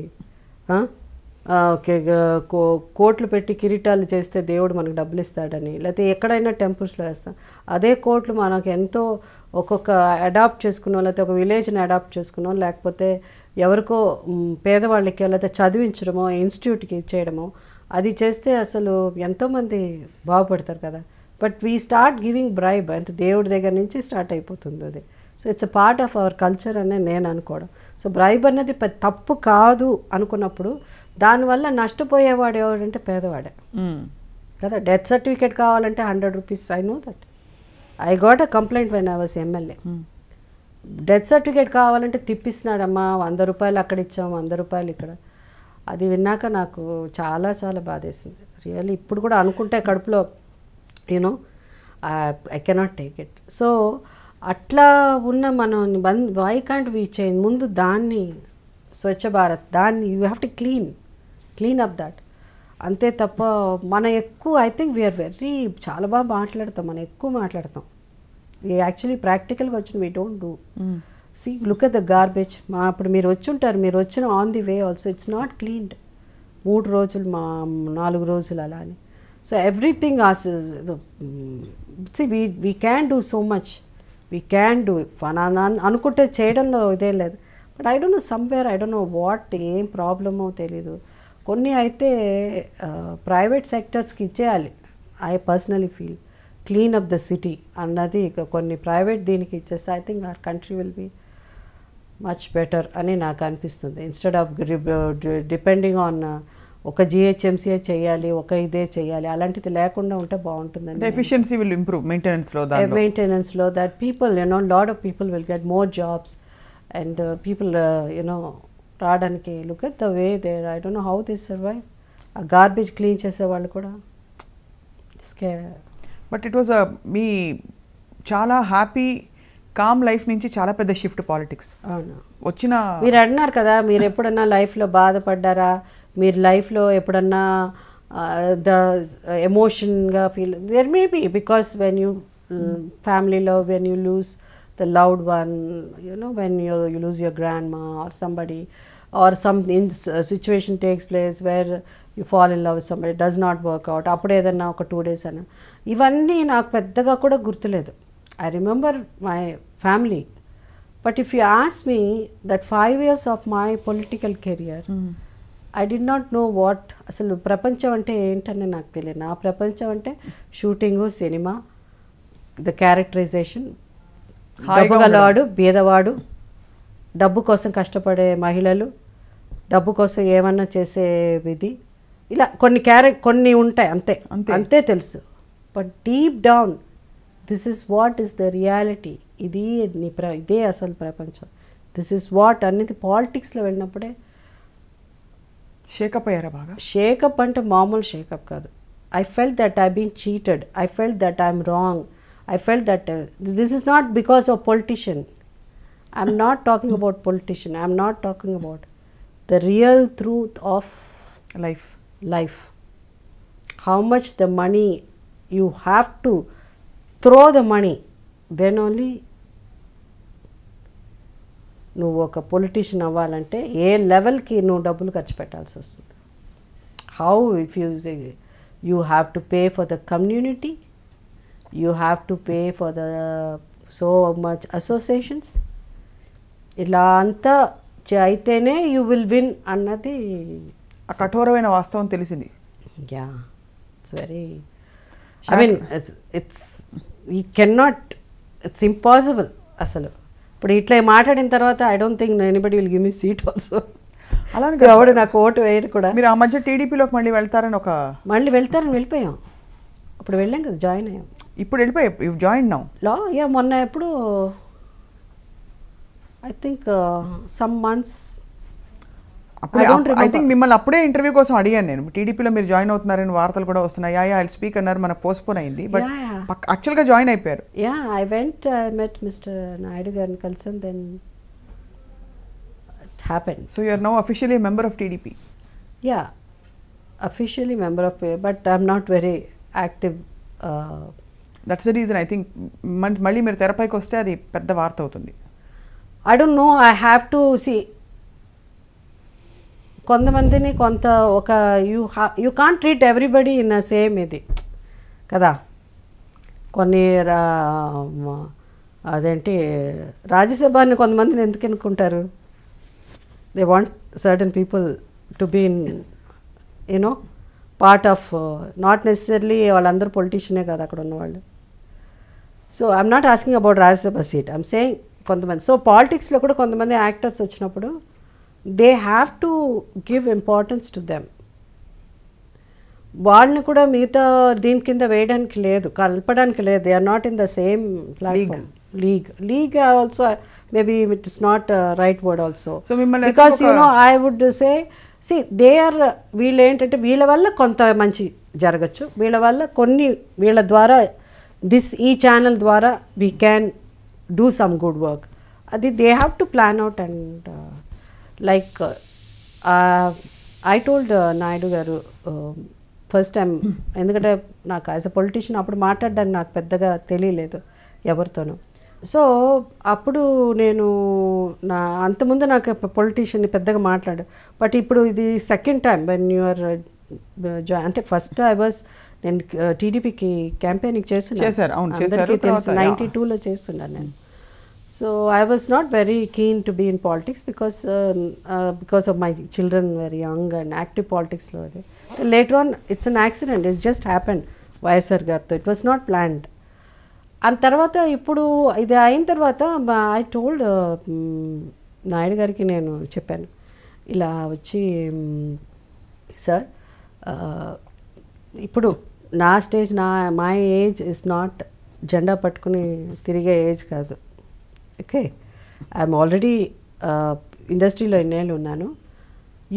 కోట్లు పెట్టి కిరీటాలు చేస్తే దేవుడు మనకు డబ్బులు ఇస్తాడని, లేకపోతే ఎక్కడైనా టెంపుల్స్లో వేస్తాం. అదే కోట్లు మనకు ఎంతో ఒక్కొక్క అడాప్ట్ చేసుకున్నాం, లేకపోతే ఒక విలేజ్ని అడాప్ట్ చేసుకున్నాం, లేకపోతే ఎవరికో పేదవాళ్ళకి లేకపోతే చదివించడమో ఇన్స్టిట్యూట్కి ఇచ్చేయడమో అది చేస్తే అసలు ఎంతోమంది బాగుపడతారు కదా. But we start giving bribe అంటే దేవుడి దగ్గర నుంచి స్టార్ట్ అయిపోతుంది అది. So it's a part of our culture అనే నేను అనుకోవడం. సో బ్రైబ్ అన్నది తప్పు కాదు అనుకున్నప్పుడు దానివల్ల నష్టపోయేవాడు ఎవడంటే పేదవాడే కదా. డెత్ సర్టిఫికేట్ కావాలంటే 100 rupees. I know that. I got a complaint when I was MLA. Death certificate కావాలంటే తిప్పిస్తున్నాడమ్మా, 100 రూపాయలు అక్కడ ఇచ్చాము, 100 రూపాయలు ఇక్కడ. అది విన్నాక నాకు చాలా చాలా బాధేసింది రియల్లీ. ఇప్పుడు కూడా అనుకుంటే కడుపులో you know I cannot take it. So అట్లా ఉన్న మనం వై కాంట్ వీ చేంజ్? ముందు దాన్ని స్వచ్ఛ భారత్ దాన్ని you have to clean up that. అంతే తప్ప మనం ఎక్కువ ఐ థింక్ వీఆర్ వెరీ చాలా బాగా మాట్లాడతాం, మనం ఎక్కువ మాట్లాడతాం. యాక్చువల్లీ ప్రాక్టికల్గా వచ్చిన we don't do. See look at the garbage. ఇప్పుడు మీరు వచ్చి ఉంటారు, మీరు వచ్చిన on the way also it's not cleaned. 3 రోజులు 4 రోజులు అలా అని. So everything we can do so much, we can do అనుకుంటే చేయడంలో ఇదే లేదు. But I don't know somewhere I don't know what ఏం ప్రాబ్లమో తెలీదు. కొన్ని అయితే ప్రైవేట్ సెక్టర్స్కి ఇచ్చేయాలి. I personally feel clean up the city అన్నది కొన్ని ప్రైవేట్ దీనికి ఇచ్చేస్తే I think our country will be much better అని నాకు అనిపిస్తుంది. ఇన్స్టెడ్ ఆఫ్ డిపెండింగ్ ఆన్ ఒక జిహెచ్ఎంసీఏ చేయాలి, ఒక ఇదే చేయాలి, అలాంటిది లేకుండా ఉంటే బాగుంటుందండి. ఎఫిషియన్సీ విల్ ఇంప్రూవ్ మెయింటెనెన్స్లో that people lot of people will get more jobs and people రావడానికి. Look at the way there I don't know how this survive. ఆ గార్బేజ్ క్లీన్ చేసేవాళ్ళు కూడా. బట్ ఇట్ వాజ్ మీ చాలా హ్యాపీ కామ్ లైఫ్ నుంచి చాలా పెద్ద షిఫ్ట్ పాలిటిక్స్ వచ్చిన. మీరు అన్నారు కదా, మీరు ఎప్పుడన్నా లైఫ్లో బాధపడ్డారా, మీరు లైఫ్లో ఎప్పుడన్నా ద ఎమోషన్గా feel there may be because when you ఫ్యామిలీలో when you lose the loud one, you know, when you lose your grandma or somebody, or some situation takes place where you fall in love with somebody, does not work out, అప్పుడు ఏదన్నా ఒక 2 days అన్న, ఇవన్నీ నాకు పెద్దగా కూడా గుర్తులేదు. I remember my family, but if you ask me that 5 years of my political career, I did not know what అసలు ప్రపంచం అంటే ఏంటని నాకు తెలియదు. నా ప్రపంచం అంటే షూటింగు, సినిమా, ద క్యారెక్టరైజేషన్, డబ్బుగలవాడు, బీదవాడు, డబ్బు కోసం కష్టపడే మహిళలు, డబ్బు కోసం ఏమన్నా చేసే విధి, ఇలా కొన్ని ఉంటాయి, అంతే తెలుసు. But deep down this is what is the reality. ఇదే అసలు ప్రపంచం. దిస్ ఇస్ వాట్ అనేది పాలిటిక్స్లో వెళ్ళినప్పుడే షేకప్ అయ్యారా బాగా? షేకప్ అంటే మామూలు షేకప్ కాదు. I felt that I been cheated, I felt that I'm wrong, I felt that this is not because of politician. I'm not talking about politician, I'm not talking about the real truth of life. How much the money, you have to throw the money, then only నువ్వు ఒక పొలిటీషియన్ అవ్వాలంటే ఏ లెవెల్కి నువ్వు డబ్బులు ఖర్చు పెట్టాల్సి వస్తుంది. How if you have to pay for the community, you have to pay for the so much associations, ఇలా అంతా అయితేనే యూ విల్ విన్ అన్నది కఠోరమైన వాస్తవం తెలిసింది. Yeah, it's very, I mean it's you cannot, it's impossible అసలు. ఇప్పుడు ఇట్లా మాట్లాడిన తర్వాత I don't think anybody will give me seat also. అలానే ఎవడు నాకు ఓటు వేయరు కూడా. మీరు ఆ మధ్య టీడీపీలోకి మళ్ళీ వెళ్తారని వెళ్ళిపోయాం. అప్పుడు వెళ్ళాం కదా, జాయిన్ అయ్యాం. ఇప్పుడు వెళ్ళిపోయాం, జాయిన్ నౌ లో. యా, మొన్న ఎప్పుడు I think some months. I think మిమ్మల్ని అప్పుడే ఇంటర్వ్యూ కోసం అడిగాను నేను. టీడీపీలో మీరు జాయిన్ అవుతున్నారని వార్తలు కూడా వస్తున్నాయి. ఐ స్పీక్ అన్నారు, మన పోస్ట్పోన్ అయింది, బట్ యాక్చువల్గా జాయిన్ అయిపోయారు. Yeah, I went, I met mister Naidu గారిని కలిసాను, then it happened. So you are now officially member of TDP? Yeah, officially member of, but I'm not very active. That's the reason I think మళ్ళీ మీరు తెరపైకి వస్తే అది పెద్ద వార్త అవుతుంది. I don't know, I have to see. కొంతమందిని ఒక you can't treat everybody in the same ఇది కదా. కొన్ని అదేంటి రాజ్యసభని కొంతమందిని ఎందుకు ఎన్నుకుంటారు? They want certain people to be in you know part of, not necessarily వాళ్ళందరూ పొలిటీషియనే కదా అక్కడ ఉన్నవాళ్ళు. So I'm not asking about Rajya Sabha seat, I'm saying కొంతమంది. సో పాలిటిక్స్లో కూడా కొంతమంది యాక్టర్స్ వచ్చినప్పుడు they have to give importance to them. వాళ్ళని కూడా మిగతా దీని కింద వేయడానికి లేదు, కలపడానికి లేదు. They are not in the same platform. League also maybe it is not right word also, because you know I would say see they are, వీళ్ళు ఏంటంటే వీళ్ళ వల్ల కొంత మంచి జరగచ్చు, వీళ్ళ ద్వారా ఈ ఛానల్ ద్వారా we can do some good work. They have to plan out and like I told Naidu garu first time, ఎందుకంటే నాకు యాజ్ అ పొలిటీషియన్ అప్పుడు మాట్లాడడానికి నాకు పెద్దగా తెలియలేదు ఎవరితోనూ. సో అప్పుడు నేను అంతకుముందు నాకు పొలిటీషియన్ పెద్దగా మాట్లాడు, బట్ ఇప్పుడు ఇది సెకండ్ టైం వెన్ యూఆర్ అంటే ఫస్ట్ ఐ వాజ్, నేను టీడీపీకి క్యాంపెయినింగ్ చేస్తున్నాను, 92లో చేస్తున్నాను నేను. So I was not very keen to be in politics because of my children very young and active పాలిటిక్స్లో. అది later on it's an accident, it's just happened YSR గారితో, it was not planned. And తర్వాత ఇప్పుడు ఇది అయిన తర్వాత ఐ టోల్డ్ నాయుడు గారికి, నేను చెప్పాను ఇలా వచ్చి, సార్ ఇప్పుడు నా stage, my age is not జెండా పట్టుకుని తిరిగే ఏజ్ కాదు. ఓకే, ఐఎమ్ ఆల్రెడీ ఇండస్ట్రీలో ఎన్నేళ్ళు ఉన్నాను.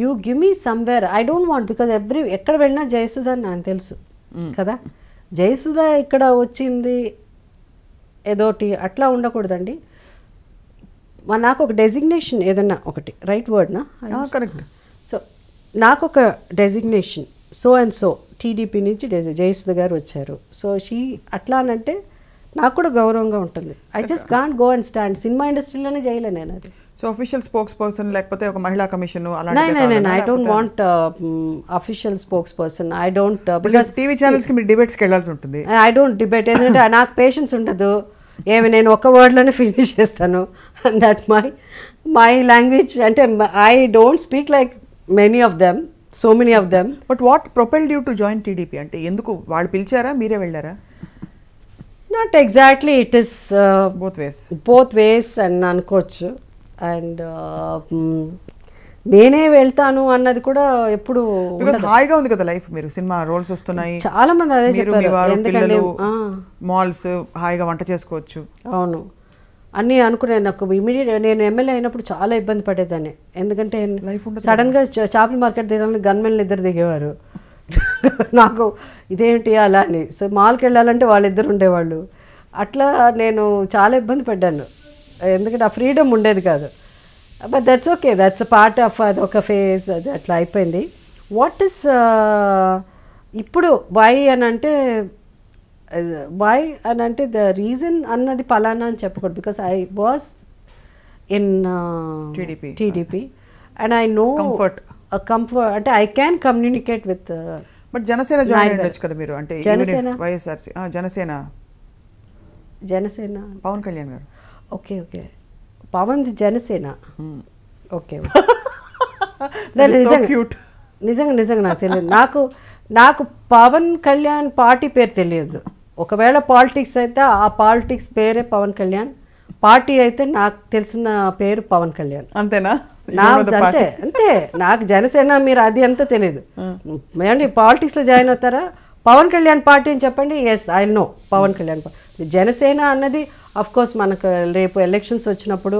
You give me somewhere, I don't want, because ఎక్కడ వెళ్ళినా జయసుధ అని నాకు తెలుసు కదా. జయసుధ ఇక్కడ వచ్చింది ఏదోటి అట్లా ఉండకూడదండి. నాకు ఒక డెసిగ్నేషన్ ఏదన్నా ఒకటి, రైట్ వర్డ్నా? కరెక్ట్. సో నాకు ఒక designation, so and so TDP నుంచి జయసుధ గారు వచ్చారు. సో అట్లా అనంటే నాకు కూడా గౌరవంగా ఉంటుంది. I just can't go and stand. Cinema ఇండస్ట్రీలోనే చేయలే నేను అది. సో అఫీషియల్ స్పోక్స్ పర్సన్ లేకపోతే ఒక మహిళా commission I don't want official spokesperson. I don't because TV ఛానల్స్కి మీరు డిబేట్స్కి వెళ్ళాల్సి ఉంటుంది. I don't debate. ఎందుకంటే నాకు పేషెన్స్ ఉండదు. నేను ఒక్క వర్డ్లోనే ఫినిష్ చేస్తాను. That my language. అంటే I don't speak like many of them, so many of them. But what propelled you to join TDP? అంటే ఎందుకు వాళ్ళు పిలిచారా, మీరే వెళ్ళారా? Not exactly, it is both ways అని అనుకోవచ్చు. అండ్ నేనే వెళ్తాను అన్నది కూడా ఎప్పుడు హాయిగా ఉంది కదా లైఫ్. మీరు సినిమా రోల్స్ వస్తున్నాయి, చాలా మంది అదే చెప్పారు. ఎందుకంటే మాల్స్, హాయిగా వంట చేసుకోవచ్చు. అవును అన్నీ అనుకునే. నాకు ఇమీడియట్ నేను ఎమ్మెల్యే అయినప్పుడు చాలా ఇబ్బంది పడేదాన్ని. ఎందుకంటే సడన్గా చేపల మార్కెట్ దిగాలని గన్మెన్లు ఇద్దరు దిగేవారు. నాకు ఇదేంటి అలా అని. సో మాల్కి వెళ్ళాలంటే వాళ్ళిద్దరు ఉండేవాళ్ళు. అట్లా నేను చాలా ఇబ్బంది పడ్డాను. ఎందుకంటే ఆ ఫ్రీడమ్ ఉండేది కాదు. But that's okay, that's a part of అది ఒక ఫేజ్. అది అట్లా అయిపోయింది. వాట్ ఇస్ ఇప్పుడు వై అని అంటే ద రీజన్ అన్నది పలానా అని చెప్పకూడదు. Because I was in TDP and I know comfort. అంటే I can communicate with. But Janasena join అయ్యొచ్చు కదా మీరు? అంటే వైఎస్ఆర్సీ జనసేన పవన్ కళ్యాణ్ గారు. ఓకే పవన్ జనసేన. ఓకే నిజంగా నాకు తెలియదు. నాకు పవన్ కళ్యాణ్ పార్టీ పేరు తెలియదు. ఒకవేళ పాలిటిక్స్ అయితే ఆ పాలిటిక్స్ పేరే పవన్ కళ్యాణ్. పార్టీ అయితే నాకు తెలిసిన పేరు పవన్ కళ్యాణ్. అంతేనా? అంతే. నాకు జనసేన మీరు అది అంతా తెలియదు. ఏమండి పాలిటిక్స్లో జాయిన్ అవుతారా? పవన్ కళ్యాణ్ పార్టీ అని చెప్పండి. Yes I know Pawan Kalyan party. Janasena అన్నది అఫ్ కోర్స్ మనకు రేపు ఎలక్షన్స్ వచ్చినప్పుడు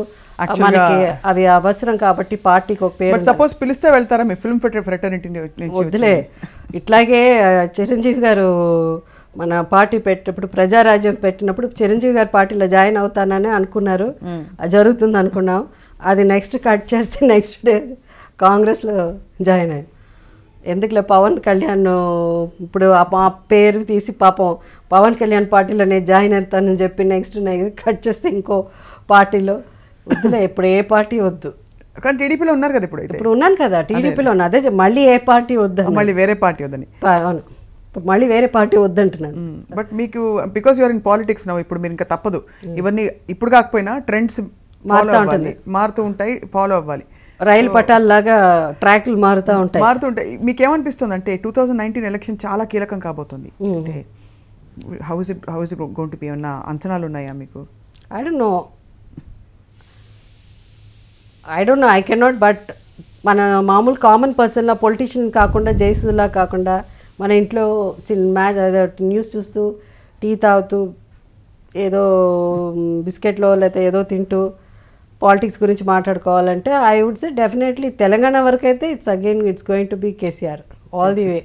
మనకి అవి అవసరం కాబట్టి పార్టీకి ఒక పేరు. సపోజ్ పిలిస్తే వెళ్తారా మీ ఫిల్మ్ ఫ్రెటర్నిటీ? వద్దులే. ఇట్లాగే చిరంజీవి గారు మన పార్టీ పెట్టినప్పుడు, ప్రజారాజ్యం పెట్టినప్పుడు చిరంజీవి గారి పార్టీలో జాయిన్ అవుతానని అనుకున్నారు. అది జరుగుతుంది అనుకున్నాం. అది నెక్స్ట్ కట్ చేస్తే నెక్స్ట్ డే కాంగ్రెస్లో జాయిన్ అయ్యాం. ఎందుకులే పవన్ కళ్యాణ్ ఇప్పుడు ఆ పేరు తీసి పాపం పవన్ కళ్యాణ్ పార్టీలో నేను జాయిన్ అవుతానని చెప్పి నెక్స్ట్ కట్ చేస్తే ఇంకో పార్టీలో. వద్దులే, ఇప్పుడు ఏ పార్టీ వద్దు. కానీ టీడీపీలో ఉన్నారు కదా ఇప్పుడు ఉన్నాను కదా టీడీపీలో ఉన్నా. అదే మళ్ళీ ఏ పార్టీ వద్దని, మళ్ళీ వేరే పార్టీ వద్దని. అవును, మళ్ళీ వేరే పార్టీ వద్దంటున్నాను. బట్ మీకు because you're in politics now, ఇప్పుడు మీరు ఇంకా తప్పదు. ఇవన్నీ ఇప్పుడు కాకపోయినా ట్రెండ్స్ మారుతూ ఉంటాయి, ఫాలో అవ్వాలి. రైలు పట్టాల లాగా ట్రాక్లు మారుతుంటాయి. మీకేమనిపిస్తుంది అంటే 2019 ఎలక్షన్ చాలా కీలకం కాబోతుంది. అంటే how is it going to B? అన్న అంచనాలు ఉన్నాయా మీకు? I don't no, I cannot. But మన మామూలు కామన్ పర్సన్లా, పొలిటీషియన్ కాకుండా, జయసుధలా కాకుండా, మన ఇంట్లో న్యూస్ చూస్తూ, టీ తాగుతూ, ఏదో బిస్కెట్లో లేకపోతే ఏదో తింటూ పాలిటిక్స్ గురించి మాట్లాడుకోవాలంటే I would say definitely Telangana వరకు అయితే it's going to be KCR all the way.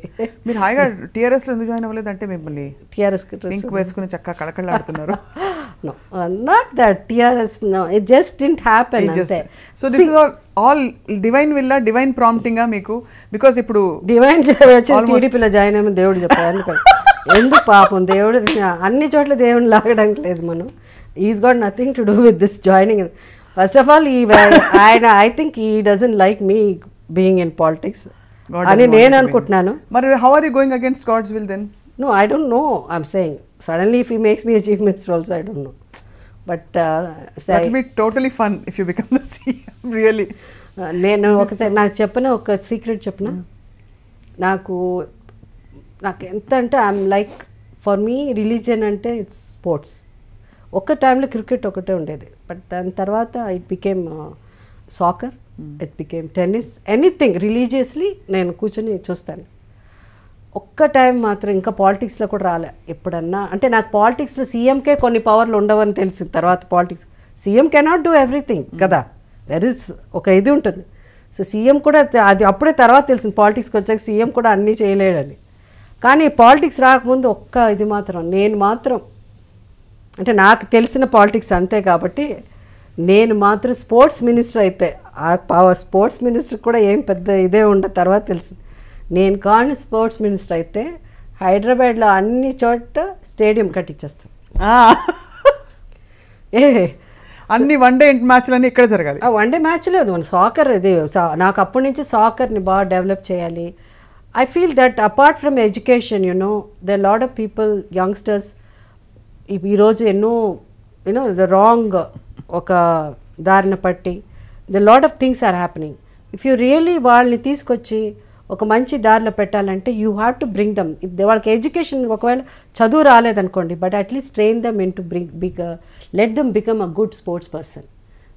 మీరు హాయిగా టీఆర్ఎస్లో ఎందుకు జాయిన్ అవ్వలేదు? అంటే మిమ్మల్ని టీఆర్ఎస్ పింక్ వేసుకుని చక్కగా కళకళలాడుతున్నారు. No, not that TRS, no, it just didn't happen. So this is all divine villa, divine prompting ఆ మీకు? బికాస్ ఇప్పుడు డివైన్ టీడీపీలో జాయిన్ అయ్యి దేవుడు చెప్పారు. ఎందుకు పాపం దేవుడు అన్ని చోట్ల దేవుని లాగడానికి లేదు. మనం is got nothing to do with this joining. First of all ఆయన I think he doesn't like me being in politics అని నేను అనుకుంటున్నాను. మరి how are you going against God's will then? No, I don't know. I'm saying suddenly if he makes me a chief minister also, I don't know. But that will be totally fun if you become the CM. Really. నేను నాకు చెప్పిన ఒక సీక్రెట్ చెప్పిన, నాకు ఎంత అంటే I'm like, for me religion అంటే ఇట్స్ స్పోర్ట్స్. ఒక్క టైంలో క్రికెట్ ఒకటే ఉండేది, బట్ దాని తర్వాత it became soccer, it became tennis, anything religiously నేను కూర్చొని చూస్తాను. ఒక్క టైం మాత్రం ఇంకా పాలిటిక్స్లో కూడా రాలే ఎప్పుడన్నా. అంటే నాకు పాలిటిక్స్లో సీఎంకే కొన్ని పవర్లు ఉండవని తెలిసింది తర్వాత. Politics CM cannot do everything కదా, దర్ ఇస్ ఒక ఇది ఉంటుంది. సో సీఎం కూడా అది అప్పుడే తర్వాత తెలిసింది, పాలిటిక్స్కి వచ్చాక సీఎం కూడా అన్నీ చేయలేడని. కానీ పాలిటిక్స్ రాకముందు ఒక్క ఇది మాత్రం, నేను మాత్రం అంటే నాకు తెలిసిన పాలిటిక్స్ అంతే కాబట్టి నేను మాత్రం స్పోర్ట్స్ మినిస్టర్ అయితే, ఆ స్పోర్ట్స్ మినిస్టర్ కూడా ఏం పెద్ద ఇదే ఉండదు తర్వాత తెలిసింది. నేను కానీ స్పోర్ట్స్ మినిస్టర్ అయితే హైదరాబాద్లో అన్ని చోట్ల స్టేడియం కట్టించేస్తాను. ఏ అన్ని వన్ డే మ్యాచ్లన్నీ ఇక్కడ జరగాలి. వన్ డే మ్యాచ్ లేదు, మన సాకర్ ఇది. నాకు అప్పటి నుంచి సాకర్ని బాగా డెవలప్ చేయాలి. I feel that apart from education the lot of people youngsters ఈరోజు ఎన్నో ద రాంగ్ ఒక దారిన పట్టి the lot of things are happening. If you really వాళ్ళని తీసుకొచ్చి ఒక మంచి దారిలో పెట్టాలంటే you have to bring them. వాళ్ళకి ఎడ్యుకేషన్ ఒకవేళ చదువు రాలేదనుకోండి, but at least train them into let them become a good sports person.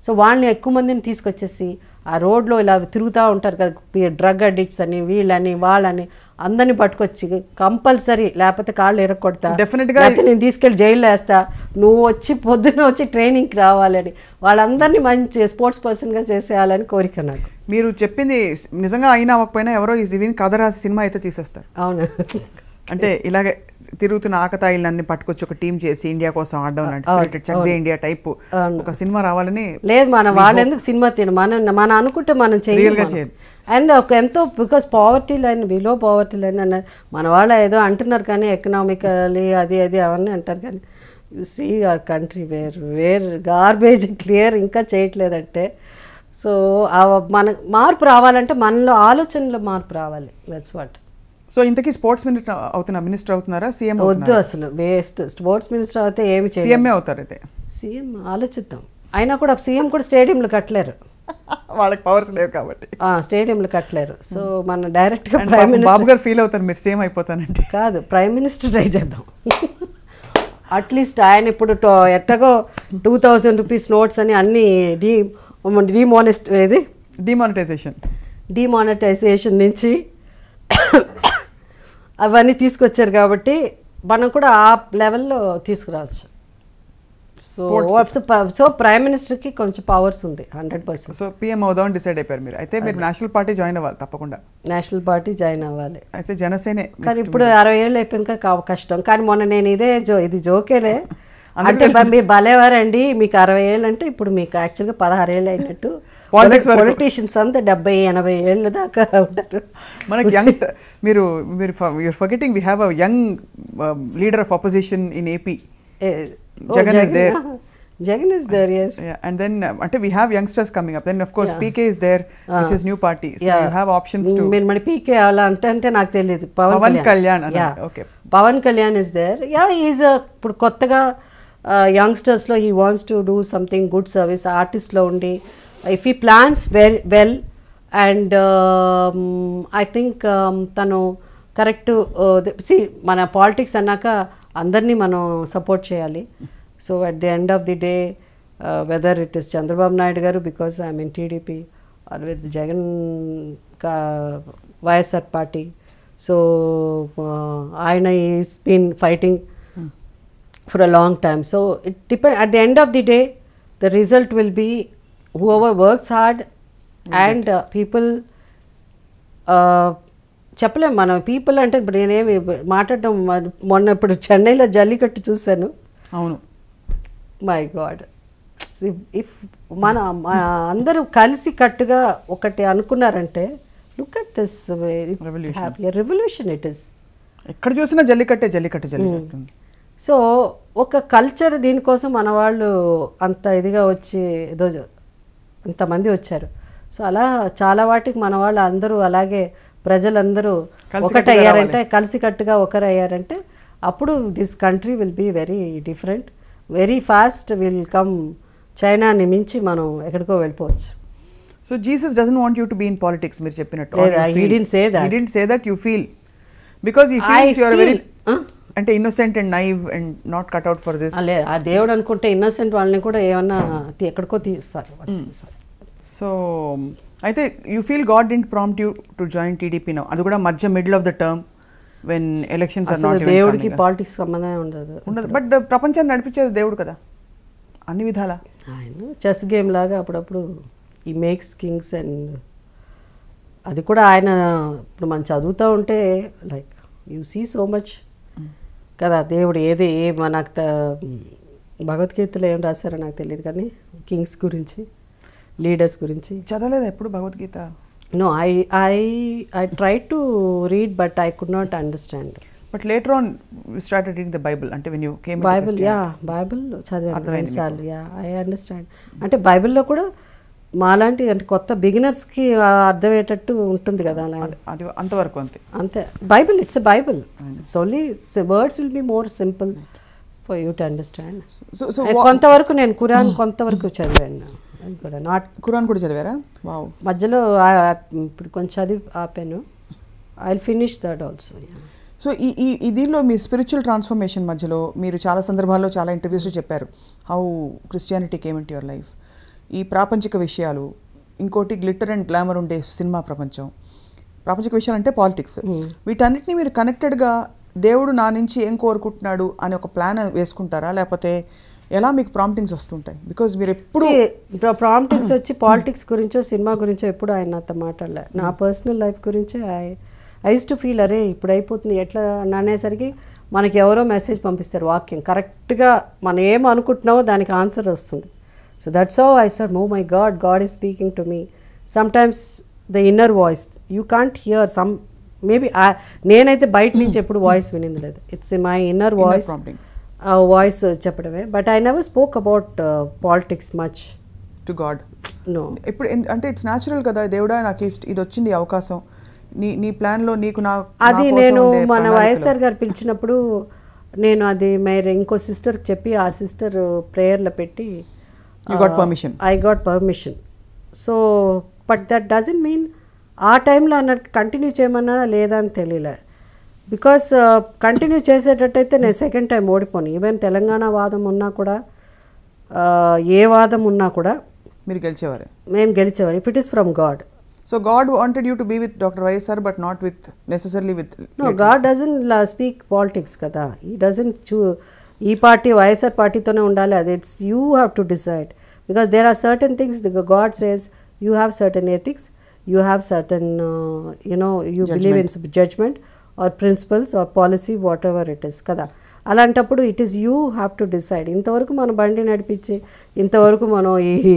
So వాళ్ళని ఎక్కువ మందిని తీసుకొచ్చేసి ఆ రోడ్లో ఇలా తిరుగుతూ ఉంటారు కదా డ్రగ్ అడిక్ట్స్ అని వీళ్ళని వాళ్ళని అందరినీ పట్టుకొచ్చి కంపల్సరీ లేకపోతే కాళ్ళు ఎరగొడతా, డెఫినెట్గా నేను తీసుకెళ్ళి జైల్లో వేస్తా, నువ్వు వచ్చి పొద్దున్న వచ్చి ట్రైనింగ్కి రావాలని వాళ్ళందరినీ మంచి స్పోర్ట్స్ పర్సన్గా చేసేయాలని కోరిక నాకు. మీరు చెప్పింది నిజంగా అయినా అవ్వకపోయినా ఎవరో ఈ కథ రాసి సినిమా అయితే తీసేస్తారు. అవును, అంటే ఇలాగే తిరుగుతున్న ఆకతాయిలన్నీ పట్టుకొచ్చి ఒక టీం చేసి ఇండియా కోసం ఆడడం లాంటి చక్దే ఇండియా టైప్ ఒక సినిమా రావాలని. లేదు, మన వాళ్ళు ఎందుకు సినిమా మన అనుకుంటే మనం చేయాలి. అండ్ ఒక ఎంతో because poverty line below poverty line అన్న మన వాళ్ళు ఏదో అంటున్నారు కానీ ఎకనామికలీ అది అవన్నీ అంటారు కానీ you see our country where garbage clear ఇంకా చేయట్లేదంటే. సో మన మార్పు రావాలంటే మనలో ఆలోచనలో మార్పు రావాలి. That's what. సో ఇంతకీ స్పోర్ట్స్ మినిస్టర్ అవుతున్నారా, సీఎం? వద్దు, అసలు వేస్ట్. స్పోర్ట్స్ మినిస్టర్ అయితే ఏమి చేయాలి, సీఎంఏ అవుతారు. అయితే సీఎం ఆలోచిద్దాం. అయినా కూడా సీఎం కూడా స్టేడియంలో కట్టలేరు, వాళ్ళకి పవర్స్ లేవు కాబట్టి స్టేడియంలో కట్టలేరు. సో మన డైరెక్ట్గా ప్రైమ్ మినిస్టర్ బాబు గారు ఫీల్ అవుతారు మీరు సీఎం అయిపోతానంటే. కాదు, ప్రైమ్ మినిస్టర్ ట్రై చేద్దాం. అట్లీస్ట్ ఆయన ఇప్పుడు ఎట్టగో 2000 రూపీస్ నోట్స్ అని అన్ని డిమానిటైజేషన్ నుంచి అవన్నీ తీసుకొచ్చారు కాబట్టి మనం కూడా ఆ లెవెల్లో తీసుకురావచ్చు. సో ప్రైమ్ మినిస్టర్కి కొంచెం పవర్స్ ఉంది 100%. సో పిఎం అవుదామని డిసైడ్ అయిపోయారు మీరు. అయితే మీరు నేషనల్ పార్టీ జాయిన్ అవ్వాలి తప్పకుండా. నేషనల్ పార్టీ జాయిన్ అవ్వాలి. అయితే జనసేనే. కానీ ఇప్పుడు 60 ఏళ్ళు అయిపోయింది కష్టం. కానీ మొన్న నేను ఇది జోకేలే అంటే మీరు భలేవారండి, మీకు 60 ఏళ్ళు అంటే ఇప్పుడు మీకు యాక్చువల్గా 16 ఏళ్ళు అయినట్టు. పొలిటీషియన్స్ అంతా 70-80 ఏళ్ళ దాకా ఉంటారు. మనకి యంగ్ మీరు forgetting we have a young leader of opposition in AP. Jagan is there, yes. Yeah, and then we have youngsters coming up. Then of course PK is there with his new party. So you have options to. Mani PK ala ante నాకు తెలియదు. Pawan Kalyan. Okay. Pawan Kalyan is there. Yeah, he is ఇప్పుడు కొత్తగా youngsters లో he wants to do something good service. Artist లో ఉండి if he plans very well and I think తను కరెక్ట్. మన పాలిటిక్స్ అన్నాక అందరినీ మనం సపోర్ట్ చేయాలి. So at the end of the day whether it is Chandrababu Naidu garu because I'm in TDP or with Jagan YSR party. So ఆయన is been fighting for a long time. So it depend at the end of the day the result will be whoever works hard and people. చెప్పలేము మనం పీపుల్ అంటే ఇప్పుడు నేనేమి మాట్లాడటం. మొన్న ఇప్పుడు చెన్నైలో జల్లికట్టు చూశాను. అవును, మై గాడ్. ఇఫ్ మన అందరూ కలిసి కట్టుగా ఒకటి అనుకున్నారంటే look at this revolution it is. ఎక్కడ చూసినా జల్లికట్టే. సో ఒక కల్చర్ దీనికోసం మన వాళ్ళు అంత ఇదిగా వచ్చి ఏదో అంతమంది వచ్చారు. సో అలా చాలా వాటికి మన వాళ్ళు అందరూ అలాగే ప్రజలందరూ ఒకటయ్యారంటే కలిసికట్టుగా ఒకరయ్యారంటే అప్పుడు this country will be very different, very fast will come. చైనాని మించి మనం ఎక్కడికో వెళ్ళిపోవచ్చు. So Jesus doesn't want you to be in politics మీరు చెప్పినట్టు. He didn't say that. You feel because he feels you are very అంటే innocent and naive and not cut out for this. అలే ఆ దేవుడు అనుకుంటే ఇన్నోసెంట్ వాళ్ళని కూడా ఏమన్నా ఎక్కడికో తీస్తారు. సో అయితే you feel God didn't prompt you to join TDP now, అది కూడా మధ్య middle of the term when elections are not. దేవుడికి పాలిటిక్స్ సంబంధం ఉండదు. బట్ ప్రపంచాన్ని నడిపించేది దేవుడు కదా అన్ని విధాల. ఆయన చెస్ గేమ్ లాగా అప్పుడప్పుడు ఈ మేక్స్ కింగ్స్ అండ్ అది కూడా ఆయన ఇప్పుడు మనం చదువుతూ ఉంటే like you see so much కదా. దేవుడు ఏది నాకు భగవద్గీతలో ఏం రాశారో నాకు తెలియదు కానీ కింగ్స్ గురించి లీడర్స్ గురించి చదవలేదు ఎప్పుడు Bhagavad Gita. No, I try to read but I could not understand. But later on you started reading the Bible అంటే when you came Bible Bible చదివాను రెండుసార్లు. I understand. అంటే బైబిల్లో కూడా మాలాంటి అంటే కొత్త బిగినర్స్కి అర్థమయ్యేటట్టు ఉంటుంది కదా అలా. అది అంతవరకు అంతే. Bible it's a Bible. It's only words will be more simple for you to understand. So కొంతవరకు నేను ఖురాన్ కొంతవరకు చదివాను కూడా. ఖురాన్ కూడా చదివారా? వావ్. మధ్యలో ఇప్పుడు కొంచెం చదివి ఆపాను. I will finish that also. So ఈ దీనిలో మీ స్పిరిచువల్ ట్రాన్స్ఫర్మేషన్ మధ్యలో మీరు చాలా సందర్భాల్లో చాలా ఇంటర్వ్యూస్లో చెప్పారు how Christianity came in to your life. ఈ ప్రాపంచిక విషయాలు, ఇంకోటి గ్లిటర్ అండ్ గ్లామర్ ఉండే సినిమా ప్రపంచం, ప్రాపంచిక విషయాలు అంటే పాలిటిక్స్, వీటన్నిటిని మీరు కనెక్టెడ్గా దేవుడు నా నుంచి ఏం కోరుకుంటున్నాడు అని ఒక ప్లాన్ వేసుకుంటారా, లేకపోతే ఎలా మీకు ప్రాంప్టింగ్స్ వస్తుంటాయి? బికాజ్ మీరు ఎప్పుడు ప్రాంప్టింగ్స్ వచ్చి పాలిటిక్స్ గురించో సినిమా గురించో ఎప్పుడు ఆయన నాతో మాట్లాడలే. నా పర్సనల్ లైఫ్ గురించే ఐ యూస్ టు ఫీల్ అరే ఇప్పుడు అయిపోతుంది ఎట్లా అనేసరికి మనకి ఎవరో మెసేజ్ పంపిస్తారు వాక్యం, కరెక్ట్గా మనం ఏం అనుకుంటున్నామో దానికి ఆన్సర్ వస్తుంది. So that's how I said, oh my God, God is speaking to me. Sometimes the inner voice you can't hear some, maybe నేనైతే బయట నుంచి ఎప్పుడు వాయిస్ వినింది లేదు. It's my inner voice, voice చెప్పడమే. But I never spoke about politics much to God. No. ఇప్పుడు అంటే ఇట్స్ న్యాచురల్ కదా, దేవుడా నాకు ఇది వచ్చింది అవకాశం, నీ ప్లాన్లో నీకు అది నేను మన వైఎస్ఆర్ గారు పిలిచినప్పుడు నేను అది మరి ఇంకో సిస్టర్కి చెప్పి ఆ సిస్టర్ ప్రేయర్లో పెట్టి I got permission. So but that doesn't mean ఆ టైంలో అన్నట్టు కంటిన్యూ చేయమన్నా లేదా అని తెలియలే. బికాస్ కంటిన్యూ చేసేటట్టయితే నేను సెకండ్ టైం ఓడిపోను. ఈవెన్ తెలంగాణ వాదం ఉన్నా కూడా, ఏ వాదం ఉన్నా కూడా మీరు గెలిచేవారు, నేను గెలిచేవారు if it is from God. So God wanted you to be with Dr. YSR but not with necessarily with. No, God doesn't speak politics kada. He doesn't choose ee party YSR party tone undali. It's you have to decide, because there are certain things the God says you have certain ethics, you have certain you judgment. Believe in judgment or principles or policy, whatever it is kada. అలాంటప్పుడు it is you have to decide. ఇంతవరకు మనం బండి నడిపించి ఇంతవరకు మనం ఈ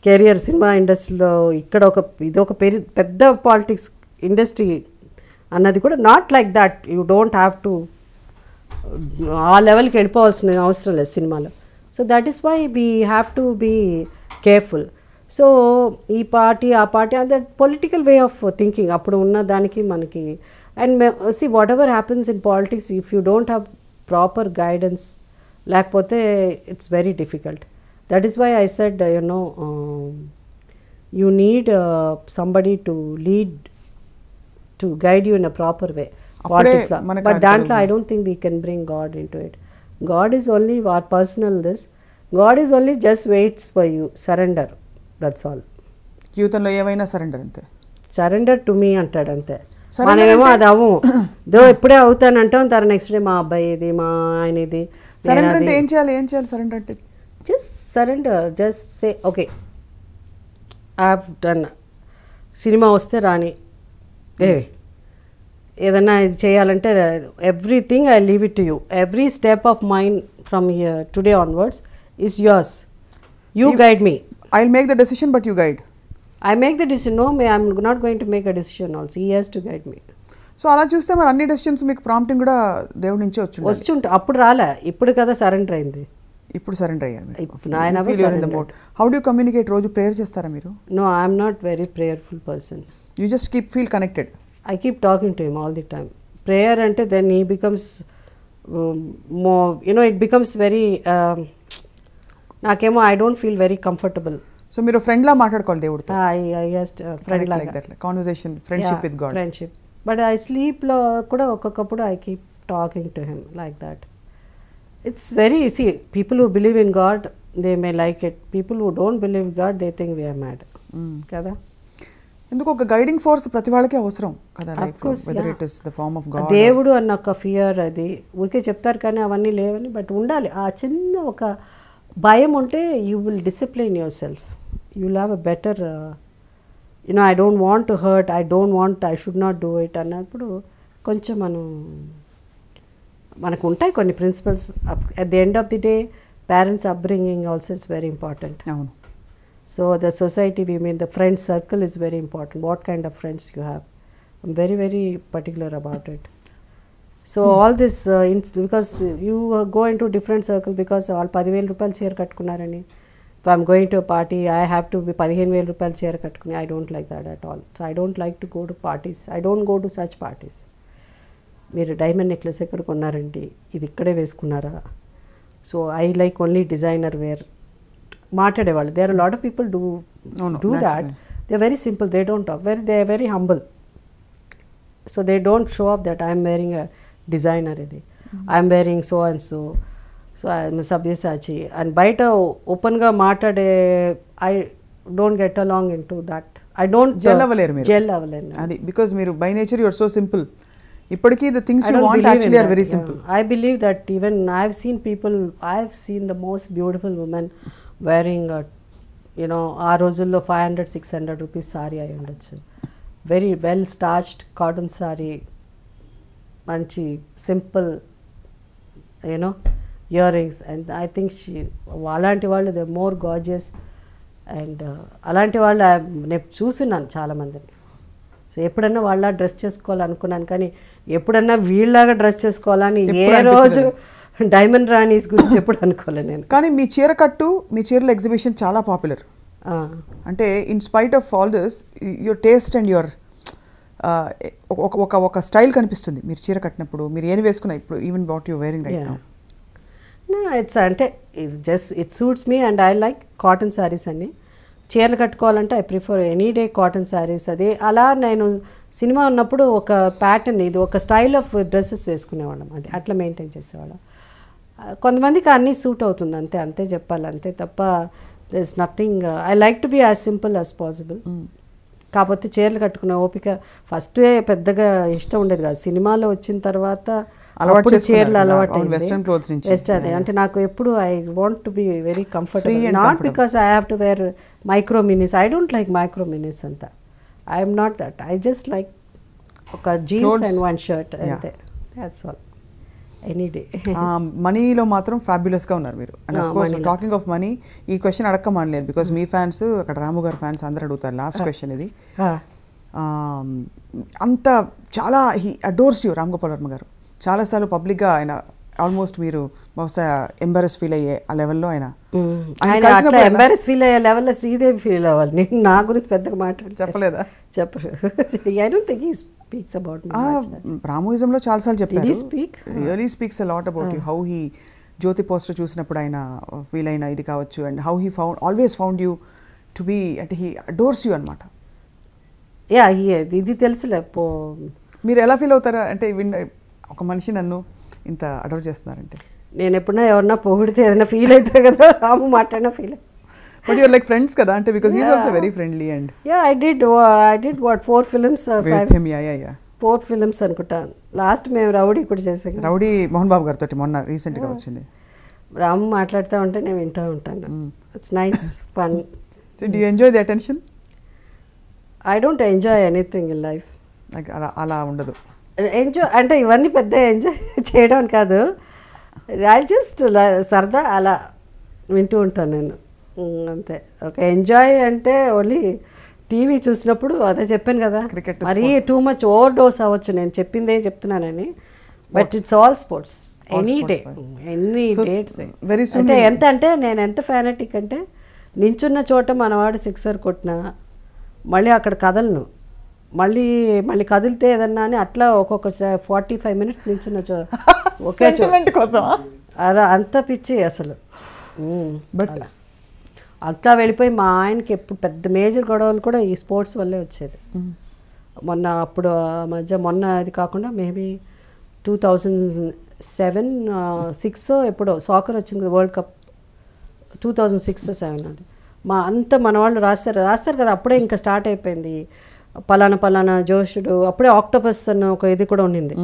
కెరియర్ సినిమా ఇండస్ట్రీలో ఇక్కడ ఇదొక పెద్ద పాలిటిక్స్ ఇండస్ట్రీ అన్నది కూడా not like that. You don't have to ఆ లెవెల్కి వెళ్ళిపోవాల్సిన అవసరం లేదు సినిమాలో. So that is why we have to be careful. So ఈ పార్టీ ఆ పార్టీ అంత పొలిటికల్ వే ఆఫ్ థింకింగ్ అప్పుడు ఉన్న దానికి మనకి. And see whatever happens in politics, if you don't have proper guidance లేకపోతే it's very difficult. That is why I said you need somebody to lead to guide you in a proper way పాలిటిక్స్లో. బట్ దాంట్లో I don't think we can bring God into it. God is only our personal this. God is only just waits for you, surrender, that's all. జీవితంలో ఏమైనా సరెండర్ అంతే, సరెండర్ టు మీ అంటాడు అంతే. మనమేమో అది అవ్వం, దో ఇప్పుడే అవుతానంటాం, తర్వాత నెక్స్ట్ డే మా అబ్బాయి ఇది మా ఆయన ఇది. సరెండర్ అంటే ఏం చేయాలి సరెండర్ అంటే? Just surrender, just say okay I have done. Cinema వస్తే రాని, ఏదన్నా ఇది చేయాలంటే everything I leave it to you. Every step of mind from here today onwards is yours. You guide me. I will make the decision but you guide. I make the decision. No, I'm not going to make a decision also. He has to guide me. So అలా చూస్తే మరి అన్ని డెసిషన్స్ మీకు ప్రాంప్టింగ్ కూడా దేవుడి నుంచే వచ్చుంటే అప్పుడు రాలే, ఇప్పుడు కదా సరెండర్ అయింది. ఇప్పుడు సరెండర్ అయ్యారు. How do you communicate? రోజు ప్రేయర్ చేస్తారా మీరు? No, I'm not very prayerful person. You just feel connected. I keep talking to him all the time. Prayer ante then he becomes more, it becomes very నాకేమో I don't feel very comfortable. So మీరు ఫ్రెండ్ లా మాట్లాడుకోవాలి దేవుడితో. ఫ్రెండ్ లాగా conversation, friendship with God. Friendship. But I sleep లో కూడా ఒక్కొక్కప్పుడు I keep talking to him like that. It's very see people who believe in God they may like it. People who don't believe God they think we are mad కదా. ఎందుకు ఒక గైడింగ్ ఫోర్స్ ప్రతి వాళ్ళకి అవసరం కదా లైఫ్ లో, whether it is the form of God. దేవుడు అన్న ఒక ఫియర్, అది ఊరికే చెప్తారు కానీ అవన్నీ లేవని, బట్ ఉండాలి ఆ చిన్న ఒక భయం ఉంటే you will discipline your self. You'll have a better, I don't want to hurt, I should not do it అన్నప్పుడు కొంచెం మనకు ఉంటాయి కొన్ని principles. At the end of the day parents upbringing also it's very important. అవును. So the society we mean the friend circle is very important. What kind of friends you have, I'm very very particular about it. So all this because you go into different circle because వాళ్ళు 10,000 రూపాయలు చీర కట్టుకున్నారని if I'm going to party I have to be 15,000 రూపాయలు చీర కట్టుకుని I don't like that at all so I don't like to go to parties I don't go to such parties మీరు డైమండ్ నెక్లెస్ ఎక్కడ కొన్నారండి ఇది ఇక్కడే వేసుకున్నారా so I like only designer wear మాట్లాడేవాళ్ళు there are lot of people do that they are very simple they don't talk they are very humble so they don't show off that I'm wearing a designer ఇది I'm wearing so and so I'm Sabyasachi and బయట ఓపెన్గా మాట్లాడే I don't get along in to that I don't gel అవ్వలేరు అది బికాస్ మీరు by nature you are so simple ఇప్పటికీ the things you want actually are very simple. I believe that even I have seen people, I have seen the most beautiful women wearing ఆ రోజుల్లో 500-600 రూపీస్ సారీ అయి ఉండొచ్చు వెరీ వెల్ స్టార్చ్డ్ కాటన్ సారీ మంచి simple ear rings and I think అలాంటి వాళ్ళు దే మోర్ గార్జియస్ అండ్ అలాంటి వాళ్ళు నేను చూస్తున్నాను చాలామందిని సో ఎప్పుడన్నా వాళ్ళ డ్రెస్ చేసుకోవాలనుకున్నాను కానీ ఎప్పుడన్నా వీళ్ళలాగా డ్రెస్ చేసుకోవాలని ఏ రోజు డైమండ్ రాణీస్ గురించి ఎప్పుడు అనుకోలే నేను కానీ మీ చీర కట్టు మీ చీరల ఎగ్జిబిషన్ చాలా పాపులర్ అంటే in spite of all this your taste and your ఒక స్టైల్ కనిపిస్తుంది మీరు చీర కట్టినప్పుడు మీరు ఏం వేసుకున్నా ఇప్పుడు even what you wearing right now it's అంటే just it suits me and I like cotton saris అన్ని చీరలు కట్టుకోవాలంటే I prefer any day cotton saris అదే అలా నేను సినిమా ఉన్నప్పుడు ఒక ప్యాటర్న్ ఇది ఒక స్టైల్ ఆఫ్ డ్రెస్సెస్ వేసుకునేవాళ్ళం అది అట్లా మెయింటైన్ చేసేవాళ్ళం కొంతమందికి అన్నీ సూట్ అవుతుంది అంతే చెప్పాలి అంతే తప్ప there is nothing I like to be as simple as possible కాకపోతే చీరలు కట్టుకునే ఓపిక ఫస్టే పెద్దగా ఇష్టం ఉండేది కాదు సినిమాలో వచ్చిన తర్వాత చీరలు అలవాటు అదే అంటే నాకు ఎప్పుడు I want to be very comfortable not because I have to wear micro minis I don't like micro minis అంతా I'm not that I just like ఒక జీన్స్ అండ్ వన్ షర్ట్ అంతే దాట్స్ ఆల్ ఎనీ డే మనీలో మాత్రం ఫ్యాబ్యులస్గా ఉన్నారు మీరు and of course talking of Money ఈ క్వశ్చన్ అడక్కమనలేదు బికాస్ మీ ఫ్యాన్స్ అక్కడ రాము గారు ఫ్యాన్స్ అందరూ అడుగుతారు లాస్ట్ క్వశ్చన్ ఇది అంత చాలా he adores you Ram Gopal Varma గారు చాలాసార్లు పబ్లిక్గా ఆయన ఆల్మోస్ట్ మీరు బహుశా ఎంబారెస్ ఫీల్ అయ్యే ఆ లెవెల్లో ఆయన ఎంబారెస్ ఫీల్ అయ్యే లెవెల్లో శ్రీదేవి ఫీల్ అవ్వాలి నేను నా గురించి పెద్దగా మాట చెప్పలేదా చెప్పరు I don't think he speaks about రామోయిజంలో చాలాసార్లు చెప్పారు really speaks a lot about you how he Jyothi poster చూసినప్పుడు ఆయన ఫీల్ అయిన ఇది కావచ్చు and how he always found you to be అంటే హీ అడోర్స్ యూ అనమాట యా ఇది తెలుసులే మీరు ఎలా ఫీల్ అవుతారా అంటే ఒక మనిషి నన్ను ఇంత అడోర్ చేస్తున్నారంటే నేను ఎప్పుడన్నా ఎవరన్నా పొగిడితే ఏదైనా ఫీల్ అవుతా కదా రాము మాట్లాడినా feel but you're like friends కదా అంటే because he is also very friendly and I did what 4 films 4 films అనుకుంటా లాస్ట్ మేము రౌడీ కూడా చేసాం రౌడీ మోహన్ బాబు గారితో మొన్న రీసెంట్గా వచ్చింది రాము మాట్లాడుతూ ఉంటే నేను వింటూ ఉంటాను it's nice fun so do you enjoy the attention I don't enjoy anything in life అలా ఉండదు ఎంజాయ్ అంటే ఇవన్నీ పెద్ద ఎంజాయ్ చేయడం కాదు ఐ జస్ట్ సరదా అలా వింటూ ఉంటాను నేను అంతే ఒక ఎంజాయ్ అంటే ఓన్లీ టీవీ చూసినప్పుడు అదే చెప్పాను కదా మరీ టూ మచ్ ఓవర్ డోస్ అవ్వచ్చు నేను చెప్పిందే చెప్తున్నానని but it's all sports any day అంటే ఎంత అంటే నేను ఎంత ఫ్యానటిక్ అంటే నించున్న చోట మనవాడు సిక్సర్ కొట్టినా మళ్ళీ అక్కడ కదలను మళ్ళీ కదిలితే ఏదన్నా అని అట్లా ఒక్కొక్క 45 మినిట్స్ నించున్న ఒకే కోసం అలా అంత పిచ్చి అసలు బట్ అంతా వెళ్ళిపోయి మా ఆయనకి ఎప్పుడు పెద్ద మేజర్ గొడవలు కూడా ఈ స్పోర్ట్స్ వల్లే వచ్చేది మొన్న అప్పుడు మొన్న అది కాకుండా మేబీ 2007-6 ఎప్పుడో సాకర్ వచ్చింది వరల్డ్ కప్ 2006-7 అది మన వాళ్ళు రాస్తారు కదా అప్పుడే ఇంకా స్టార్ట్ అయిపోయింది పలానా జోషుడు అప్పుడే ఆక్టోపస్ అన్న ఒక ఇది కూడా ఉండింది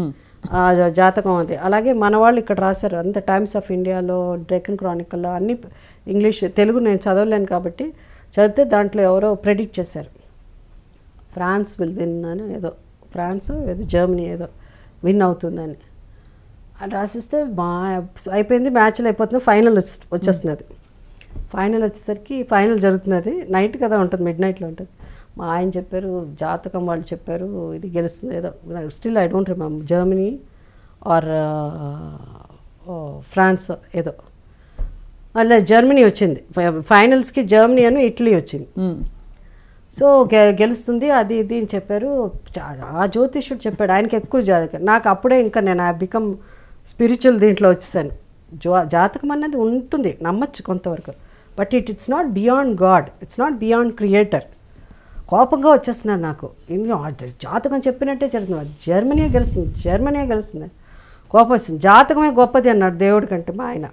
జాతకం అది అలాగే మన వాళ్ళు ఇక్కడ రాశారు అంత టైమ్స్ ఆఫ్ ఇండియాలో డెక్కన్ క్రానికల్లో అన్ని ఇంగ్లీష్ తెలుగు నేను చదవలేను కాబట్టి చదివితే దాంట్లో ఎవరో ప్రెడిక్ట్ చేశారు ఫ్రాన్స్ విల్ విన్ అని ఏదో ఫ్రాన్స్ ఏదో జర్మనీ ఏదో విన్ అవుతుందని అది రాసిస్తే అయిపోయింది మ్యాచ్లు అయిపోతుంది ఫైనల్ వచ్చేస్తున్నది ఫైనల్ వచ్చేసరికి ఫైనల్ జరుగుతున్నది నైట్ కదా ఉంటుంది మిడ్ నైట్లో ఉంటుంది మా ఆయన చెప్పారు జాతకం వాళ్ళు చెప్పారు ఇది గెలుస్తుంది ఏదో still I don't remember Germany or France ఏదో, అలా జర్మనీ వచ్చింది ఫైనల్స్కి, జర్మనీ అని ఇటలీ వచ్చింది. సో గెలుస్తుంది అది ఇది అని చెప్పారు. ఆ జ్యోతిష్యుడు చెప్పాడు, ఆయనకి ఎక్కువ జాతకం. నాకు అప్పుడే ఇంకా నేను ఐ బికమ్ స్పిరిచువల్ దీంట్లో వచ్చేసాను. జాతకం అన్నది ఉంటుంది, నమ్మచ్చు కొంతవరకు, but it's not beyond God, it's not beyond creator. కోపంగా వచ్చేస్తున్నాను నాకు, జాతకం చెప్పినట్టే జరుగుతుంది, జర్మనీ గెలుస్తుంది కోపం వచ్చింది. జాతకమే గొప్పది అన్నాడు దేవుడి కంటే మా ఆయన.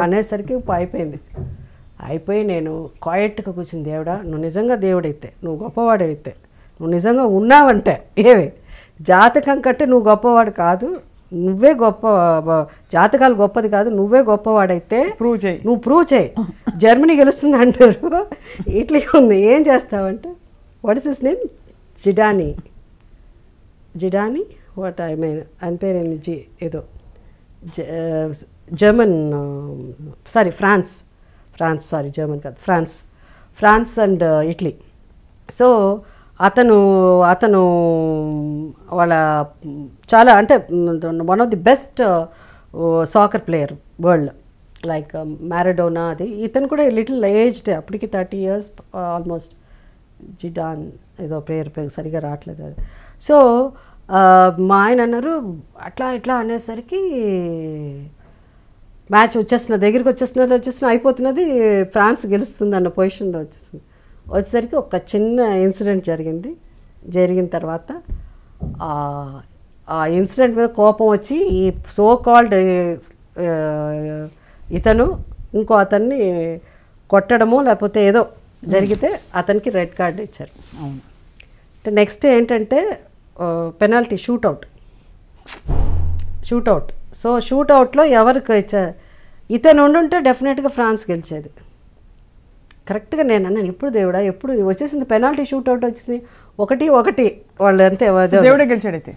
అనేసరికి అయిపోయి నేను క్వైట్గా కూర్చుని, దేవుడా నువ్వు నిజంగా దేవుడైతే, నువ్వు గొప్పవాడైతే, నువ్వు నిజంగా ఉన్నావంటే ఏవే జాతకం కంటే నువ్వు గొప్పవాడు కాదు, నువ్వే గొప్ప, జాతకాలు గొప్పది కాదు, నువ్వే గొప్పవాడైతే నువ్వు ప్రూవ్ చేయి, జర్మనీ గెలుస్తుంది అంటారు, ఇట్లీ ఉంది, ఏం చేస్తావంటే వాట్ ఇస్ హిస్ నేమ్, జిడాని వాట్ ఐ మీన్ అని పేరేంది, ఏదో German, sorry France sorry German కాదు, ఫ్రాన్స్ అండ్ ఇటలీ. సో అతను వాళ్ళ చాలా అంటే one of the best soccer player world, like Maradona అది. ఇతను కూడా లిటిల్ ఏజ్డ్, అప్పటికి 30 years ఆల్మోస్ట్. జిడాన్ ఏదో పేరు సరిగా రావట్లేదు అది. సో మా ఆయన అన్నారు అట్లా అనేసరికి మ్యాచ్ దగ్గరికి వచ్చేస్తున్నది అయిపోతున్నది, ఫ్రాన్స్ గెలుస్తుంది అన్న పొజిషన్లో వచ్చేసరికి ఒక చిన్న ఇన్సిడెంట్ జరిగిన తర్వాత ఆ ఇన్సిడెంట్ మీద కోపం వచ్చి ఈ సో కాల్డ్ ఇతను ఇంకో అతన్ని కొట్టడమో లేకపోతే ఏదో జరిగితే అతనికి రెడ్ కార్డు ఇచ్చారు. అంటే నెక్స్ట్ ఏంటంటే పెనాల్టీ షూట్అవుట్. సో షూట్అవుట్లో ఎవరికి ఇచ్చారు, ఇతను ఉండుంటే డెఫినెట్గా ఫ్రాన్స్ గెలిచేది. కరెక్ట్గా నేను అన్నాను, ఎప్పుడు దేవుడా ఎప్పుడు వచ్చేసింది పెనాల్టీ షూట్అవుట్ వచ్చింది, 1-1 వాళ్ళు అంతే, దేవుడే గెలిచాడు. అయితే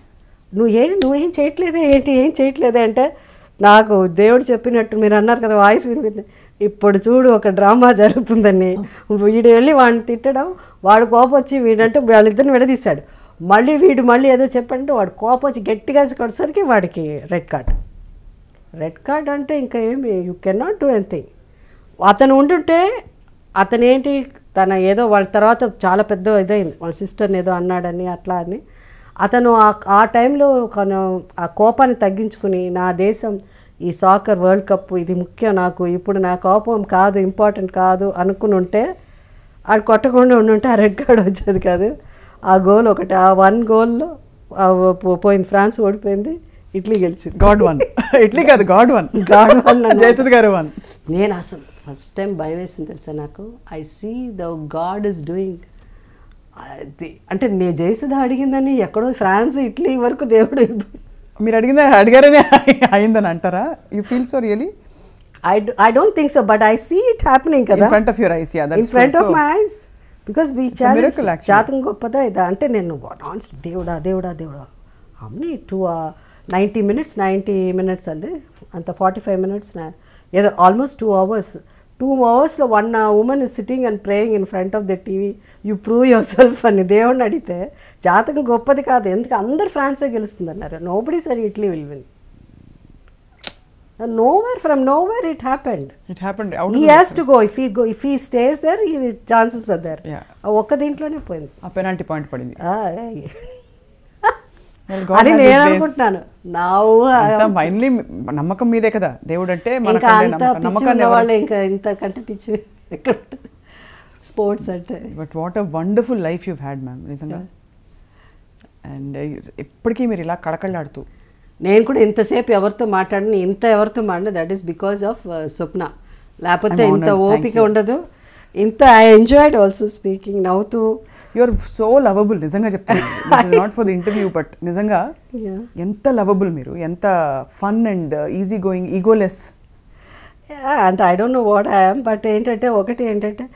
నువ్వేం చేయట్లేదే అంటే, నాకు దేవుడు చెప్పినట్టు మీరు అన్నారు కదా వాయిస్ వినిపింది, ఇప్పుడు చూడు ఒక డ్రామా జరుగుతుందని, వీడు వెళ్ళి వాడిని తిట్టడం, వాడు కోపం వచ్చి వీడంటే వాళ్ళిద్దరిని విడదీశాడు, వీడు ఏదో చెప్పంటే వాడు కోపం వచ్చి గట్టిగా కొట్టేసరికి వాడికి రెడ్ కార్డ్ అంటే ఇంకా ఏమి, you can not do anything. అతను ఉంటుంటే అతనేంటి తన ఏదో వాళ్ళ తర్వాత చాలా పెద్ద ఇదైంది, వాళ్ళ సిస్టర్ని ఏదో అన్నాడని అట్లా అని, అతను ఆ టైంలో ఆ కోపాన్ని తగ్గించుకుని, నా దేశం ఈ సాకర్ వరల్డ్ కప్ ఇది ముఖ్యం నాకు, ఇప్పుడు నా కోపం కాదు ఇంపార్టెంట్ కాదు అనుకుని ఉంటే, ఆడు కొట్టకుండా ఉండుంటే ఆ రెడ్ కార్డ్ వచ్చేది కాదు. ఆ గోల్ ఒకటి, ఆ 1 goalలో పోయింది, ఫ్రాన్స్ ఓడిపోయింది, ఇటలీ గెలిచింది. God one. ఇటలీ కాదు, గాడ్ వన్. జయసుధ గారు వన్. నేను అసలు ఫస్ట్ టైం భయం వేసింది తెలుసా నాకు, I see the God is doing. అంటే నేను జయసుధ అడిగిందని ఎక్కడో ఫ్రాన్స్ ఇటలీ వరకు దేవుడు, మీరు అడిగారని అయిందని అంటారా? You feel so really? I don't think so, but I see it happening kada in front of your eyes. Yeah, that's in front of my eyes, because we challenge జాతకం గొప్పదా ఇదా అంటే నేను దేవుడా how many 90 minutes అండి, అంత 45 minutes ఏదో almost 2 hours. 2 hoursలో 1 woman is sitting and praying in front of the TV, you prove yourself అని దేవుడిని అడిగితే, జాతకం గొప్పది కాదు, ఎందుకు అందరు ఫ్రాన్సే గెలుస్తుంది అన్నారు. Nobody said Italy will win. From nowhere it happened. He has to go. If he stays there, chances are there. ఒక్క దీంట్లోనే పోయింది, ఆ పెనాల్టీ పాయింట్ పడింది అని నేను అనుకుంటున్నాను. ఫైనలీ నమ్మకం మీదే కదా దేవుడు అంటే, వాళ్ళు ఇంకా ఇంతకంటే పిచ్చి ఎక్కడ స్పోర్ట్స్ అంటే. But what a wonderful life you had ma'am, నిజంగా. అండ్ ఎప్పటికీ మీరు ఇలా కడకళ్ళాడుతూ, నేను కూడా ఇంతసేపు ఎవరితో మాట్లాడిన that is because of Swapna, లేకపోతే ఇంత ఓపిక ఉండదు. ఇంత ఐ ఎంజాయ్డ్ ఆల్సో స్పీకింగ్, నవ్వుతూ. యు ఆర్ సో లవబుల్, నిజంగా చెప్తాను. Not for the interview, but నిజంగా ఎంత లవబుల్ మీరు, ఎంత fun and easy going, egoless. అంటే I don't know what I am, but ఒకటి ఏంటంటే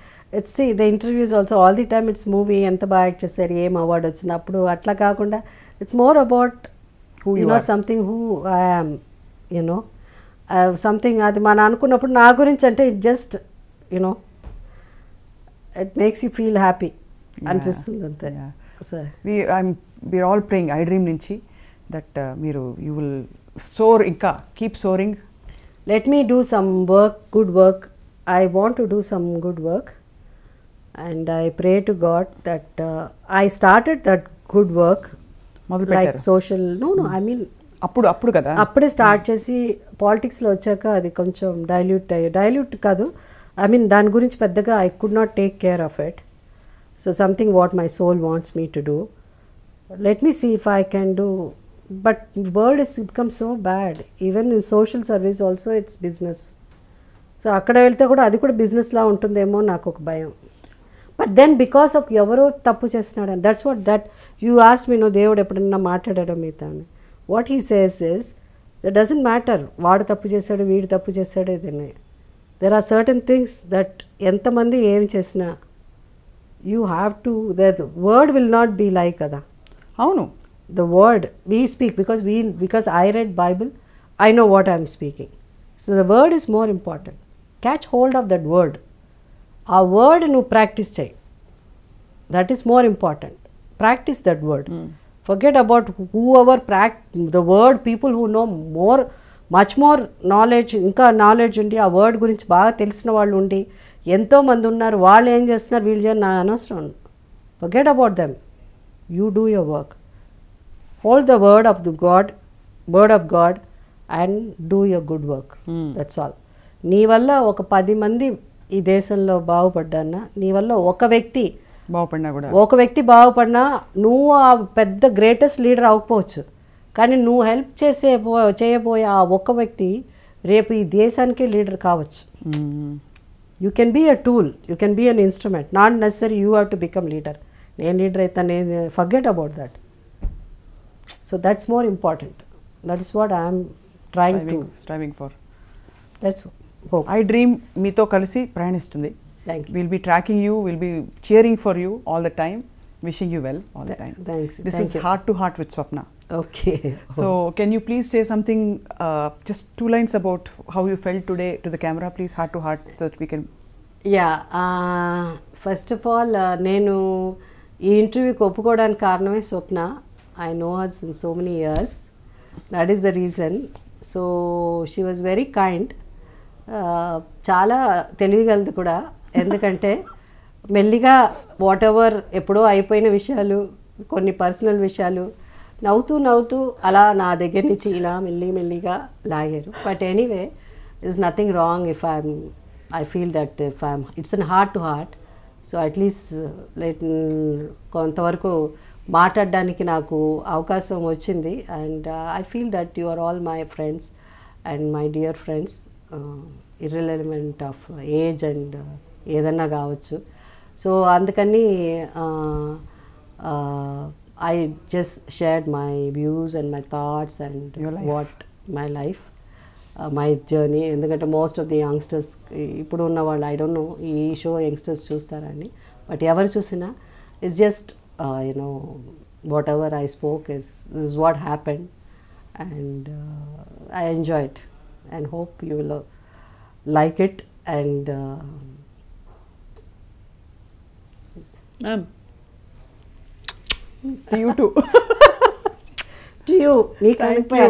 it's the interviews also all the time it's movie, ఎంత బాగా యాక్ట్ చేశారు, ఏం అవార్డు వచ్చింది అప్పుడు, అట్లా కాకుండా it's more about something who I am, something అది మనం అనుకున్నప్పుడు నా గురించి అంటే it just it makes you feel happy అనిపిస్తుంది అంతే. we're all praying iDream నుంచి దట్ మీరు యూ విల్ సోర్, ఇంకా keep soaring? Let me do some work, good work. I want to do some good work, and I pray to God that I started that good work, like social. No, I mean అప్పుడు కదా అప్పుడే స్టార్ట్ చేసి పాలిటిక్స్లో వచ్చాక అది కొంచెం డైల్యూట్ కాదు, ఐ మీన్ దాని గురించి పెద్దగా I could not take care of it. So something what my soul wants me to do. Let me see if I can do. But the world has become so bad. Even in social service also it's business. So akkada velte kuda adi kuda business la untundemo naaku oka bhayam. But then because of evaro tappu chestunadu, and that's what that you asked me, no devudu eppudanna maatladada meetanu. What he says is that doesn't matter vaadu tappu chesadu veedu tappu chesadu idene. There are certain things that enta mandi em chesina you have to, that word will not be like kada. Avunu. The word we speak, because I read Bible, I know what I am speaking. So the word is more important. Catch hold of that word. Our word nu practice chey. That is more important. Practice that word. Forget about whoever the word. People who know more, much more knowledge, inka knowledge undi aa word gurinchi baga telisina vallu undi ento mandi unnaru, vallu em chestunaru, veelu cheyana na anavasaram. Forget about them. You do your work. Hold the word of God and do your good work. That's all. నీ వల్ల ఒక 10 మంది ఈ దేశంలో బాగుపడ్డానా, నీ వల్ల ఒక వ్యక్తి బాగుపడినా నువ్వు ఆ పెద్ద గ్రేటెస్ట్ లీడర్ అవ్వకపోవచ్చు, కానీ నువ్వు హెల్ప్ చేయబోయే ఆ ఒక్క వ్యక్తి రేపు ఈ దేశానికే లీడర్ కావచ్చు. You can be a tool, you can be an instrument, not necessary you have to become leader. నేను లీడర్ అయితే నేను forget about that. So that's more important. That is what I am striving for. That's hope. iDream meeto kalisi prayanistundi. Thank you. We'll be tracking you, we'll be cheering for you all the time, wishing you well all the time. Thanks. This is Heart to Heart with Swapna. Okay. So can you please say something, just 2 lines about how you felt today to the camera, please, heart to heart, so that we can. Yeah. First of all, nenu ee interview ku oppukodaniki karaname Swapna. I know her since so many years. That is the reason. So she was very kind. చాలా తెలివిగలదు కూడా, ఎందుకంటే మెల్లిగా వాట్ ఎవర్ ఎప్పుడో అయిపోయిన విషయాలు, కొన్ని పర్సనల్ విషయాలు నవ్వుతూ అలా నా దగ్గర నుంచి ఇలా మెల్లిగా లాగారు. But anyway is nothing wrong if I feel that if it's on heart to heart. So at least కొంతవరకు మాట్లాడడానికి నాకు అవకాశం వచ్చింది. And I feel that you are all my friends and my dear friends, irrelevant of age and ఏదన్నా కావచ్చు. సో అందుకని I just shared my views and my thoughts and what my life, my journey. ఎందుకంటే మోస్ట్ ఆఫ్ ది యంగ్స్టర్స్ ఇప్పుడు ఉన్న వాళ్ళు, ఐ డోంట్ నో ఈ షో యంగ్స్టర్స్ చూస్తారని, బట్ ఎవరు చూసినా it's just whatever I spoke is what happened, and I enjoy it and hope you will like it. And ma'am, to you too. To you. Thank you.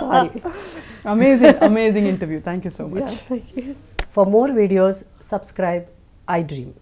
Sorry. Amazing interview. Thank you so much. Yeah, thank you. For more videos, subscribe iDream.